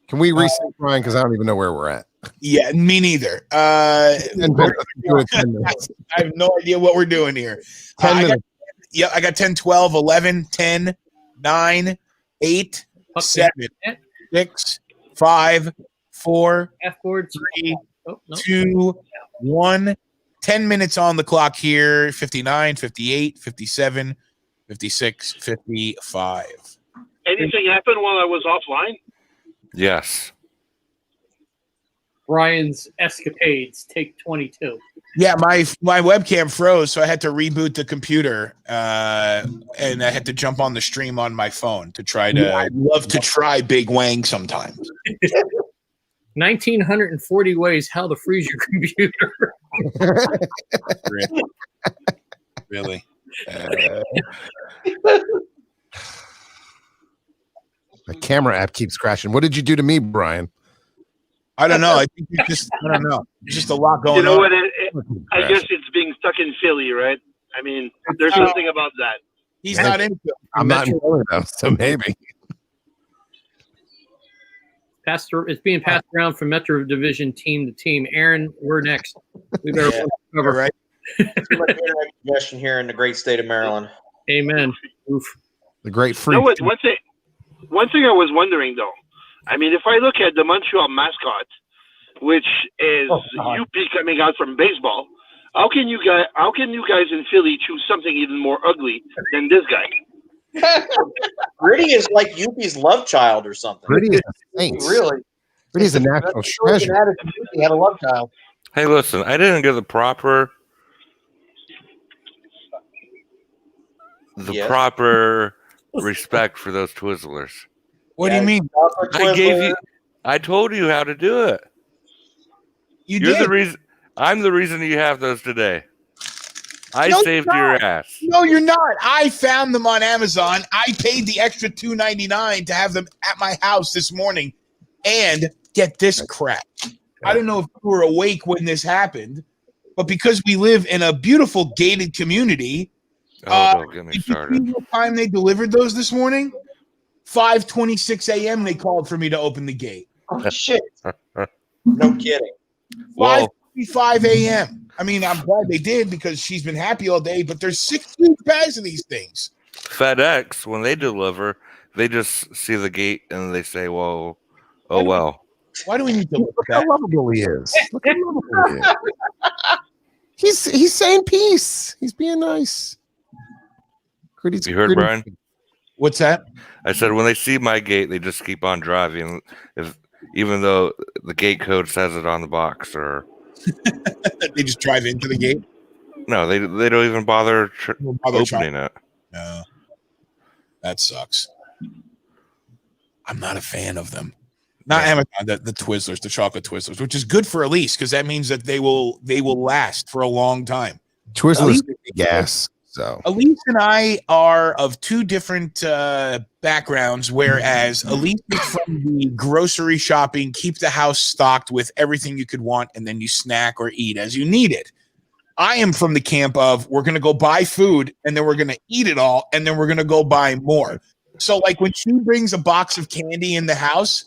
Can we reset Brian? Because I don't even know where we're at. Yeah, me neither. I have no idea what we're doing here. 10 minutes. I got 10, 12, 11, 10, 9, 8, 7, 6, 5, 4, 3, 2, 1. 10 minutes on the clock here. 59, 58, 57, 56, 55. Anything happened while I was offline? Yes. Brian's escapades, take 22. Yeah, my webcam froze, so I had to reboot the computer, and I had to jump on the stream on my phone to try to. I'd love to try Big Wang sometimes. 1,940 ways how to freeze your computer. Really? The camera app keeps crashing. What did you do to me, Brian? I don't know. I think I don't know. Just a lot going on. You know what? I guess it's being stuck in Philly, right? I mean, there's something about that. He's not in Philly. I'm not in Philly, though, so maybe. It's being passed around from Metro Division team to team. Aaron, we're next. We better cover. Right. Too much internet congestion here in the great state of Maryland. Amen. Oof. The great free. You know what? One thing I was wondering, though. I mean, if I look at the Montreal mascot, which is UP coming out from baseball, how can you guys in Philly choose something even more ugly than this guy? Gritty is like UP's love child or something. Gritty is a saint. Really? Gritty's a national treasure. He had a love child. Hey, listen, I didn't get the proper respect for those Twizzlers. What do you mean? I told you how to do it. You're the reason. I'm the reason you have those today. I saved your ass. No, you're not. I found them on Amazon. I paid the extra $2.99 to have them at my house this morning. And get this crap. I don't know if you were awake when this happened, but because we live in a beautiful gated community, don't get me started. Did you see what time they delivered those this morning? 5:26 a.m. They called for me to open the gate. Oh shit! No kidding. 5:55 a.m. I mean, I'm glad they did because she's been happy all day. But there's 6 huge bags of these things. FedEx, when they deliver, they just see the gate and they say, "Well, oh well." Why do we need to look Look how lovable he is. Look how lovable he is. He's saying peace. He's being nice. You heard, Brian? What's that? I said when they see my gate, they just keep on driving, even though the gate code says it on the box. Or they just drive into the gate. No, they don't even bother opening it. No, that sucks. I'm not a fan of them. Not Amazon, the Twizzlers, the chocolate Twizzlers, which is good for Elise because that means that they will last for a long time. Twizzlers, gas. So Elise and I are of two different backgrounds, whereas Elise is from the grocery shopping, keep the house stocked with everything you could want, and then you snack or eat as you need it. I am from the camp of we're going to go buy food, and then we're going to eat it all, and then we're going to go buy more. So, like, when she brings a box of candy in the house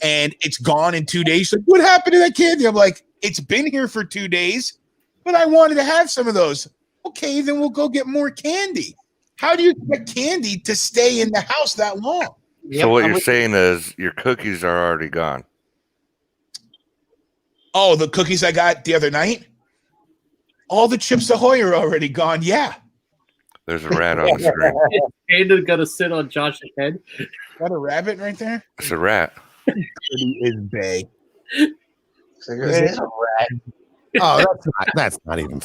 and it's gone in 2 days, she's like, what happened to that candy? I'm like, it's been here for 2 days, but I wanted to have some of those. Okay, then we'll go get more candy. How do you expect candy to stay in the house that long? So what you're saying is your cookies are already gone. Oh, the cookies I got the other night? All the Chips Ahoy are already gone. Yeah. There's a rat on the screen. Panda's gonna sit on Josh's head. Got a rabbit right there? It's a rat. It is Bay. It's a rat. Oh, that's not even.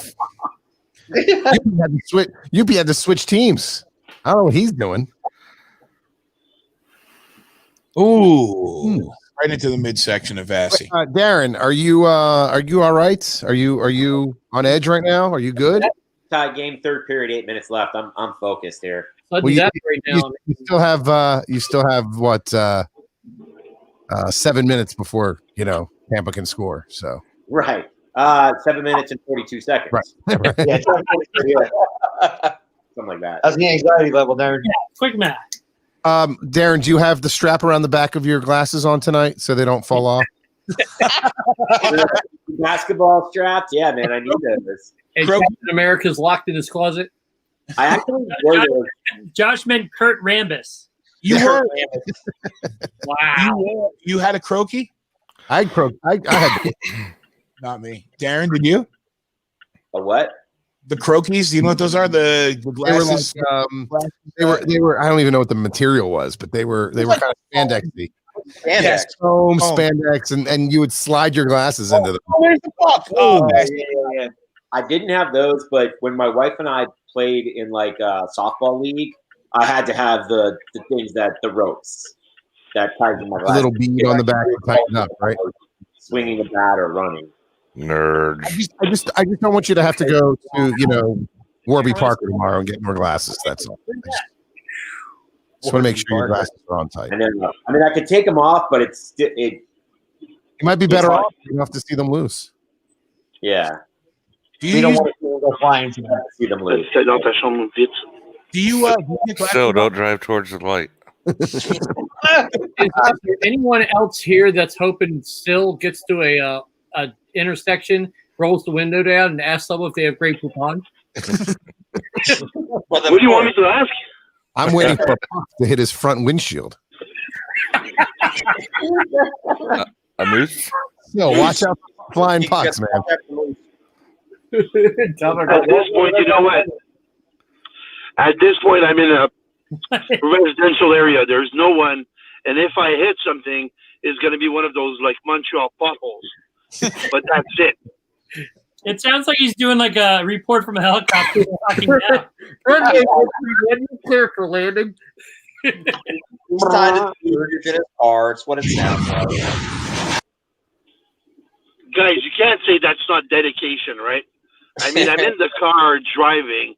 Yuppie had to switch teams. I don't know what he's doing. Ooh, right into the midsection of Vassy. Darren, are you all right? Are you on edge right now? Are you good? Tie game, third period, 8 minutes left. I'm focused here. Well, you still have what 7 minutes before Tampa can score. So Right. 7 minutes and 42 seconds. Right. Yeah, Something like that. that's the anxiety level, Darren. Yeah, quick math. Darren, do you have the strap around the back of your glasses on tonight so they don't fall off? Basketball straps? Yeah, man, I need those. Hey, Captain America's locked in his closet. I actually wore those. Josh meant Kurt Rambis. You were Wow. you had a croaky? I had. Not me. Darren, did you? A what? The croakies? Do you know what those are? The glasses. They were. I don't even know what the material was, but they were kind of spandexy. Yes. Foam, spandex, and you would slide your glasses into them. Where's the puck? Yeah. I didn't have those, but when my wife and I played in like a softball league, I had to have the things the ropes that tied to my glasses. A little bead on the back to tighten up, right? Swinging the bat or running. Nerds. I just don't want you to have to go to Warby Parker tomorrow and get more glasses. That's all. I just want to make sure your glasses are on tight. And then, I could take them off, but You might be better off. You don't have to see them loose. Yeah. We don't want to go flying to that. See them loose. Do you Still, don't drive towards the light. Is there anyone else here that's hoping still gets to a intersection, rolls the window down, and asks someone if they have Grey Poupon? What do you want me to ask? I'm waiting for Puck to hit his front windshield. A moose? No, watch out for flying pucks, man. At this point, you know what? At this point, I'm in a residential area. There's no one, and if I hit something, it's going to be one of those like Montreal potholes. But that's it. It sounds like he's doing like a report from a helicopter. Clear for landing. He's tied to the in his car. It's what it sounds like. Guys, you can't say that's not dedication, right? I mean, I'm in the car driving,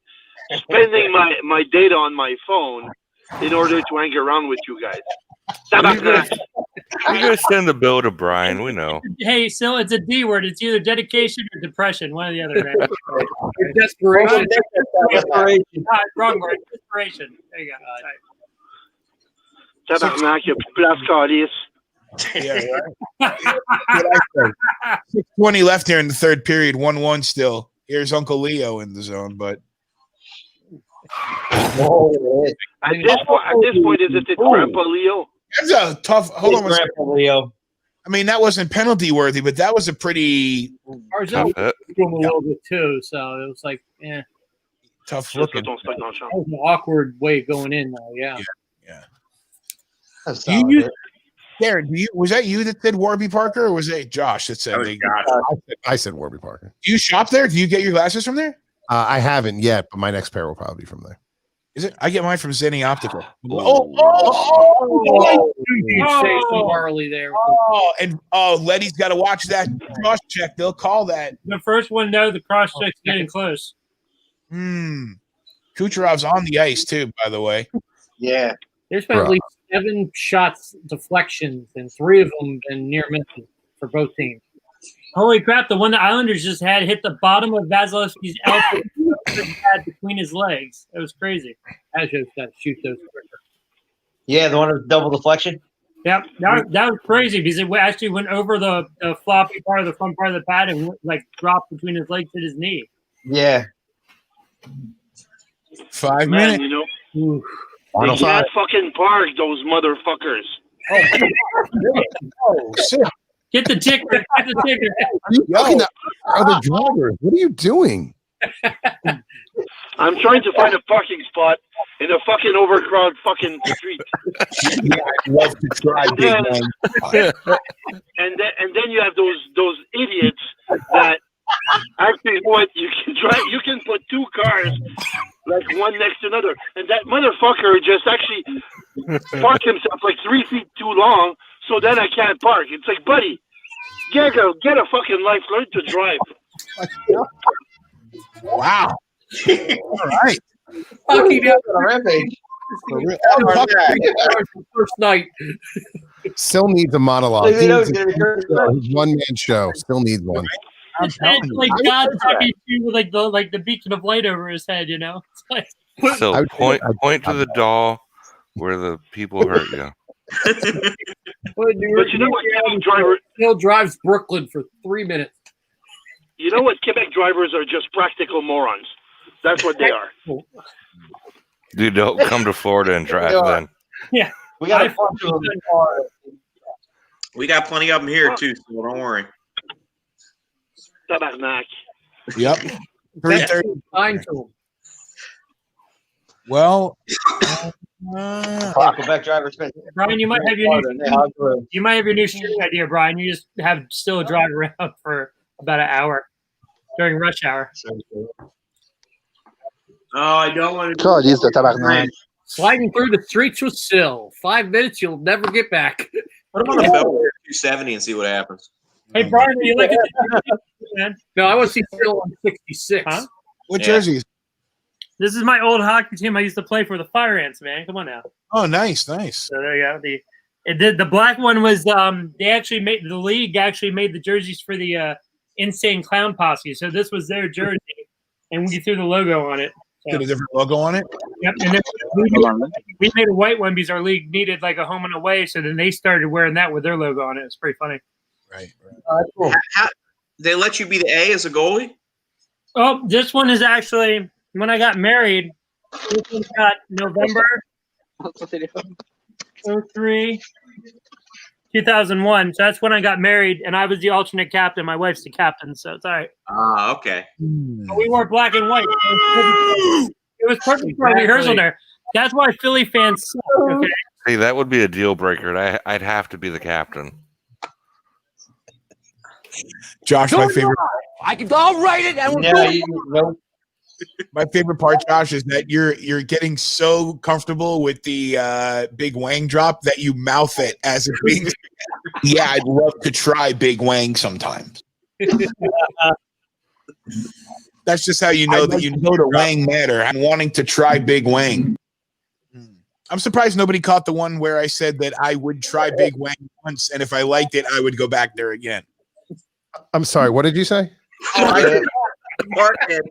spending my data on my phone in order to hang around with you guys. You guys send the bill to Brian. We know. Hey, so it's a D word. It's either dedication or depression. One or the other. Man. Desperation. Wrong word. Desperation. There you go. Tabarnak, il y a plus de place, calice. Yeah, right. 6:20 left here in the third period. 1-1 still. Here's Uncle Leo in the zone, but at this point, is it Grandpa Leo? that's a tough. Hold on, Grandpa Leo. I mean, that wasn't penalty worthy, but that was a pretty Barzell was doing a little bit too, so it was like, tough looking. That was an awkward way going in, though. Yeah. Do you use, Darren, was that you that said Warby Parker, or was it Josh that said? I said Warby Parker. Do you shop there? Do you get your glasses from there? I haven't yet, but my next pair will probably be from there. Is it? I get mine from Zenny Optical. Marley there. And Letty's got to watch that cross check. They'll call that the first one. No, the cross check's getting close. Kucherov's on the ice too, by the way. Yeah. There's been at least 7 shots deflections, and 3 of them been near misses for both teams. Holy crap! The one the Islanders just had hit the bottom of Vasilevsky's elbow between his legs. It was crazy. Azos got to shoot those quicker. Yeah, the one with double deflection. Yep, that was crazy because it actually went over the floppy part of the front part of the pad and like dropped between his legs and his knee. Yeah. 5 Man, minutes. you know, Final they can't five. fucking park those motherfuckers. Oh, shit. Get the ticker. Get the ticker. Are you talking to other drivers? What are you doing? I'm trying to find a parking spot in a fucking overcrowded fucking street. Yeah, I'd love to try big man. And then you have those idiots that actually what you can drive. You can put 2 cars like one next to another, and that motherfucker just actually parked himself like 3 feet too long. So then I can't park. It's like, buddy, get a fucking life, learn to drive. Wow. All right. Fucking down on a rampage. First night. Still needs a monologue. Like, they know He's it's gonna be hurt. his one-man show. Still needs one. It's like God talking to you with like the beacon of light over his head, you know? It's like, So point to the doll where the people hurt you. But you know what, Quebec driver? Hill drives Brooklyn for 3 minutes. You know what? Quebec drivers are just practical morons. That's what they are. Dude, don't come to Florida and drive then. yeah. We got a bunch of them. We got plenty of them here too, so don't worry. Tabarnak. Yep. 3:30. Fine to him. Well, Quebec drivers. Brian, you might have your new shooting idea, Brian. You just have still drive around for about an hour during rush hour. Oh, I don't want to. Calice de tabarnak. Sliding through the streets with Sill. 5 minutes, you'll never get back. Put them on the belt 270 and see what happens. Hey, Brian, are you looking at the man? No, I want to see Sill on 66. Huh? what jerseys? This is my old hockey team I used to play for, the Fire Ants, man. Come on now. Oh, nice, nice. So there you go. The black one was they actually made the league actually made the jerseys for the Insane Clown Posse. So this was their jersey, and we threw the logo on it. Got a different logo on it. Yep. And then we made a white one because our league needed like a home and away. So then they started wearing that with their logo on it. It's pretty funny. Right. Cool. They let you be the A as a goalie? Oh, this one is actually when I got married. This one got November 03, 2001. So that's when I got married, and I was the alternate captain. My wife's the captain, so it's all right. Ah, okay. But we wore black and white. It was perfect for a rehearsal there. That's why Philly fans suck, okay? See, that would be a deal breaker. I'd have to be the captain. Josh, my favorite. I can all write it. And My favorite part, Josh, is that you're getting so comfortable with the big wang drop that you mouth it as if being. Yeah, I'd love to try big wang sometimes. That's just how you know that you know the wang matter. I'm wanting to try big wang. I'm surprised nobody caught the one where I said that I would try big wang once, and if I liked it, I would go back there again. I'm sorry. What did you say? Mark it.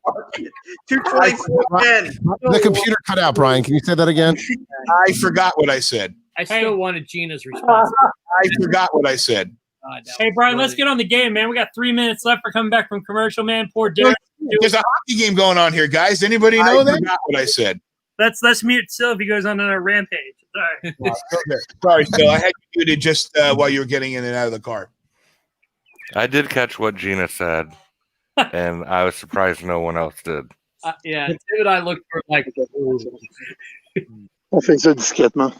224. The computer cut out, Brian. Can you say that again? I forgot what I said. I still wanted Gina's response. I forgot what I said. Hey, Brian, let's get on the game, man. We got 3 minutes left for coming back from commercial, man. Poor Derek. There's a hockey game going on here, guys. Anybody know that? I forgot what I said. Let's mute Sil if he goes on another rampage. Sorry. Sorry, Phil. I had you muted just while you were getting in and out of the car. I did catch what Gina said, and I was surprised no one else did. Yeah, Tim and I looked for like. On fait ça discrètement.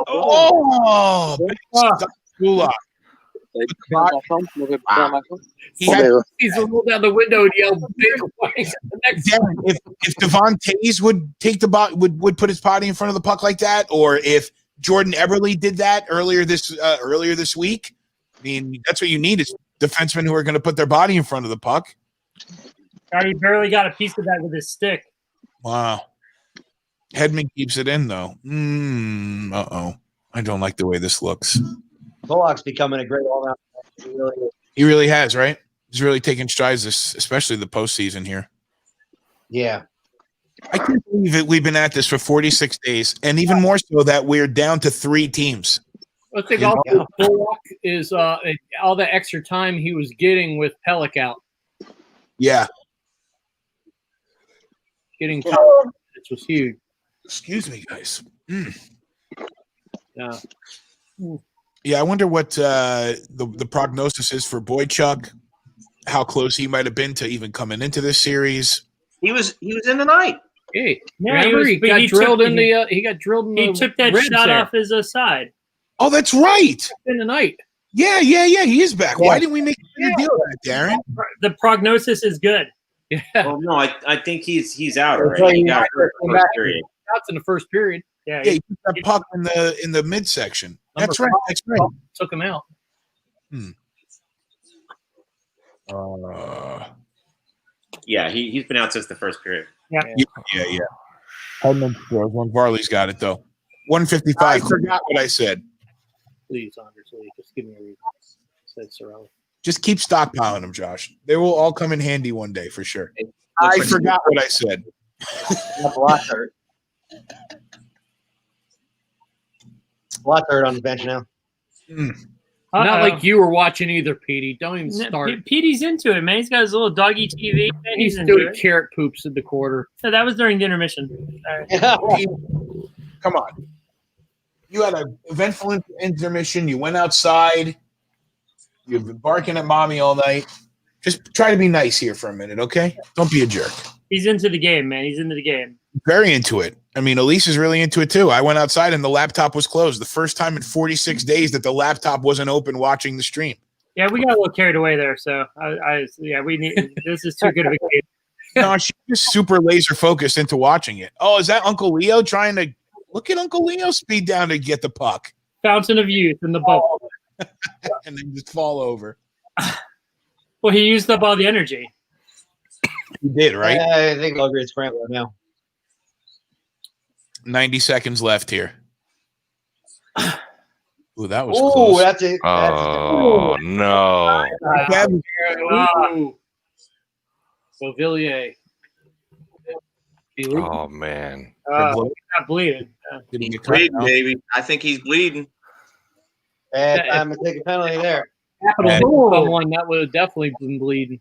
Oh, He's a roll down the window and yelled big wings. If Devon Tays would take the would put his body in front of the puck like that, or if Jordan Eberle did that earlier this week, I mean, that's what you need is defensemen who are going to put their body in front of the puck. God, he barely got a piece of that with his stick. Wow. Hedman keeps it in, though. Uh-oh. I don't like the way this looks. Bullock's becoming a great all-round player. He really is. He really has, right? He's really taking strides, especially the postseason here. Yeah. I can't believe it. We've been at this for 46 days, and even more so that we're down to 3 teams. I think also Bullock is all the extra time he was getting with Pellick out. Yeah. Getting confidence was huge. Excuse me, guys. Yeah. Yeah, I wonder what the prognosis is for Boychuk, how close he might have been to even coming into this series. He was in the night. Hey, Yeah, remember he got drilled in the He took that ribs shot there. off his side. Oh, that's right. In the night. Yeah. He is back. Why didn't we make a big deal of that, Darren? The prognosis is good. Yeah. Well, no, I think he's out already. He got hurt in the first period. Shots in the first period. Yeah, he put that puck in the midsection. That's right. That's right. Took him out. Yeah, he's been out since the first period. Yeah. Hedman scores one. Varley's got it though. 155. I forgot what I said. Please, Anders, just give me a reason. Said Sorelli. Just keep stockpiling them, Josh. They will all come in handy one day for sure. I forgot what I said. Blackheart. Blackheart on the bench now. Not like you were watching either, Petey. Don't even start. Petey's into it, man. He's got his little doggy TV. Man. He's into doing it. carrot poops in the quarter. So that was during the intermission. Come on. You had an eventful intermission. You went outside. You've been barking at mommy all night. Just try to be nice here for a minute, okay? Don't be a jerk. He's into the game, man. He's into the game. Very into it. I mean, Elise is really into it too. I went outside and the laptop was closed. The first time in 46 days that the laptop wasn't open watching the stream. Yeah, we got a little carried away there. So, we need this is too good of a game. No, she's just super laser focused into watching it. Oh, is that Uncle Leo trying to look at Uncle Leo speed down to get the puck? Fountain of youth in the bubble. And then just fall over. Well, he used up all the energy. He did, right? I think Belgrade's scrambling now. 90 seconds left here. Ooh, that was Ooh, close. that's it. Oh, no. Beauvillier. Oh, man. He's not bleeding. Bleeding, baby. I think he's bleeding. Bad time to take a penalty there. Someone that would have definitely been bleeding.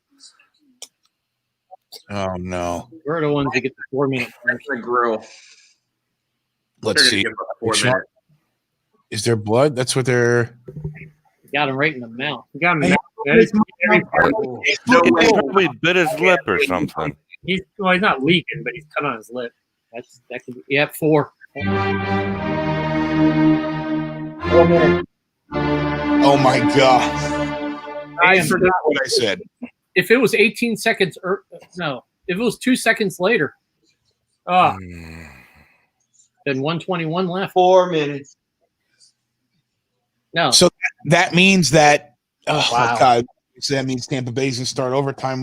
Oh, no. We're the ones that get the 4-minute That's the grill. Let's see. Is there blood? That's what they're. Got him right in the mouth. You got him. He probably bit his lip or something. He's not leaking, but he's cut on his lip. That could be 4. 4 minutes. Oh, my God. I forgot what I said. If it was 18 seconds, if it was 2 seconds later, then 121 left. 4 minutes. No. So that means that, Wow. my God. So that means Tampa Bay's going to start overtime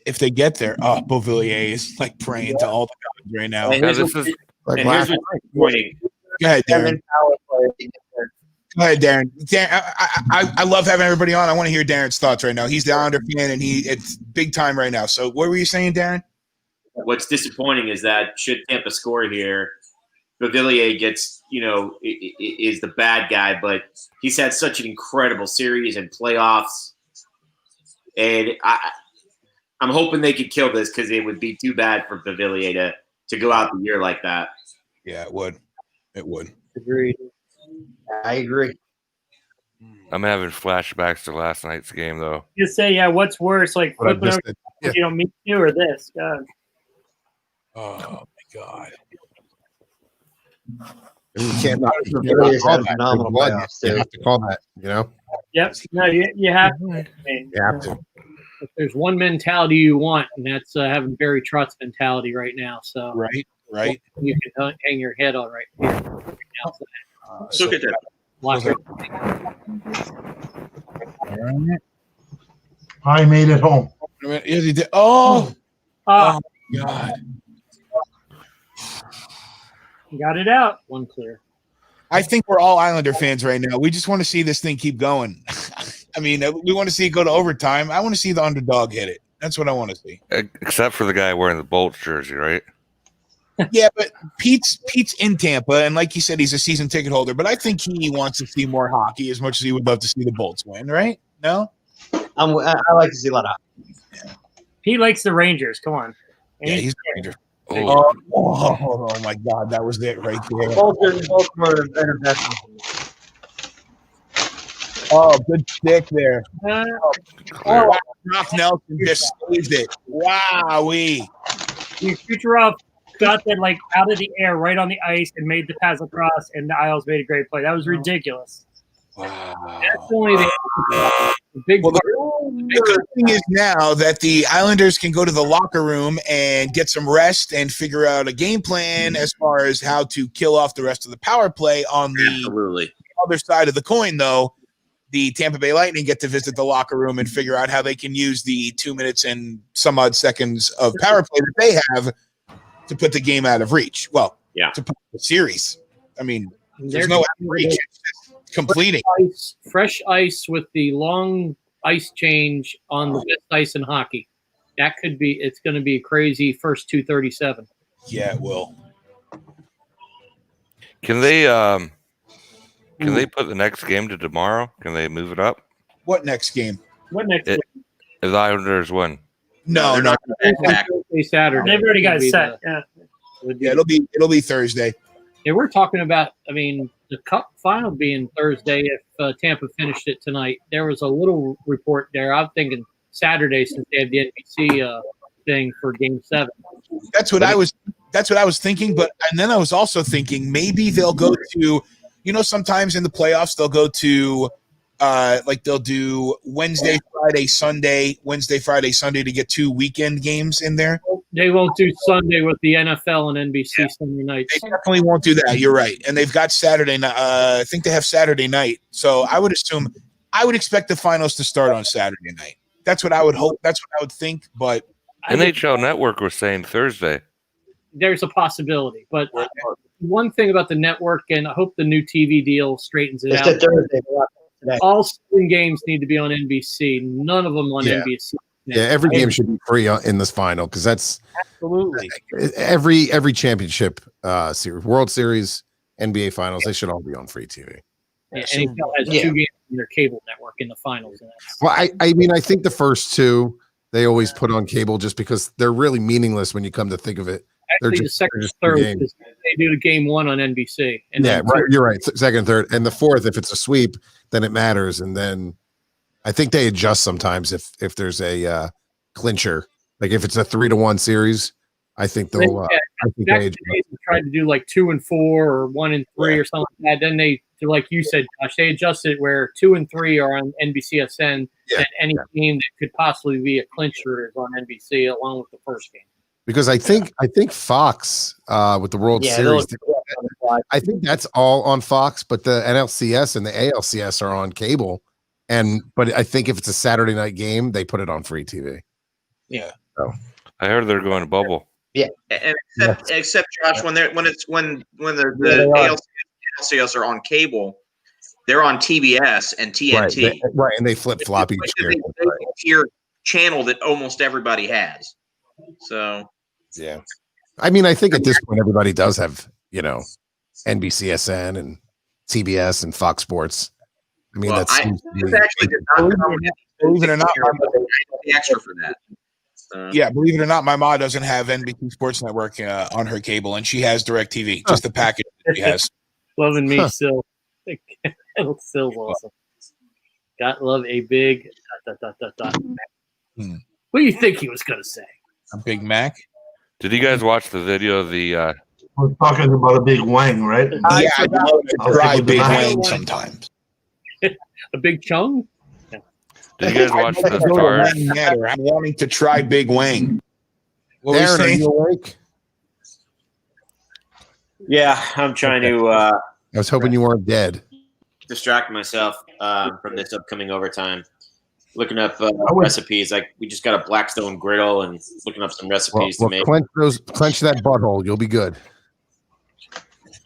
if they get there. Oh, Beauvillier is like praying to all the gods right now. And here's what's disappointing. Go ahead, Darren. Go ahead, Darren. I love having everybody on. I want to hear Darren's thoughts right now. He's the Islander fan, and it's big time right now. So what were you saying, Darren? What's disappointing is that should Tampa score here, Beauvillier gets, is the bad guy, but he's had such an incredible series and playoffs. And I'm hoping they could kill this because it would be too bad for Beauvillier to go out the year like that. Yeah, it would. It would. Agreed. I agree. I'm having flashbacks to last night's game, though. Just say, what's worse, like flipping over you don't meet you or this? God. Oh my God. You can't not Beauvillier's call had a that. phenomenal Blood, playoffs, you too. have to call that, you know? Yep. No, you have to. You have to. If there's one mentality you want, and that's having Barry Trotz mentality right now. So Right. you can hang your head on right here. Look at that. I made it home. Yeah, he did. Oh, Oh, God. Got it out. One clear. I think we're all Islander fans right now. We just want to see this thing keep going. I mean, we want to see it go to overtime. I want to see the underdog hit it. That's what I want to see. Except for the guy wearing the Bolts jersey, right? Yeah, but Pete's in Tampa, and like he said, he's a season ticket holder. But I think he wants to see more hockey as much as he would love to see the Bolts win, right? No? I like to see a lot of hockey. He likes the Rangers. Come on. Yeah, he's the Ranger. Oh. My God, that was it right there. Both were better investments. Oh, good stick there. Clear. Rock Nelson just saved it. Wowee. Kucherov got that like out of the air right on the ice and made the pass across, and the Isles made a great play. That was ridiculous. Wow. That's only the big Well, part. the good thing is now that the Islanders can go to the locker room and get some rest and figure out a game plan as far as how to kill off the rest of the power play. On the Absolutely. other side of the coin, though, the Tampa Bay Lightning get to visit the locker room and figure out how they can use the 2 minutes and some odd seconds of power play that they have to put the game out of reach. Well, to put the series. I mean, there's no out of reach. It's just completing. Fresh ice with the long ice change on the best ice in hockey. That could be. It's going to be a crazy first 2:37. Yeah, it will. Can they put the next game to tomorrow? Can they move it up? What next game? What next If the Islanders win. No. Saturday. They've already got it set. Yeah, it'll be Thursday. Yeah, we're talking about. I mean, the Cup Final being Thursday. If Tampa finished it tonight, there was a little report there. I'm thinking Saturday since they have the NBC thing for Game 7. That's what I was thinking. But and then I was also thinking maybe they'll go to. Sometimes in the playoffs they'll go to. They'll do Wednesday, Friday, Sunday to get 2 weekend games in there. They won't do Sunday with the NFL and NBC Sunday nights. They definitely won't do that. You're right. And they've got Saturday night. I think they have Saturday night. So I would expect the finals to start on Saturday night. That's what I would hope. That's what I would think. But NHL Network was saying Thursday. There's a possibility. But one thing about the network, and I hope the new TV deal straightens it out. Thursday. All 7 games need to be on NBC. None of them on NBC. Yeah, every game should be free in this final because that's absolutely every championship series, World Series, NBA Finals. They should all be on free TV. Yeah, NHL has 2 games in their cable network in the finals. Well, I mean, I think the first 2 they always put on cable just because they're really meaningless when you come to think of it. Actually, the second, third, they do the game 1 on NBC. And yeah, right. You're right. Second, third, and the fourth. If it's a sweep, then it matters. And then I think they adjust sometimes if there's a clincher. Like if it's a 3-1 series, I think they'll. I think they tried to do like 2 and 4 or 1 and 3 or something like that. Then they, like you said, Josh, they adjusted where 2 and 3 are on NBCSN, and any game that could possibly be a clincher is on NBC along with the first game. Because I think Fox with the World Series, I think that's all on Fox, but the NLCS and the ALCS are on cable. But I think if it's a Saturday night game, they put it on free TV. Yeah. So I heard they're going to bubble. Yeah, and except Josh, when the ALCS are on cable, they're on TBS and TNT. Right, and they flip flop each year. They tier channel that almost everybody has. So yeah, I mean, I think at this point everybody does have NBCSN and TBS and Fox Sports. I mean, that's actually did not believe it or not, the extra for that. Yeah, believe it or not, my mom doesn't have NBC Sports Network on her cable, and she has DirecTV, just the package that she has. Loving me still. Still's awesome. Got love a big ... What do you think he was going to say? A Big Mac. Did you guys watch the video of the? We're talking about a big wang, right? Yeah, I love to try Big Wang sometimes. A big chung? Did you guys watch the Stars? I'm wanting to try Big Wang. What Darren, are you awake? Yeah, I'm trying to. I was hoping you weren't dead. Distract myself from this upcoming overtime. looking up recipes. Like we just got a Blackstone griddle and looking up some recipes to make. Clench that butthole. You'll be good.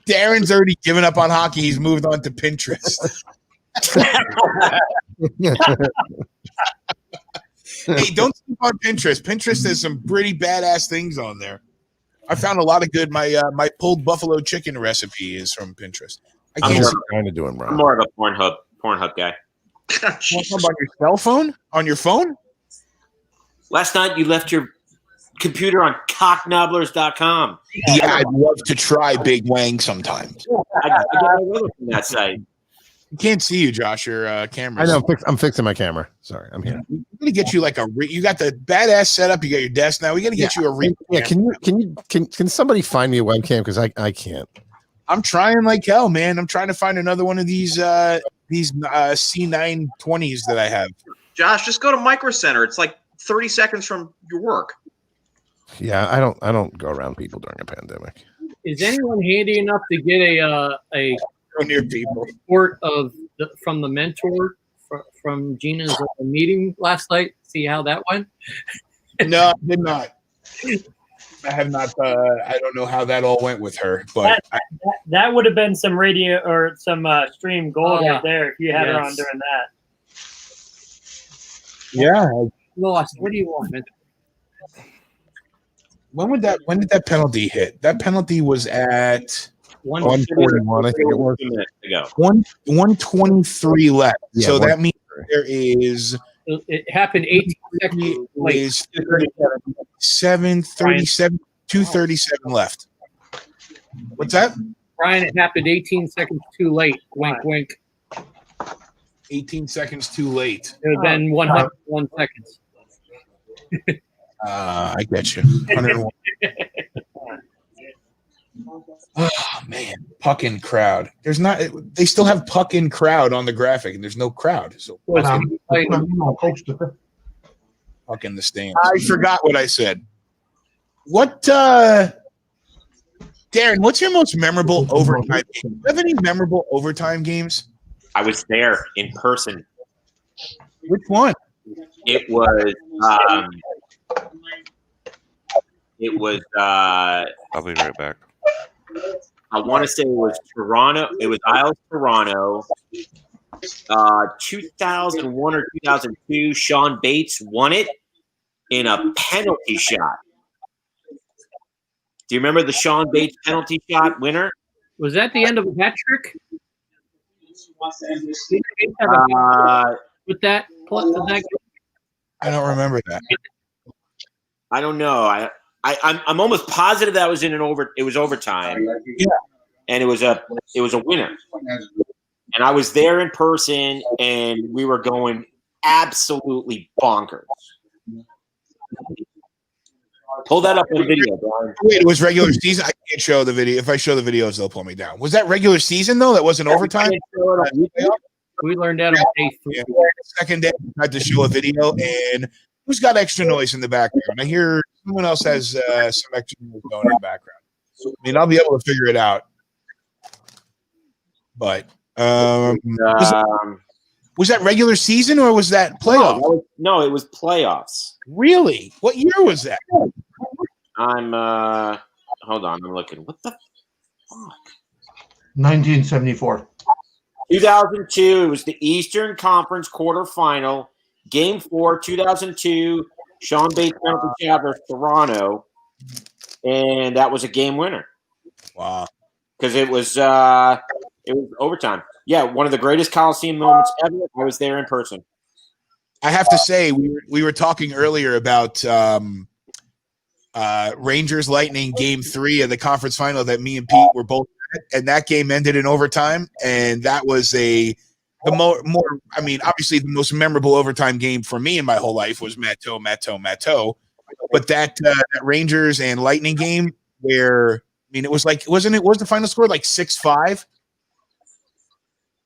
Darren's already given up on hockey. He's moved on to Pinterest. Hey, don't sleep on Pinterest. Pinterest has some pretty badass things on there. I found a lot of good. My pulled buffalo chicken recipe is from Pinterest. I'm more of a Pornhub guy. Pornhub on your cell phone? On your phone? Last night you left your computer on cocknobblers.com. Yeah, I'd love to try Big Wang sometimes. I get away from that site. You can't see you, Josh. Your camera. I know. I'm fixing my camera. Sorry, I'm here. We're gonna get you like you got the badass setup. You got your desk now. We got to get you a Yeah, can somebody find me a webcam because I can't. I'm trying like hell, man. I'm trying to find another one of these C920s that I have. Josh, just go to Micro Center. It's like 30 seconds from your work. Yeah, I don't go around people during a pandemic. Is anyone handy enough to get a near people report from the mentor from Gina's meeting last night? See how that went? No, I did not. I have not. I don't know how that all went with her, but that would have been some radio or some stream gold right there if you had her on during that. Yeah. Lost. What do you want, man? When did that penalty hit? That penalty was at 141. I think it was 123 left. Yeah, so that means there is. It happened 18 seconds late. 237 left. What's that? Brian, it happened 18 seconds too late. Wink, wink. 18 seconds too late. It would have been 101 seconds. I get you. 101. Oh man, puck in crowd. There's not. They still have puck in crowd on the graphic, and there's no crowd. So puck in the stands. I forgot what I said. What, Darren? What's your most memorable overtime game? Do you have any memorable overtime games? I was there in person. Which one? It was. I'll be right back. I want to say it was Toronto. It was Isles Toronto. 2001 or 2002. Sean Bates won it in a penalty shot. Do you remember the Sean Bates penalty shot winner? Was that the end of a hat trick? With that, I don't remember that. I don't know. I'm almost positive that was it was overtime. Yeah. And it was a winner. And I was there in person and we were going absolutely bonkers. Pull that up on video, Brian. Wait, it was regular season? I can't show the video. If I show the videos, they'll pull me down. Was that regular season though? That wasn't overtime? We learned that on day 3. Yeah. Second day, I had to show a video, and who's got extra noise in the background? I hear someone else has some extra noise going in the background. I mean, I'll be able to figure it out. But was that regular season or was that playoff? No, it was playoffs. Really? What year was that? I'm hold on, I'm looking. What the fuck? 1974. 2002, it was the Eastern Conference quarterfinal, Game 4, 2002, Sean Bates penalty shot versus Toronto, and that was a game winner. Wow. Because it was overtime. Yeah, one of the greatest Coliseum moments ever. I was there in person. I have to say, we were talking earlier about Rangers Lightning Game 3 of the conference final that me and Pete were both at, and that game ended in overtime, and that was obviously the most memorable overtime game for me in my whole life was Matteau. But that Rangers and Lightning game where it was like was the final score like 6-5?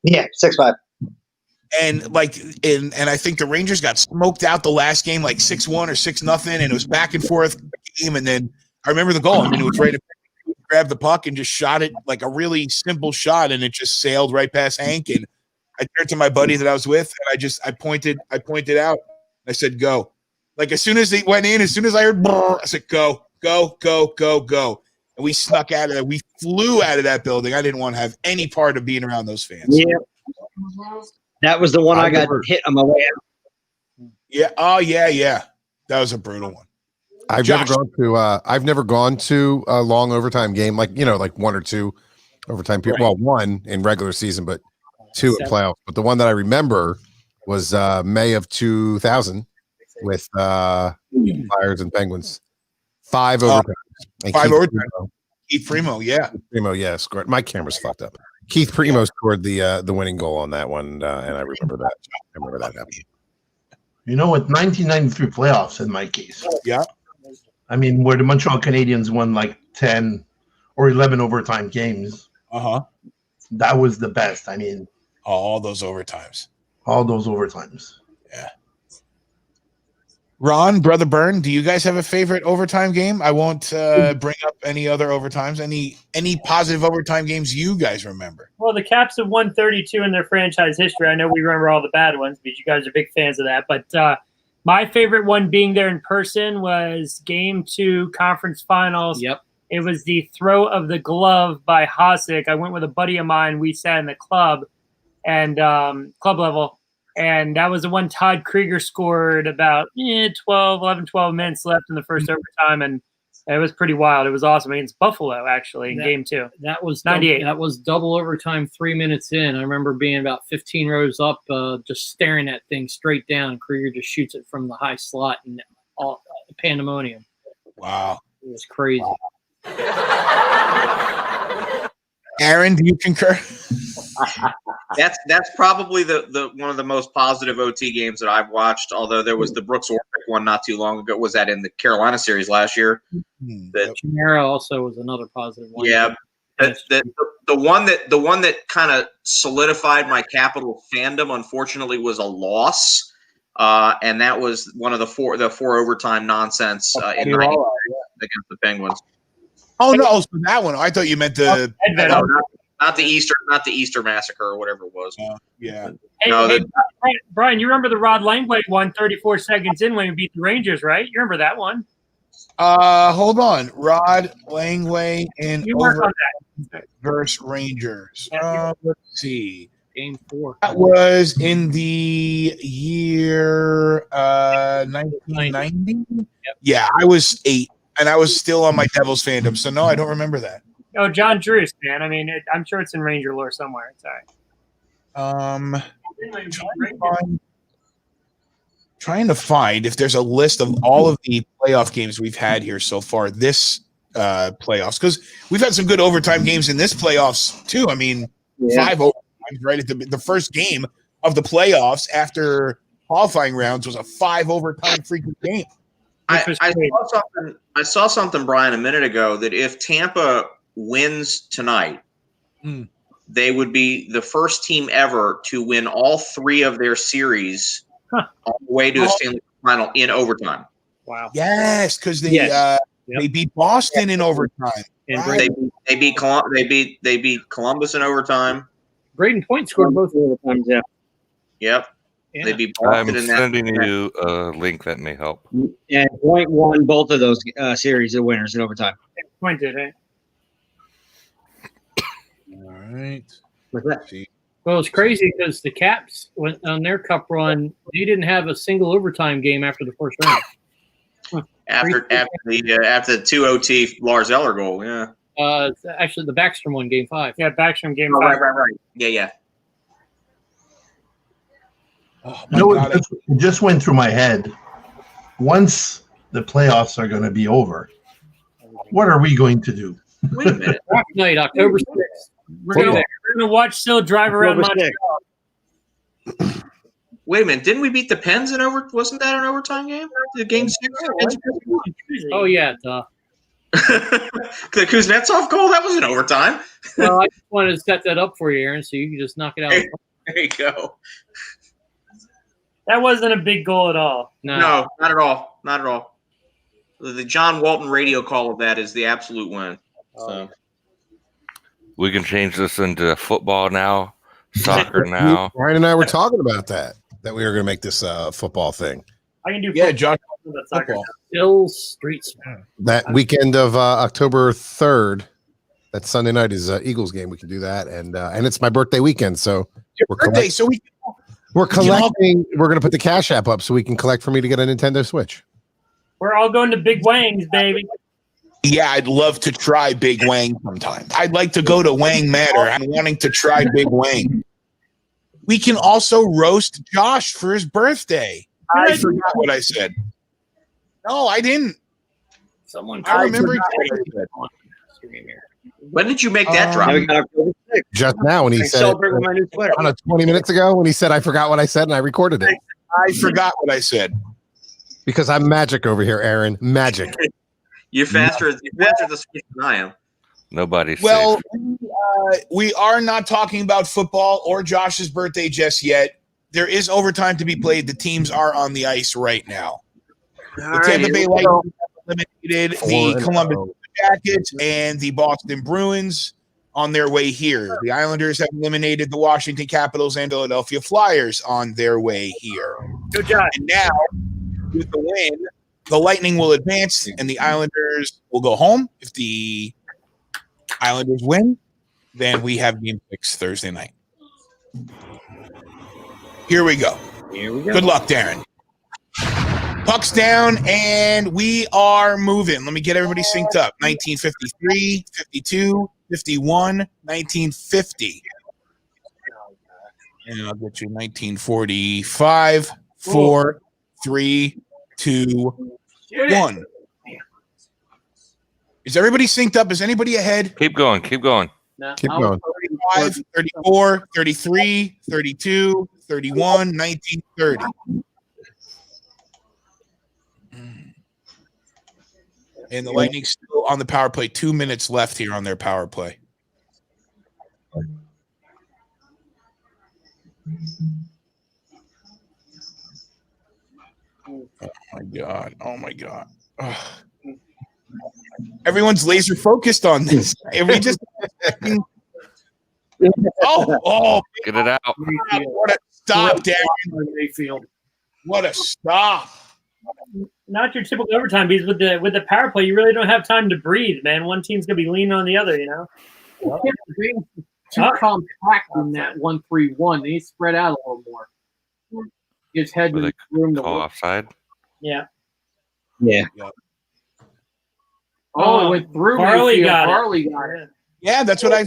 Yeah, 6-5. And I think the Rangers got smoked out the last game like 6-1 or 6-0, and it was back and forth game. And then I remember the goal. I mean, it was right to grab the puck and just shot it like a really simple shot, and it just sailed right past Hank. And I turned to my buddy that I was with, and I pointed out. I said, "Go!" Like as soon as they went in, as soon as I heard, I said, "Go, go, go, go, go!" And we snuck out of there. We flew out of that building. I didn't want to have any part of being around those fans. Yeah, that was the one I got hit on my way out. Yeah. Oh yeah. That was a brutal one. I've never gone to a long overtime game, like one or two overtime period. Well, one in regular season, but two in playoffs. But the one that I remember was May of 2000 with Flyers and Penguins. 5 overtimes. And 5 overtimes. Keith Primo, yeah. Primo, yeah, scored. My camera's fucked up. Keith Primo scored the winning goal on that one, and I remember that. I remember that happening. With 1993 playoffs in my case. Yeah. I mean, where the Montreal Canadiens won like 10 or 11 overtime games. Uh-huh. That was the best. I mean, all those overtimes. Yeah. Ron, Brother Byrne, do you guys have a favorite overtime game? I won't bring up any other overtimes. Any positive overtime games you guys remember? Well, the Caps have won 32 in their franchise history. I know we remember all the bad ones because you guys are big fans of that. But my favorite one being there in person was Game 2 conference finals. Yep. It was the throw of the glove by Hasek. I went with a buddy of mine. We sat in the club and club level. And that was the one Todd Krieger scored about 11, 12 minutes left in the first overtime. And it was pretty wild. It was awesome against Buffalo, actually, in Game 2. That was 98. That was double overtime 3 minutes in. I remember being about 15 rows up, just staring at thing straight down. Krieger just shoots it from the high slot and all pandemonium. Wow. It was crazy. Aaron, do you concur? That's probably the one of the most positive OT games that I've watched. Although there was the Brooks Orpik one not too long ago. Was that in the Carolina series last year? Chimera also was another positive one. Yeah, the one that kind of solidified my Capital fandom, unfortunately, was a loss, and that was one of the four overtime nonsense in 90 against the Penguins. Oh no, so that one. I thought you meant the not the Easter massacre or whatever it was. Yeah. Hey, Brian, you remember the Rod Langway one 34 seconds in when we beat the Rangers, right? You remember that one? Hold on. Rod Langway in over versus Rangers. Let's see. Game 4. That was in the year 1990. Yep. Yeah, I was 8. And I was still on my Devils fandom, so no, I don't remember that. Oh, John Druce, man. I mean, I'm sure it's in Ranger lore somewhere. It's all right. Trying to find if there's a list of all of the playoff games we've had here so far this playoffs, because we've had some good overtime games in this playoffs too. I mean, 5 overtimes right at the first game of the playoffs after qualifying rounds was a 5 overtime freaking game. I saw something, Brian, a minute ago that if Tampa wins tonight, they would be the first team ever to win all 3 of their series all the way to the Stanley Cup Final in overtime. Wow! Yes, because they beat Boston in overtime. And right. they beat Columbus in overtime. Brayden Point scored both overtimes. Yeah. Yep. Yeah. They'd be I'm sending you a link that may help. And Point won both of those series of winners in overtime. Point did, eh? All right. What's that? Well, it's crazy because the Caps went on their cup run. They didn't have a single overtime game after the first round. After the 2 OT Lars Eller goal, yeah. Actually, the Backstrom won Game 5. Yeah, Backstrom Game 5. Right. Yeah. Oh, it just went through my head. Once the playoffs are going to be over, what are we going to do? Wait a minute. Draft night, October 6th. We're going to watch Sil drive around Montreal. Wait a minute. Didn't we beat the Pens in over? Wasn't that an overtime game? The Game 6? Oh, yeah. The Kuznetsov goal? That was an overtime. Well, I just wanted to set that up for you, Aaron, so you can just knock it out. There you go. That wasn't a big goal at all. No, not at all. Not at all. The John Walton radio call of that is the absolute win. So We can change this into football now. Soccer now. Brian and I were talking about that we were going to make this football thing. I can do Josh. football. Still streets. That weekend of October 3rd, that Sunday night is Eagles game. We can do that, and it's my birthday weekend, so we're collecting. We're going to put the Cash App up so we can collect for me to get a Nintendo Switch. We're all going to Big Wang's, baby. Yeah, I'd love to try Big Wang sometime. I'd like to go to Wang Matter. I'm wanting to try Big Wang. We can also roast Josh for his birthday. I forgot what I said. No, I didn't. I remember what I said. When did you make that drop? Just now when he said it, with my new sweater. 20 minutes ago when he said I forgot what I said and I recorded it. I forgot what I said. Because I'm magic over here, Aaron. Magic. You're faster the switch than I am. Nobody's Well, safe. we are not talking about football or Josh's birthday just yet. There is overtime to be played. The teams are on the ice right now. The Tampa Bay Lightning eliminated the Columbus Jackets and the Boston Bruins on their way here. The Islanders have eliminated the Washington Capitals and Philadelphia Flyers on their way here. Good job. And now, with the win, the Lightning will advance and the Islanders will go home. If the Islanders win, then we have Game 6 Thursday night. Here we go. Good luck, Darren. Puck's down, and we are moving. Let me get everybody synced up. 1953, 52, 51, 1950. And I'll get you 1945, 4, 3, 2, 1. Is everybody synced up? Is anybody ahead? Keep going. Keep going. 35, 34, 33, 32, 31, 1930. And the Lightning still on the power play. 2 minutes left here on their power play. Oh, my God. Oh, my God. Ugh. Everyone's laser focused on this. If we just get it out. What a stop, Darren. What a stop. Not your typical overtime, because with the power play, you really don't have time to breathe, man. One team's gonna be leaning on the other, you know. Too compact in that 1-3-1. They need to spread out a little more. Gives Hedman room to call offside. Yeah. Yeah. Oh, it went through. Farley got it. Yeah, that's what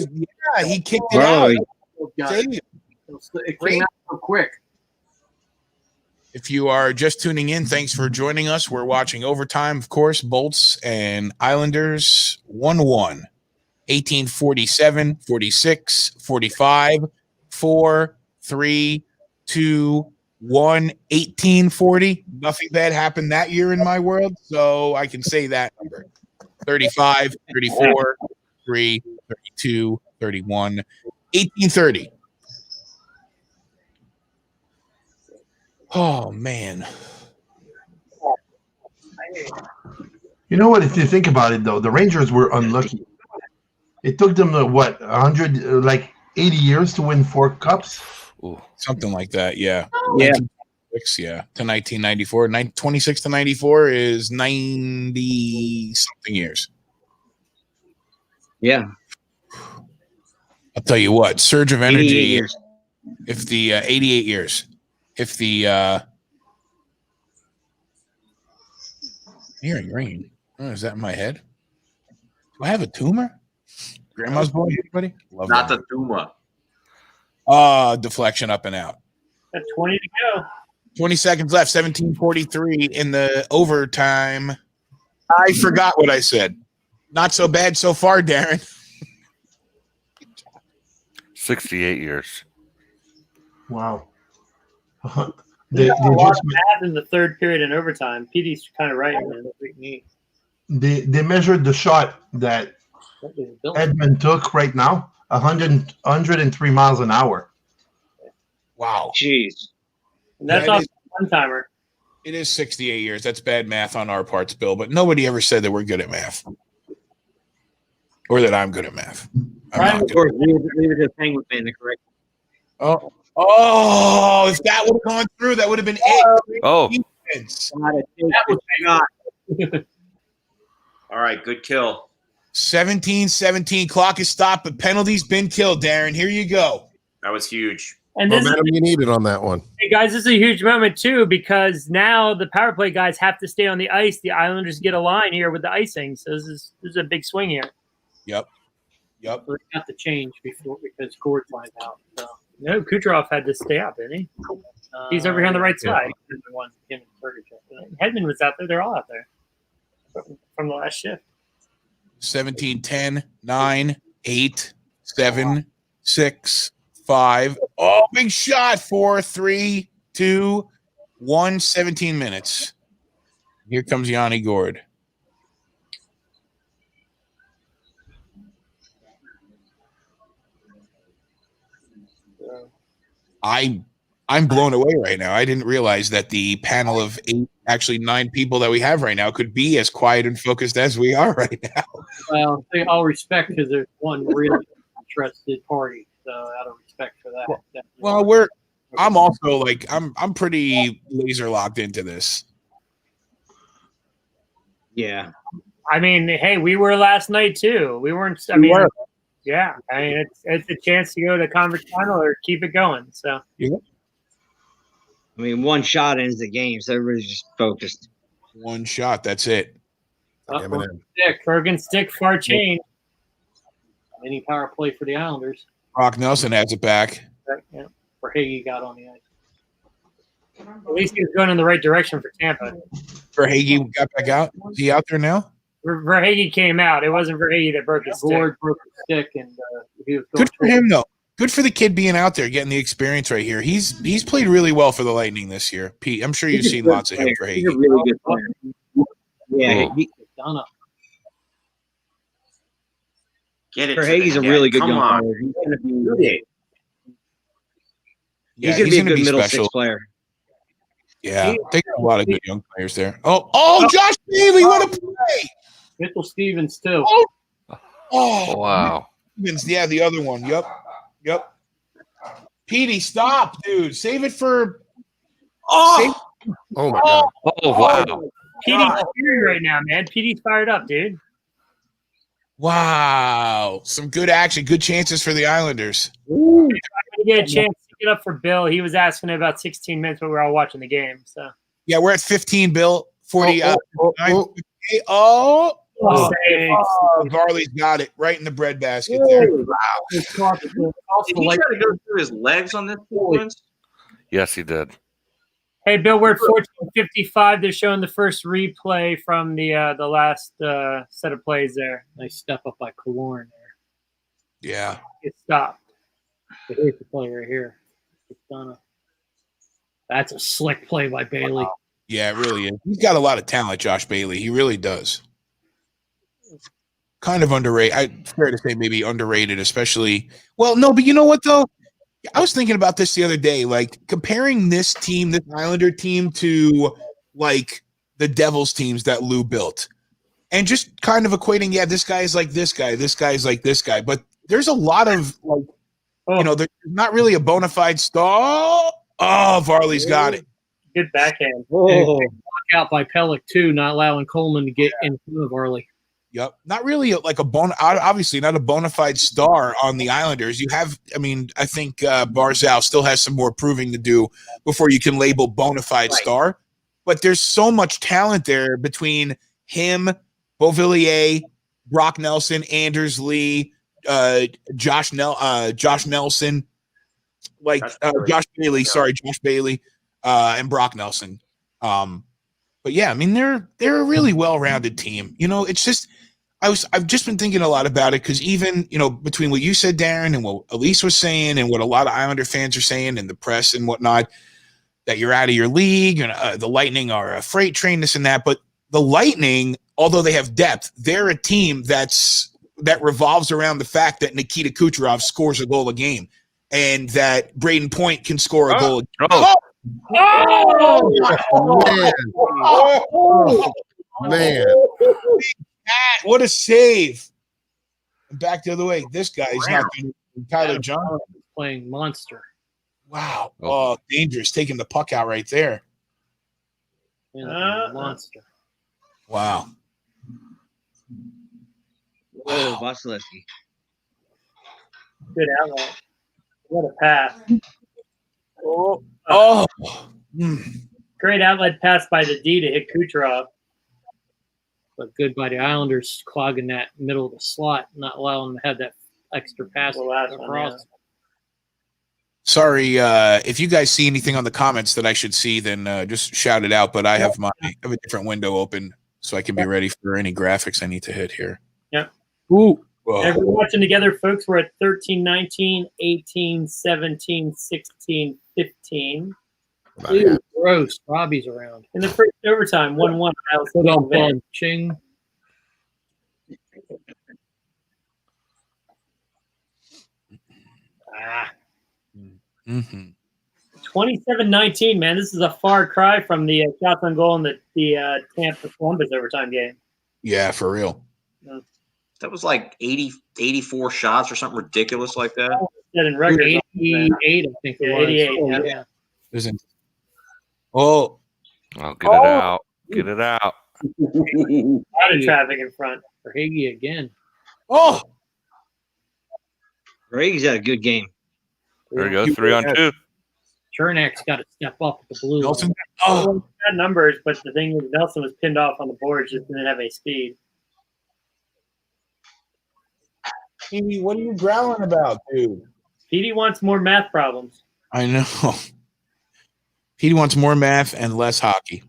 he kicked it out. It came out so quick. If you are just tuning in, thanks for joining us. We're watching overtime, of course, Bolts and Islanders 1-1. 1847, 46, 45, 4, 3, 2, 1, 1840. Nothing bad happened that year in my world, so I can say that number. 35, 34, 3, 32, 31, 1830. Oh, man. You know what? If you think about it, though, the Rangers were unlucky. It took them, 80 years to win 4 cups? Ooh, something like that, yeah. Yeah. To 1994. 26 to 94 is 90-something years. Yeah. I'll tell you what, surge of energy. If the 88 years. If the hearing green. Oh, is that in my head? Do I have a tumor? Grandma's boy, anybody? Love Not that. the tumor. Deflection up and out. Got 20 to go. 20 seconds left. 17:43 in the overtime. I forgot what I said. Not so bad so far, Darren. 68 years. Wow. They just math in the third period in overtime. PD's kind of right, man. They measured the shot that Edmund took right now, 103 miles an hour. Wow. Jeez. And that's not one timer. It is 68 years. That's bad math on our parts, Bill, but nobody ever said that we're good at math. Or that I'm good at math. Of course, we were just hanging with man, correct? Oh, if that would have gone through, that would have been it. Oh. Defense. That was not. All right, good kill. 17-17. Clock is stopped, but penalty's been killed, Darren. Here you go. That was huge. And this Momentum you needed on that one. Hey guys, this is a huge moment too because now the power play guys have to stay on the ice. The Islanders get a line here with the icing, so this is a big swing here. Yep. We got to change before because Gord's lined out. So. No, Kucherov had to stay out, didn't he? He's over here on the right side. Hedman was out there. They're all out there from the last shift. 17-10, 9, 8, 7, 6, 5. Oh, big shot. 4, 3, 2, 1, 17 minutes. Here comes Yanni Gord. I'm blown away right now. I didn't realize that the panel of 8, actually 9 people that we have right now could be as quiet and focused as we are right now. Well, all respect because there's one really interested party. So out of respect for that. Well, I'm also like I'm pretty laser locked into this. Yeah. I mean, hey, we were last night too. We weren't. I mean, yeah. I mean, it's a chance to go to conference final or keep it going. So. Yeah. I mean, one shot ends the game, so everybody's just focused. One shot, that's it. Stick, Bergen stick, far chain. Any power play for the Islanders. Brock Nelson has it back. Yeah. Verhage got on the ice. At least he was going in the right direction for Tampa. Verhage got back out. Is he out there now? Verhage came out. It wasn't Verhage that broke his stick. Gord broke his stick, and he was good for him though. Good for the kid being out there, getting the experience right here. He's played really well for the Lightning this year. Pete, I'm sure you've seen lots of him for Hagee. He's a really good player. Yeah, Get it. Verhage's a really good young player. He's going to be. He's going to be a good middle six player. Yeah, they got a lot of good young players there. Oh, Josh Bailey, what a play! Mitchell Stevens too. Oh, wow. Stevens, yeah, the other one. Yep. Petey, stop, dude. Save it for. Oh my God. Oh wow. Petey's fired right now, man. Petey's fired up, dude. Wow, some good action, good chances for the Islanders. I get a chance to get up for Bill. He was asking about 16 minutes when we were all watching the game. So yeah, we're at 15, Bill. 40. Varley's got it right in the breadbasket there. Wow. Did he try to go through his legs on this sequence? Yes, he did. Hey, Bill, we're at 14:55. They're showing the first replay from the last set of plays there. Nice step up by Killorn there. Yeah. It stopped. Here's the play right here. That's a slick play by Bailey. Yeah, it really is. He's got a lot of talent, Josh Bailey. He really does. Kind of underrated. Fair to say maybe underrated, especially. Well, no, but you know what, though? I was thinking about this the other day, like comparing this team, this Islander team, to like the Devils teams that Lou built, and just kind of equating, yeah, this guy is like this guy, this guy is like this guy, but there's a lot of like, there's not really a bona fide star. Oh, Varley's got it. Good backhand. Block out by Pellick too, not allowing Coleman to get in front of Varley. Yep. Not really like obviously not a bona fide star on the Islanders. You have, I think Barzal still has some more proving to do before you can label bona fide star. But there's so much talent there between him, Beauvillier, Brock Nelson, Anders Lee, Josh Nelson, Josh Bailey, and Brock Nelson. But yeah, they're a really well-rounded team. It's just I've just been thinking a lot about it because even between what you said, Darren, and what Elise was saying, and what a lot of Islander fans are saying in the press and whatnot, that you're out of your league and the Lightning are a freight train, this and that. But the Lightning, although they have depth, they're a team that revolves around the fact that Nikita Kucherov scores a goal a game, and that Brayden Point can score a goal. Man. What a save. Back the other way. This guy is not Tyler Johnson playing monster. Wow. Oh, dangerous. Taking the puck out right there. Monster. Wow. Oh, Vasilevsky. Good outlet. What a pass. Oh. Great outlet pass by the D to hit Kucherov. But good by the Islanders clogging that middle of the slot, not allowing them to have that extra pass across. Sorry, if you guys see anything on the comments that I should see, then just shout it out. But I have a different window open, so I can be ready for any graphics I need to hit here. Yeah. Ooh. Everyone watching together, folks. We're at 13-19, 18-17, 16-15. Ew, gross. Robbie's around. In the first overtime, 1-1. Put on Ben. Ching. Mm-hmm. 27-19, man. This is a far cry from the shots on goal in the Tampa Columbus overtime game. Yeah, for real. That was like 84 shots or something ridiculous like that. That in record 88, I think it was. 88. Oh, Yeah. Oh. Oh, get it out. Get it out. A lot of traffic in front. For Higgy again. Oh. Brady's had a good game. There we go. 3-on-2. Chernak's got to step up with the blue. Nelson. Oh, had numbers, but the thing is, Nelson was pinned off on the board, just didn't have any speed. Petey, what are you growling about, dude? Petey wants more math problems. I know. Petey wants more math and less hockey.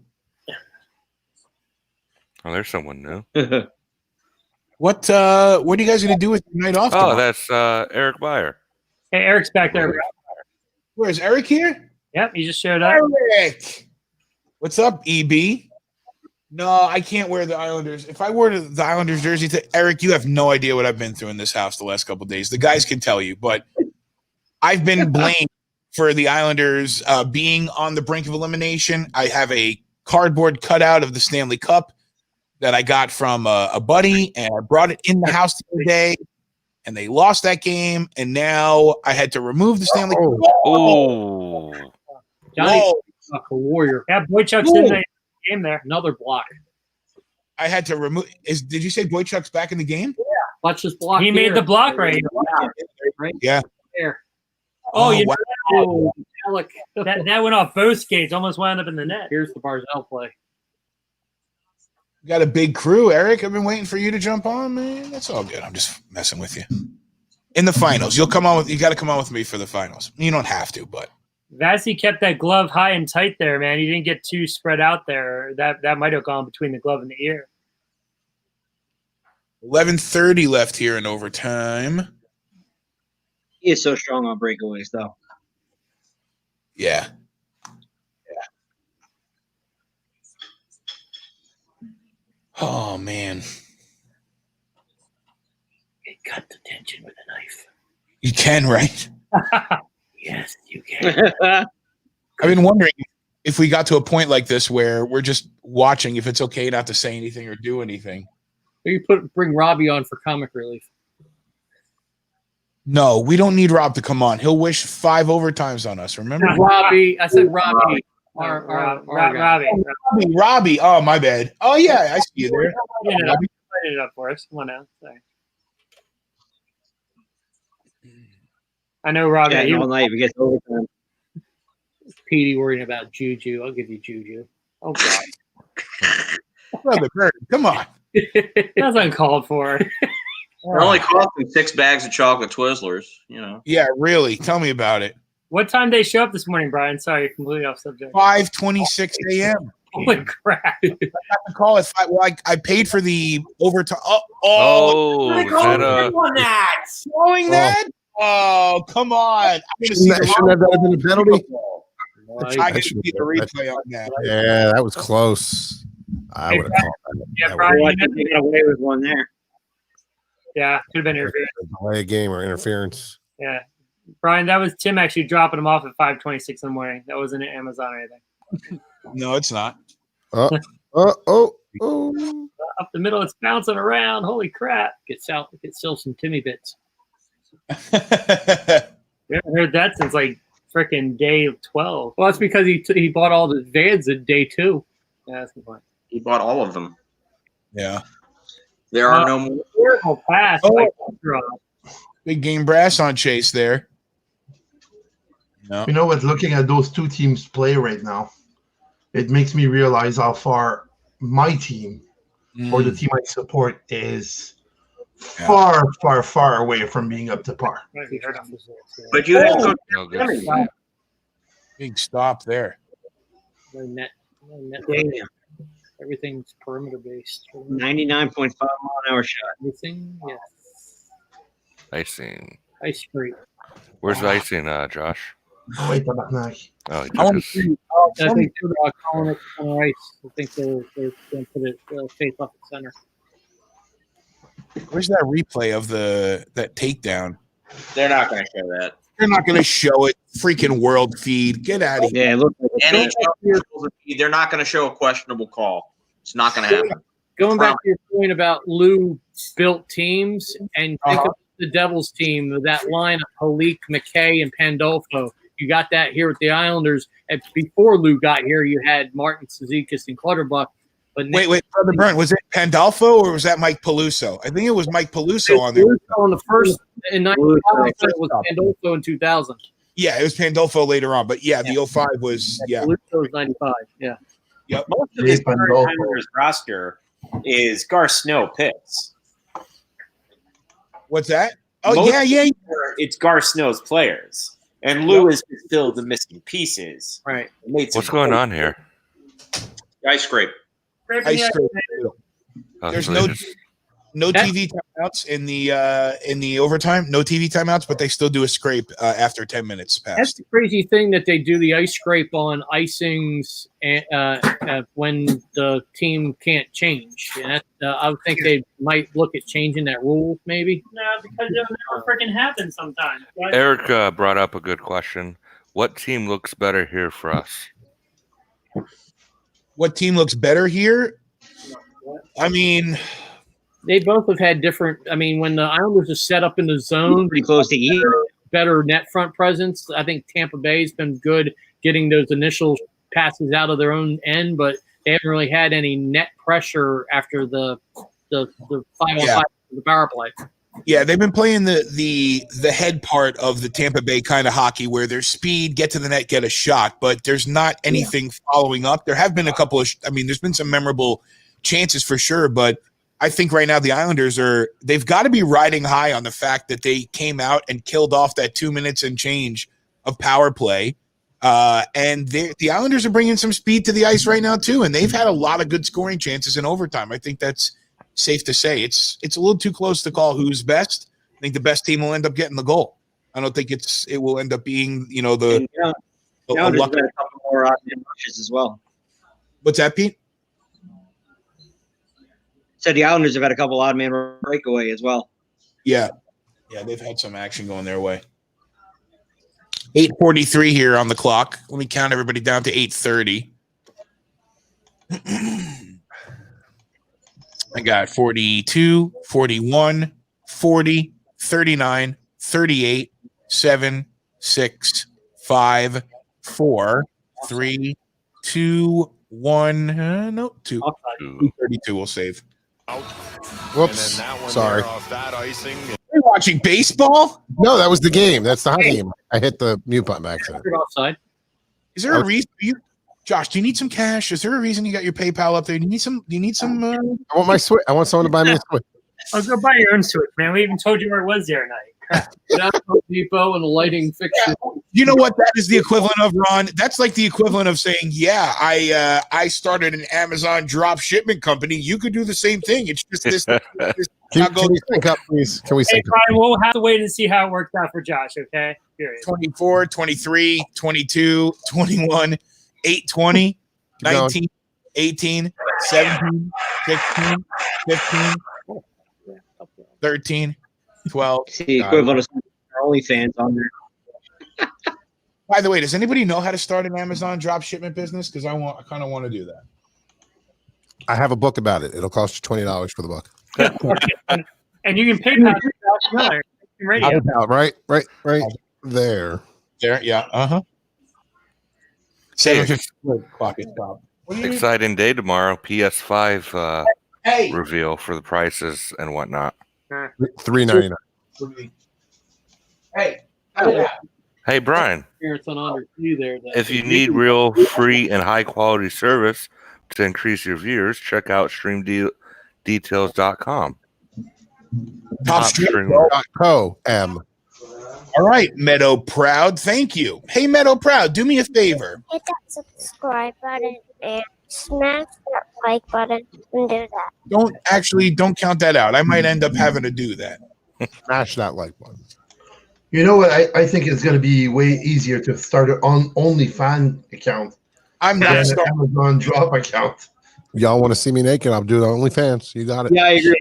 Oh, there's someone new. What are you guys going to do with your night off? Oh, tomorrow? that's Eric Beyer. Hey, Eric's back there. Where's Eric here? Yep, he just showed up. Eric! What's up, EB? No, I can't wear the Islanders. If I wore the Islanders jersey to Eric, you have no idea what I've been through in this house the last couple of days. The guys can tell you, but I've been blamed for the Islanders being on the brink of elimination. I have a cardboard cutout of the Stanley Cup that I got from a buddy, and I brought it in the house the other day, and they lost that game, and now I had to remove the Stanley Cup. Oh. Johnny's a warrior. Yeah, Boychuk's in the game there. Another block. I had to remove. Did you say Boychuk's back in the game? Yeah. Watch this block. He made the block right. Right Yeah. there. Oh, you wow. Oh, Alec. that went off both skates. Almost wound up in the net. Here's the Barzell play. You got a big crew, Eric. I've been waiting for you to jump on, man. That's all good. I'm just messing with you. In the finals, you got to come on with me for the finals. You don't have to, but Vasi kept that glove high and tight there, man. He didn't get too spread out there. That might have gone between the glove and the ear. 11:30 left here in overtime. He is so strong on breakaways, though. Yeah. Oh, man. It cut the tension with a knife. You can, right? Yes, you can. I've been wondering if we got to a point like this where we're just watching, if it's okay not to say anything or do anything. Or you bring Robbie on for comic relief. No, we don't need Rob to come on. He'll wish 5 overtimes on us, remember? Robbie. I said Robbie. Robbie. Oh, my bad. Oh, yeah, I see you there. Light it up for us. Come on now. Sorry. I know Robbie. Yeah, all night we get overtime. Petey worrying about Juju. I'll give you Juju. Oh, God. Brother Bird, come on. That's uncalled for. It only cost me 6 bags of chocolate Twizzlers, you know. Yeah, really. Tell me about it. What time did they show up this morning, Brian? Sorry, completely off subject. 5:26 a.m. Holy crap. I got the call at 5. Well, I paid for the overtime. Is that Showing that? Oh, come on. I'm going to see Shouldn't that have been a penalty? I can see the replay on that. Yeah, that was close. I would have called that. Yeah, Brian, I think they got away with one there. Yeah, could have been interference. Delay a game or interference. Yeah. Brian, that was Tim actually dropping him off at 5:26 in the morning. That wasn't at Amazon or anything. No, it's not. Up the middle, it's bouncing around. Holy crap. Get still some Timmy bits. We haven't heard that since like freaking day 12. Well, that's because he bought all the vans in day 2. Yeah, that's the point. He bought all of them. Yeah. There are no more. Terrible pass. Big game brass on Chase there. No. You know what? Looking at those two teams play right now, it makes me realize how far my team or the team I support is far, far, far away from being up to par. But you have Coach good. Big stop there. No net. Damn. Everything's perimeter based. 99.5-mile-an-hour shot. Everything, yes. Icing. Ice cream. Where's the icing, Josh? Oh, wait, tabarnak. Oh, he I took want his, to see. I think they're calling it on ice. I think they're going to put it face off the center. Where's that replay of that takedown? They're not going to show that. They're not going to show it. Freaking world feed. Get out of here. Yeah, look. They're not going to show a questionable call. It's not going to happen. Going back to your point about Lou built teams, and think of the Devils team, that line of Halik, McKay, and Pandolfo. You got that here with the Islanders. And before Lou got here, you had Martin Cizikas and Clutterbuck. But Wait, Brother Burnt, was it Pandolfo or was that Mike Peluso? I think it was Mike Peluso on there. On the first in 1995, it was Pandolfo in 2000. Yeah, it was Pandolfo later on, but the 05 was Peluso was 95. Yeah. Yep. Most of this current Islanders roster is Gar Snow picks. What's that? Oh, Most yeah. It's Gar Snow's players. And Lou is still the missing pieces. Right. what's going on here? Ice scrape. Ice scrape. Oh, There's so no they just- TV timeouts in the overtime. No TV timeouts, but they still do a scrape after 10 minutes That's passed. the crazy thing that they do the ice scrape on icings when the team can't change. And I would think they might look at changing that rule, maybe. No, because it'll never freaking happen sometimes. Right? Eric brought up a good question. What team looks better here for us? What team looks better here? I mean, they both have had different. I mean, when the Islanders are set up in the zone, pretty close to eat. Better net front presence. I think Tampa Bay's been good getting those initial passes out of their own end, but they haven't really had any net pressure after the 5-on-5 the power play. yeah, they've been playing the head part of the Tampa Bay kind of hockey where there's speed, get to the net, get a shot, but there's not anything following up. There have been a couple of there's been some memorable chances for sure, but I think right now the Islanders they've got to be riding high on the fact that they came out and killed off that 2 minutes and change of power play. And the Islanders are bringing some speed to the ice right now too. And they've had a lot of good scoring chances in overtime. I think that's safe to say. It's a little too close to call who's best. I think the best team will end up getting the goal. I don't think it will end up being, the Islanders got a couple more odd-man rushes as well. What's that, Pete? Said the Islanders have had a couple odd man breakaway as well. Yeah, they've had some action going their way. 8:43 here on the clock. Let me count everybody down to 8:30. I got 42, 41, 40, 39, 38, 7, 6, 5, 4, 3, 2, 1. No, 2. 232 will save. Whoops. Sorry. You're watching baseball? No, that was the game. That's the hockey game. I hit the mute button by accident. Offside. Is there a reason Josh, do you need some cash? Is there a reason you got your PayPal up there? Do you need some I want my Switch. I want someone to buy me a Switch. I'll go buy your own Switch, man. We even told you where it was the other night. Home Depot and a lighting fixture. You know what that is the equivalent of, Ron? That's like the equivalent of saying, I started an Amazon drop shipment company. You could do the same thing. It's just this. Can we sync up, please? Can we Hey, sync up? Brian, we'll have to wait and see how it works out for Josh, okay? Period. 24, 23, 22, 21, 8, 20, 19, 18, 17, 16, 15, 13, 12. It's the equivalent of OnlyFans on there. By the way, does anybody know how to start an Amazon drop shipment business? Because I kind of want to do that. I have a book about it. It'll cost you $20 for the book. And you can PayPal Josh Miller. Radio. Right there. there. Yeah. Uh-huh. 7:50 clock is stopped. Exciting day tomorrow. PS5 Hey. reveal for the prices and whatnot. $3.99. Hey. Hey, Brian. It's on under you there. If you need real free and high quality service to increase your viewers, check out streamdetails.com. TopStream.com. All right, Meadow Proud. Thank you. Hey, Meadow Proud, do me a favor. Hit that subscribe button and smash that like button and do that. Don't count that out. I might end up having to do that. Smash that like button. You know what? I think it's going to be way easier to start an OnlyFans account. I'm than not an starting. Amazon Drop account. Y'all want to see me naked? I'll do the OnlyFans. You got it. Yeah, I agree.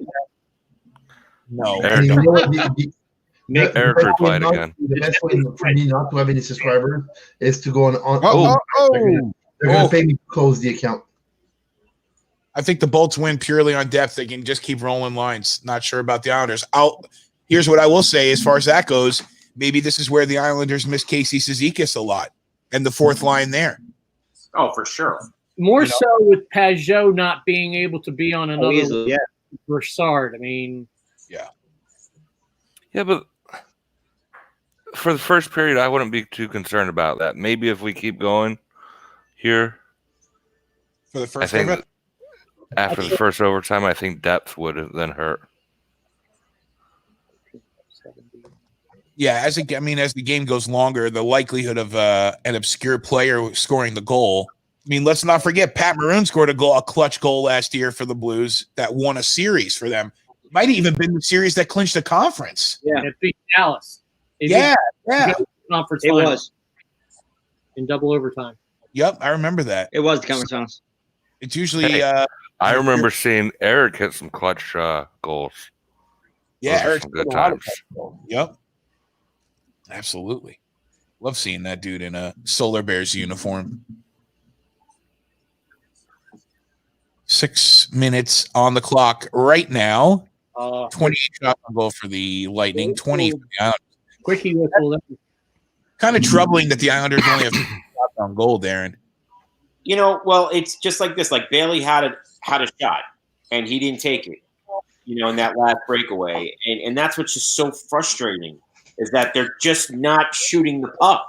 No. And you know what? Eric replied again. The best way for me not to have any subscribers is to go on. They're going to pay me to close the account. I think the Bolts win purely on depth. They can just keep rolling lines. Not sure about the Islanders. Here's what I will say as far as that goes. Maybe this is where the Islanders miss Casey Cizikas a lot and the fourth line there. Oh, for sure. More so with Pajot not being able to be on another easily, yeah. Broussard. I mean, Yeah, but for the first period, I wouldn't be too concerned about that. Maybe if we keep going here, For the I first think overtime? after the first overtime, I think depth would have then hurt. Yeah, as the game goes longer, the likelihood of an obscure player scoring the goal. I mean, let's not forget Pat Maroon scored a clutch goal last year for the Blues that won a series for them. Might have even been the series that clinched the conference. yeah, it beat Dallas. It Yeah. beat the conference It final was. in double overtime. Yep, I remember that. It was the conference finals. It's usually Hey, I remember seeing Eric hit some clutch goals. yeah, Those are Eric's some good put a lot of times. that. Yep. Absolutely. Love seeing that dude in a Solar Bears uniform. 6 minutes on the clock right now. 28 shots on goal for the Lightning, 20 for the Islanders. Quickie whistle. Kind of troubling that the Islanders only have 2 shots on goal, Darren. You know, well, it's just like this. Like Bailey had a shot, and he didn't take it. You know, in that last breakaway, and that's what's just so frustrating is that they're just not shooting the puck.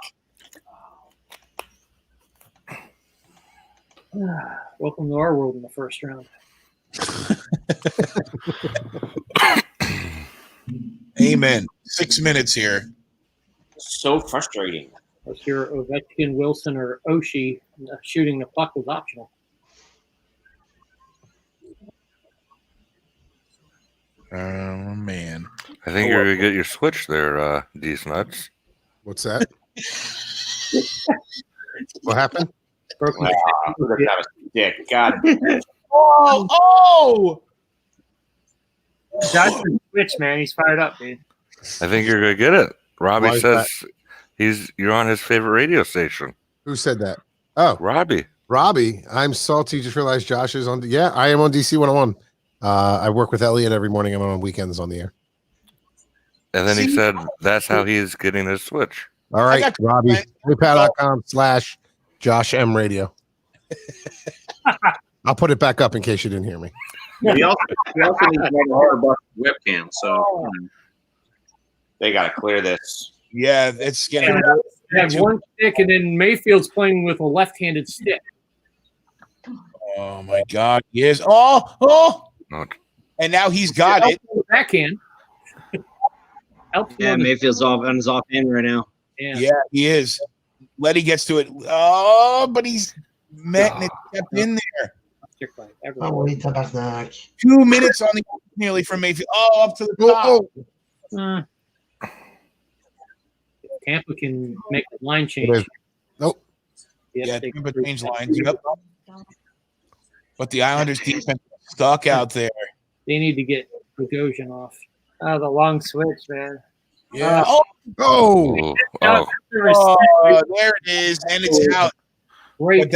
Welcome to our world in the first round. Amen. 6 minutes here. So frustrating. If you're Ovechkin, Wilson, or Oshie, shooting the puck was optional. Oh, man. I think you're going to get your switch there, D's Nuts. What's that? What happened? Wow, look at that dick. God. Oh! Josh can switch, man. He's fired up, dude. I think you're going to get it. Robbie Why is says you're on his favorite radio station. Who said that? Oh, Robbie. Robbie. I'm salty. Just realized Josh is on. Yeah, I am on DC 101. I work with Elliot every morning. I'm on weekends on the air. And then he said that's how he's getting his switch. All right, Robbie. PayPal.com/Josh M Radio. I'll put it back up in case you didn't hear me. We also need to make a $100 webcam, so They got to clear this. Yeah, it's getting. They have one stick, and then Mayfield's playing with a left-handed stick. Oh my God! Yes. Oh! And now he's got it. Backhand. Yeah, Mayfield's on his off end right now. Yeah, he is. Letty gets to it. Oh, but he's met and it kept in there. 2 minutes on the nearly from Mayfield. Oh, up to the top. Tampa can make the line change. Nope. Yeah, Tampa change lines. Yep. But the Islanders defense stuck out there. They need to get Bogosian off. Oh, the long switch, man. Yeah. Oh, there it is, and it's out. Great.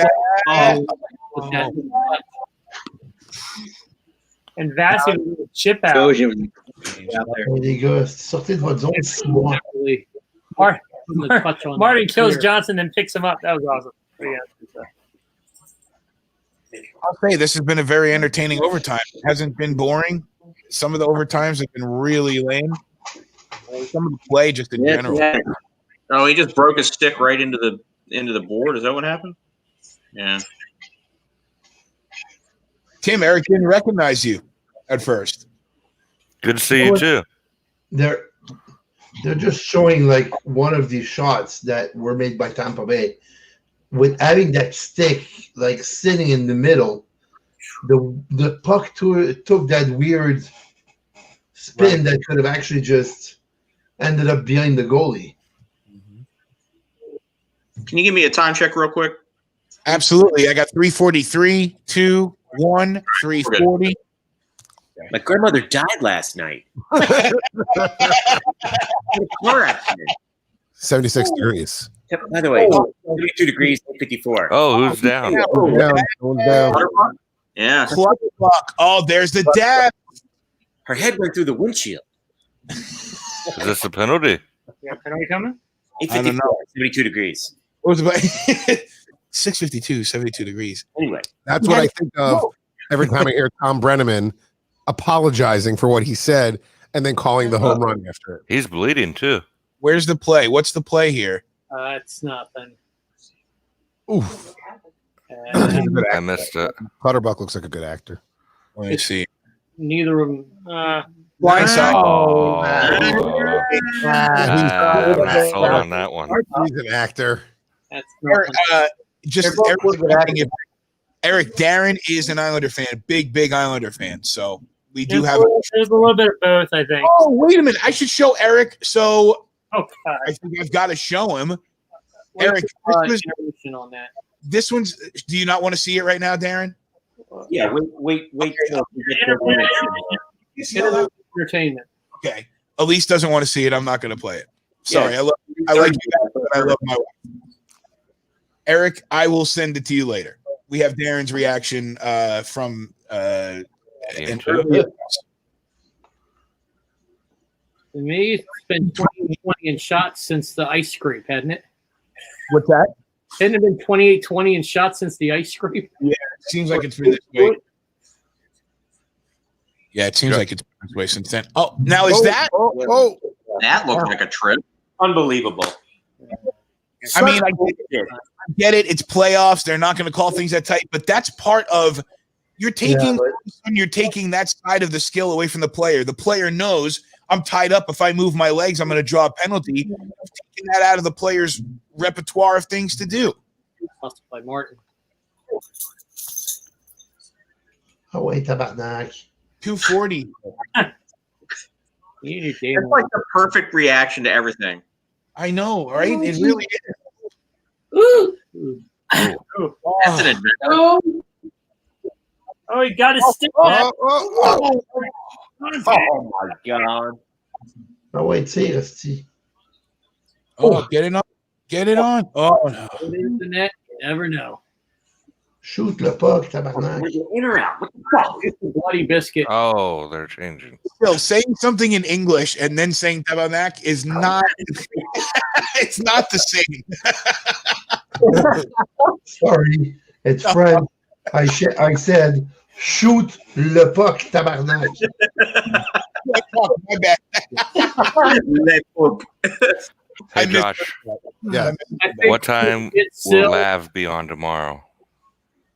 And Vassy with a chip out. Les gars, sortez de votre zone 6 mois. the touch on Martin that. kills Clear. Johnson and picks him up. That was awesome. But yeah. I'll say this has been a very entertaining overtime. It hasn't been boring. Some of the overtimes have been really lame. Some of the play just in general. Yeah. Oh, he just broke his stick right into the board. Is that what happened? Yeah. Tim, Eric didn't recognize you at first. Good to see you too. They're just showing like one of these shots that were made by Tampa Bay with having that stick like sitting in the middle. The puck took that weird spin that could have actually just ended up behind the goalie. Can you give me a time check real quick? Absolutely. I got 3:43, 2, 1, 3:40. My grandmother died last night. Car accident. 76 degrees. By the way, 32 degrees, 54. Oh, who's down? Down. Yeah. Clock. Oh, there's the dab. Her head went through the windshield. Is this a penalty? Yeah, penalty coming? 854, 72 degrees. What was it? 6:52, 72 degrees. Anyway. That's what I think of every time I hear Tom Brenneman apologizing for what he said and then calling the home run after it. He's bleeding too. Where's the play? What's the play here? It's nothing. Oof. I missed it. Clutterbuck looks like a good actor. Let me see. Neither of them. Blindside. Oh, I sold on that one. He's an actor. That's Eric Darren is an Islander fan, big Islander fan. So we do have. There's a little bit of both, I think. Oh, wait a minute! I should show Eric. So God. I think I've got to show him. What's Eric, the information on that? this one's. Do you not want to see it right now, Darren? Yeah, wait till we get Entertainment. Okay. Elise doesn't want to see it. I'm not going to play it. Sorry, I like you guys, but I love my wife. Eric, I will send it to you later. We have Darren's reaction from To me, it's been 20-20 in shots since the ice scrape, hadn't it? What's that? Hadn't it been 28-20 in shots since the ice scrape? Yeah, it seems like it's been this way. Yeah, it seems like it's been this way since then. Oh, now is that? That looked like a trip. Unbelievable. I mean, I get it. It's playoffs. They're not going to call things that tight, but that's part of you're taking that side of the skill away from the player. The player knows I'm tied up. If I move my legs, I'm going to draw a penalty. I'm taking that out of the player's repertoire of things to do. Busted by Martin. Oh, wait, tabarnak. 240. It's like the perfect reaction to everything. I know, right? It really is. That's an adventure. Oh, he got his stick back. Oh my God. Oh, wait, see. Oh, get it on. Get it on. Oh, no. Put it in the net. You never know. Shoot le puck, tabarnak. In or out? What the fuck? It's a bloody biscuit. Oh, they're changing. Still, saying something in English and then saying tabarnak is not it's not the same. Sorry, it's French. I said, shoot le puck, tabarnak. My bad. Hey, Josh. Yeah. What time will Lav be on tomorrow?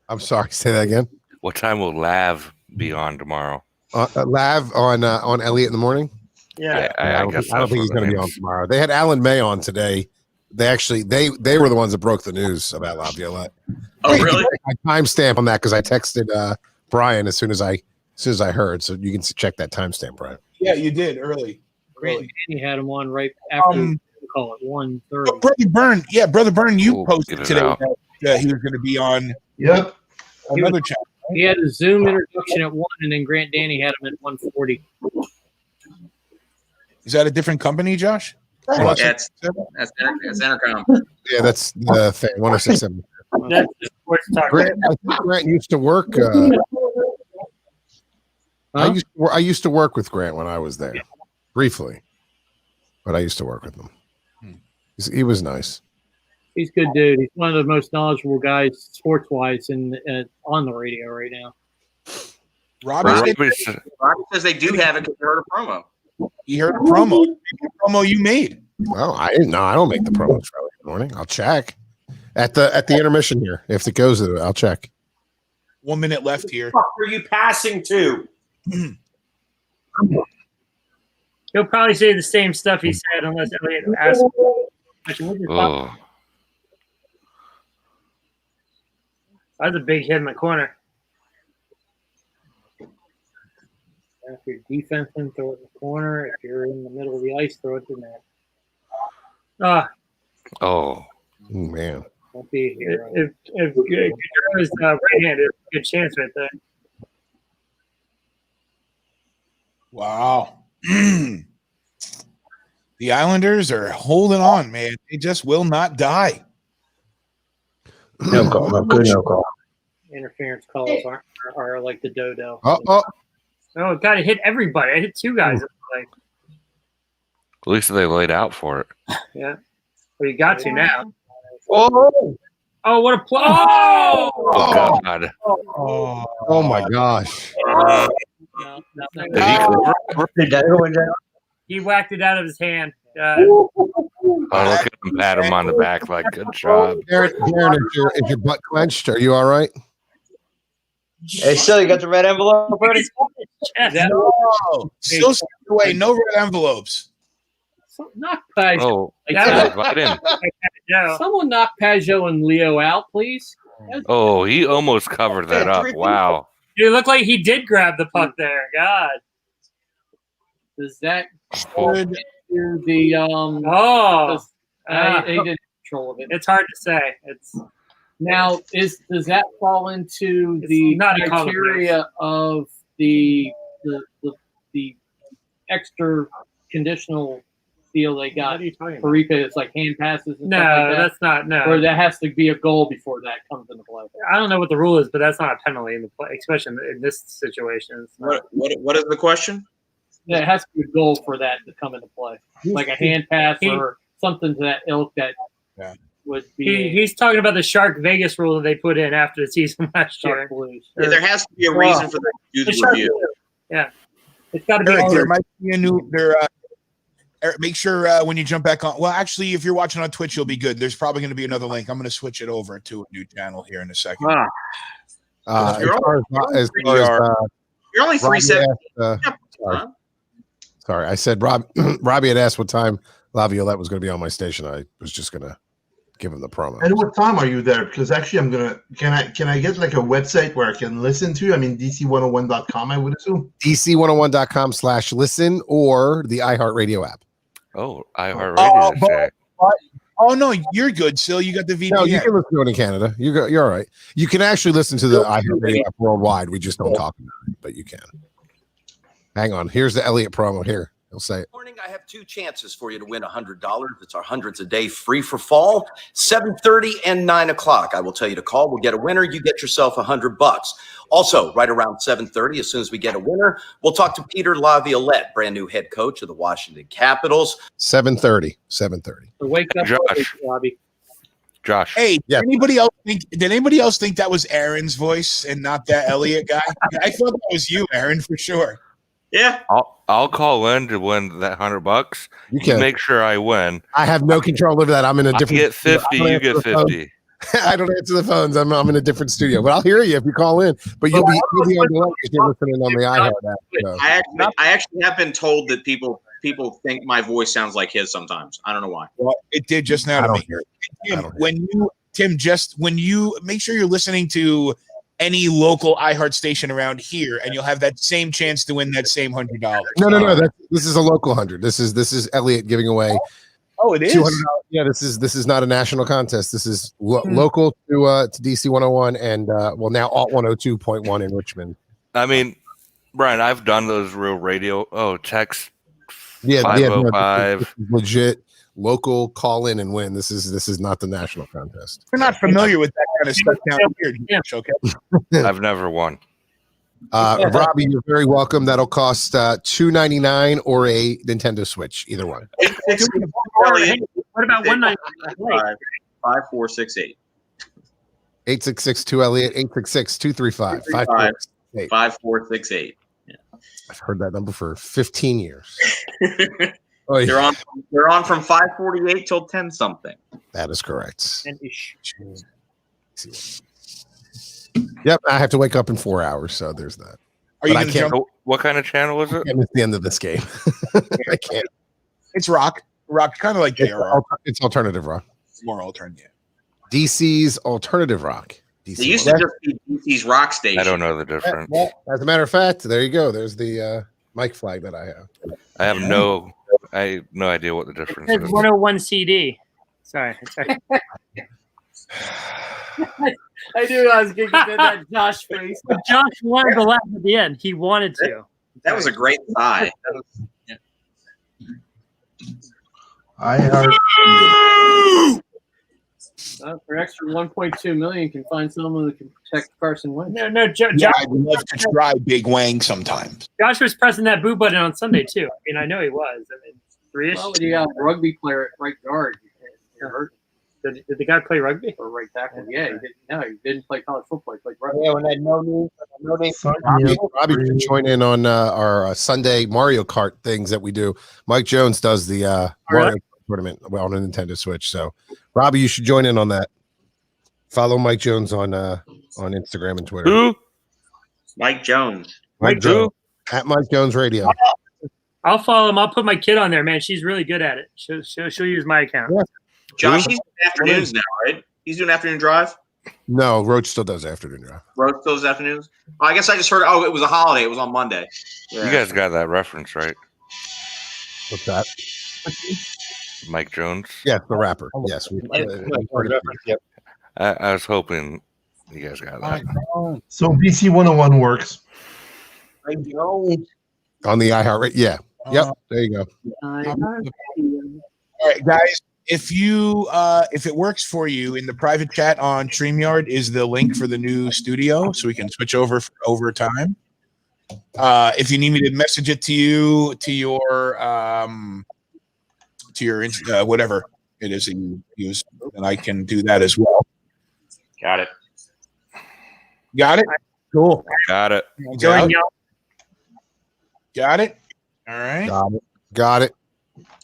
I'm sorry. Say that again. What time will Lav be on tomorrow? Lav on Elliot in the morning. Yeah, I don't think he's going to be on tomorrow. They had Alan May on today. They actually they were the ones that broke the news about Laviolette. Oh, really? I timestamp on that because I texted Brian as soon as I heard. So you can check that timestamp, Brian. Yeah, you did early. Grant Danny had him on right after call it 1:30. Brother Byrne, Brother Byrne, you posted get it today out. that he was going to be on Yep. another channel. He had a Zoom introduction at 1, and then Grant Danny had him at 1:40. Is that a different company, Josh? Yeah, that's Intercom. Yeah, that's the thing. 106.7. That's the sports talk. Grant, I think Grant used to work. I used to work with Grant when I was there, briefly, but I used to work with him. He was nice. He's a good dude. He's one of the most knowledgeable guys sports wise on the radio right now. Robbie says they do have it because they heard a promo. He heard a promo. The promo you made. Oh, I didn't know. I don't make the promos for early in the morning. I'll check at the intermission here. If it goes to it, I'll check. 1 minute left here. What are you passing to? He'll probably say the same stuff he said unless Elliot asks. Oh. That's a big hit in the corner. If you're defensive, throw it in the corner. If you're in the middle of the ice, throw it in there. Oh, man. Don't be here. If Gaudreau is right-handed, good chance right there. Wow. The Islanders are holding on, man. They just will not die. No call. No good. No call. Interference calls are like the dodo. Oh, God, it hit everybody. I hit two guys. At least they laid out for it. Yeah. Well, you got to now. Oh, what a play. Oh! Oh, God. Oh, my gosh. He whacked it out of his hand. Oh, look at him, pat him on the back like, good job. Darren, is your butt clenched? Are you all right? Hey, still, you got the red envelope already? No. Still away. No red envelopes. Knock Pajot. Oh, right in. Someone knock Pajot and Leo out, please. Oh, he almost covered that up. Wow. It looked like he did grab the puck there. God. Does that fall into the he didn't control of it. It's hard to say. It's now does that fall into the criteria of the extra conditional deal they got for replay? It's like hand passes and stuff like that? That's not. No. Or that has to be a goal before that comes into play. I don't know what the rule is, but that's not a penalty in the play, especially in this situation. What is the question? Yeah, it has to be a goal for that to come into play, like a hand pass or something to that ilk that would be. He's talking about the Shark Vegas rule that they put in after the season last year. Yeah, there has to be a reason for them to do the review. Yeah, it's got to be. There might be a new. Eric, make sure when you jump back on. Well, actually, if you're watching on Twitch, you'll be good. There's probably going to be another link. I'm going to switch it over to a new channel here in a second. You're only 317. Sorry, I said Robbie had asked what time Laviolette was going to be on my station. I was just going to give him the promo. And what time are you there? Because actually, I'm gonna. Can I get like a website where I can listen to? I mean, DC101.com. I would assume DC101.com/listen or the iHeartRadio app. Oh, iHeartRadio. Oh no, you're good. Still, you got the VPN. No, you can listen to it in Canada. You're all right. You can actually listen to the iHeartRadio app worldwide. We just don't talk about it, but you can. Hang on. Here's the Elliott promo here. He'll say it. Morning, I have two chances for you to win $100. It's our hundreds a day free for fall, 7:30 and 9 o'clock. I will tell you to call. We'll get a winner. You get yourself $100. Also, right around 7:30, as soon as we get a winner, we'll talk to Peter Laviolette, brand new head coach of the Washington Capitals. 7:30. So wake up, Robbie. Josh. Hey, did anybody else think that was Aaron's voice and not that Elliott guy? I thought that was you, Aaron, for sure. Yeah. I'll call in to win that $100. You can make sure I win. I have no control over that. I'm in a different. I get 50. You get 50. I don't answer the phones. I'm in a different studio, but I'll hear you if you call in. But you'll be on the because you're listening on the iHeart app. So. I actually have been told that people think my voice sounds like his sometimes. I don't know why. Well, it did just now to me. Tim, when you make sure you're listening to any local iHeart station around here, and you'll have that same chance to win that same $100. No. This is a local 100. This is Elliott giving away. Oh, it is. $200. Yeah, this is not a national contest. This is local to DC 101 and now Alt 102.1 in Richmond. I mean, Brian, I've done those real radio. Oh, text. 505. This is legit. Local, call in and win. This is not the national contest. We're not familiar with that kind of stuff down here. Okay. I've never won. Robbie, you're very welcome. That'll cost $299 or a Nintendo Switch, either one. What about 190? 5468. 866-2 Elliott, 866-235-5468. 5468. I've heard that number for 15 years. They're on from 548 till 10 something. That is correct. 10-ish. Yep, I have to wake up in 4 hours, so there's that. Are you But I going to can't jump? What kind of channel is it? I miss the end of this game. I can't. It's rock. Rock, kind of like JRR. It's alternative rock. More alternative. DC's alternative rock. DC They used to just be DC's rock station. I don't know the difference. As a matter of fact, there you go. There's the mic flag that I have. I have no idea what the difference It's is. 101 CD. Sorry. I knew I was giggling at that Josh face. But Josh wanted to laugh at the end. He wanted to. That was a great sigh. I heart. For extra 1.2 million, can find someone who can protect Carson Wentz. No, Yeah, I'd love to try Big Wang sometimes. Josh was pressing that boo button on Sunday too. I mean, I know he was. I mean, 3-ish. Well, you got a rugby player at right guard. You're hurt. Did the guy play rugby? Or right tackle? Yeah, he didn't play college football. He played rugby. Yeah, when that no name. Robbie can join in on our Sunday Mario Kart things that we do. Mike Jones does the Mario Kart tournament on the Nintendo Switch. So, Robbie, you should join in on that. Follow Mike Jones on Instagram and Twitter. Who? Mike Jones. Mike Jones at Mike Jones Radio. I'll follow him. I'll put my kid on there, man. She's really good at it. She'll use my account. Yeah. Josh, he's doing afternoons now, right? He's doing afternoon drive. No, Roach still does afternoon drive. Roach still does afternoons. Oh, I guess I just heard. Oh, it was a holiday. It was on Monday. Yeah. You guys got that reference, right? What's that? Mike Jones? Yeah, the rapper. Yes. I was hoping you guys got that. So BC 101 works. On the iHeart. Yeah. Yep. There you go. All right, guys. If it works for you, in the private chat on StreamYard is the link for the new studio, so we can switch over for overtime. If you need me to message it to you, to your whatever it is that you use, then I can do that as well. Got it. Got it? Cool. Got it. Got it. Got it. All right. Got it.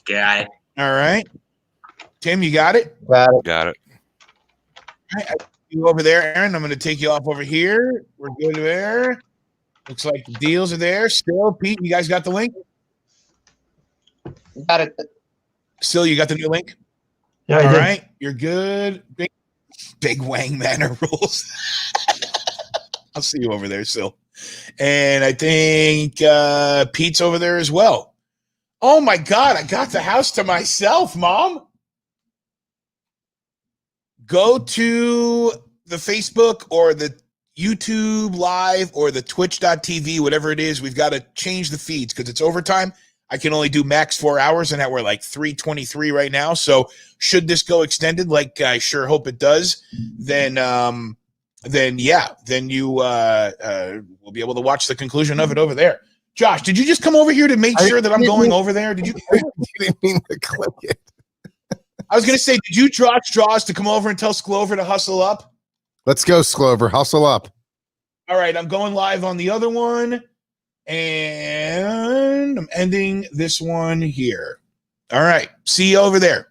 Got it. All right. Tim, you got it? Got it. All right, you over there, Aaron. I'm going to take you off over here. We're good there. Looks like the deals are there. Still, Pete, you guys got the link? Got it. Still, you got the new link? Yeah, All right. You're good. Big Wang Manor rules. I'll see you over there, Still. And I think Pete's over there as well. Oh, my God. I got the house to myself, Mom. Go to the Facebook or the YouTube Live or the Twitch.tv, whatever it is. We've got to change the feeds because it's overtime. I can only do max 4 hours, and we're like 3:23 right now. So should this go extended, like I sure hope it does, then you will be able to watch the conclusion of it over there. Josh, did you just come over here to make sure that I'm going over there? Did you? I didn't mean to click it. I was going to say, did you draw straws to come over and tell Sklover to hustle up? Let's go, Sklover. Hustle up. All right, I'm going live on the other one, and I'm ending this one here. All right, see you over there.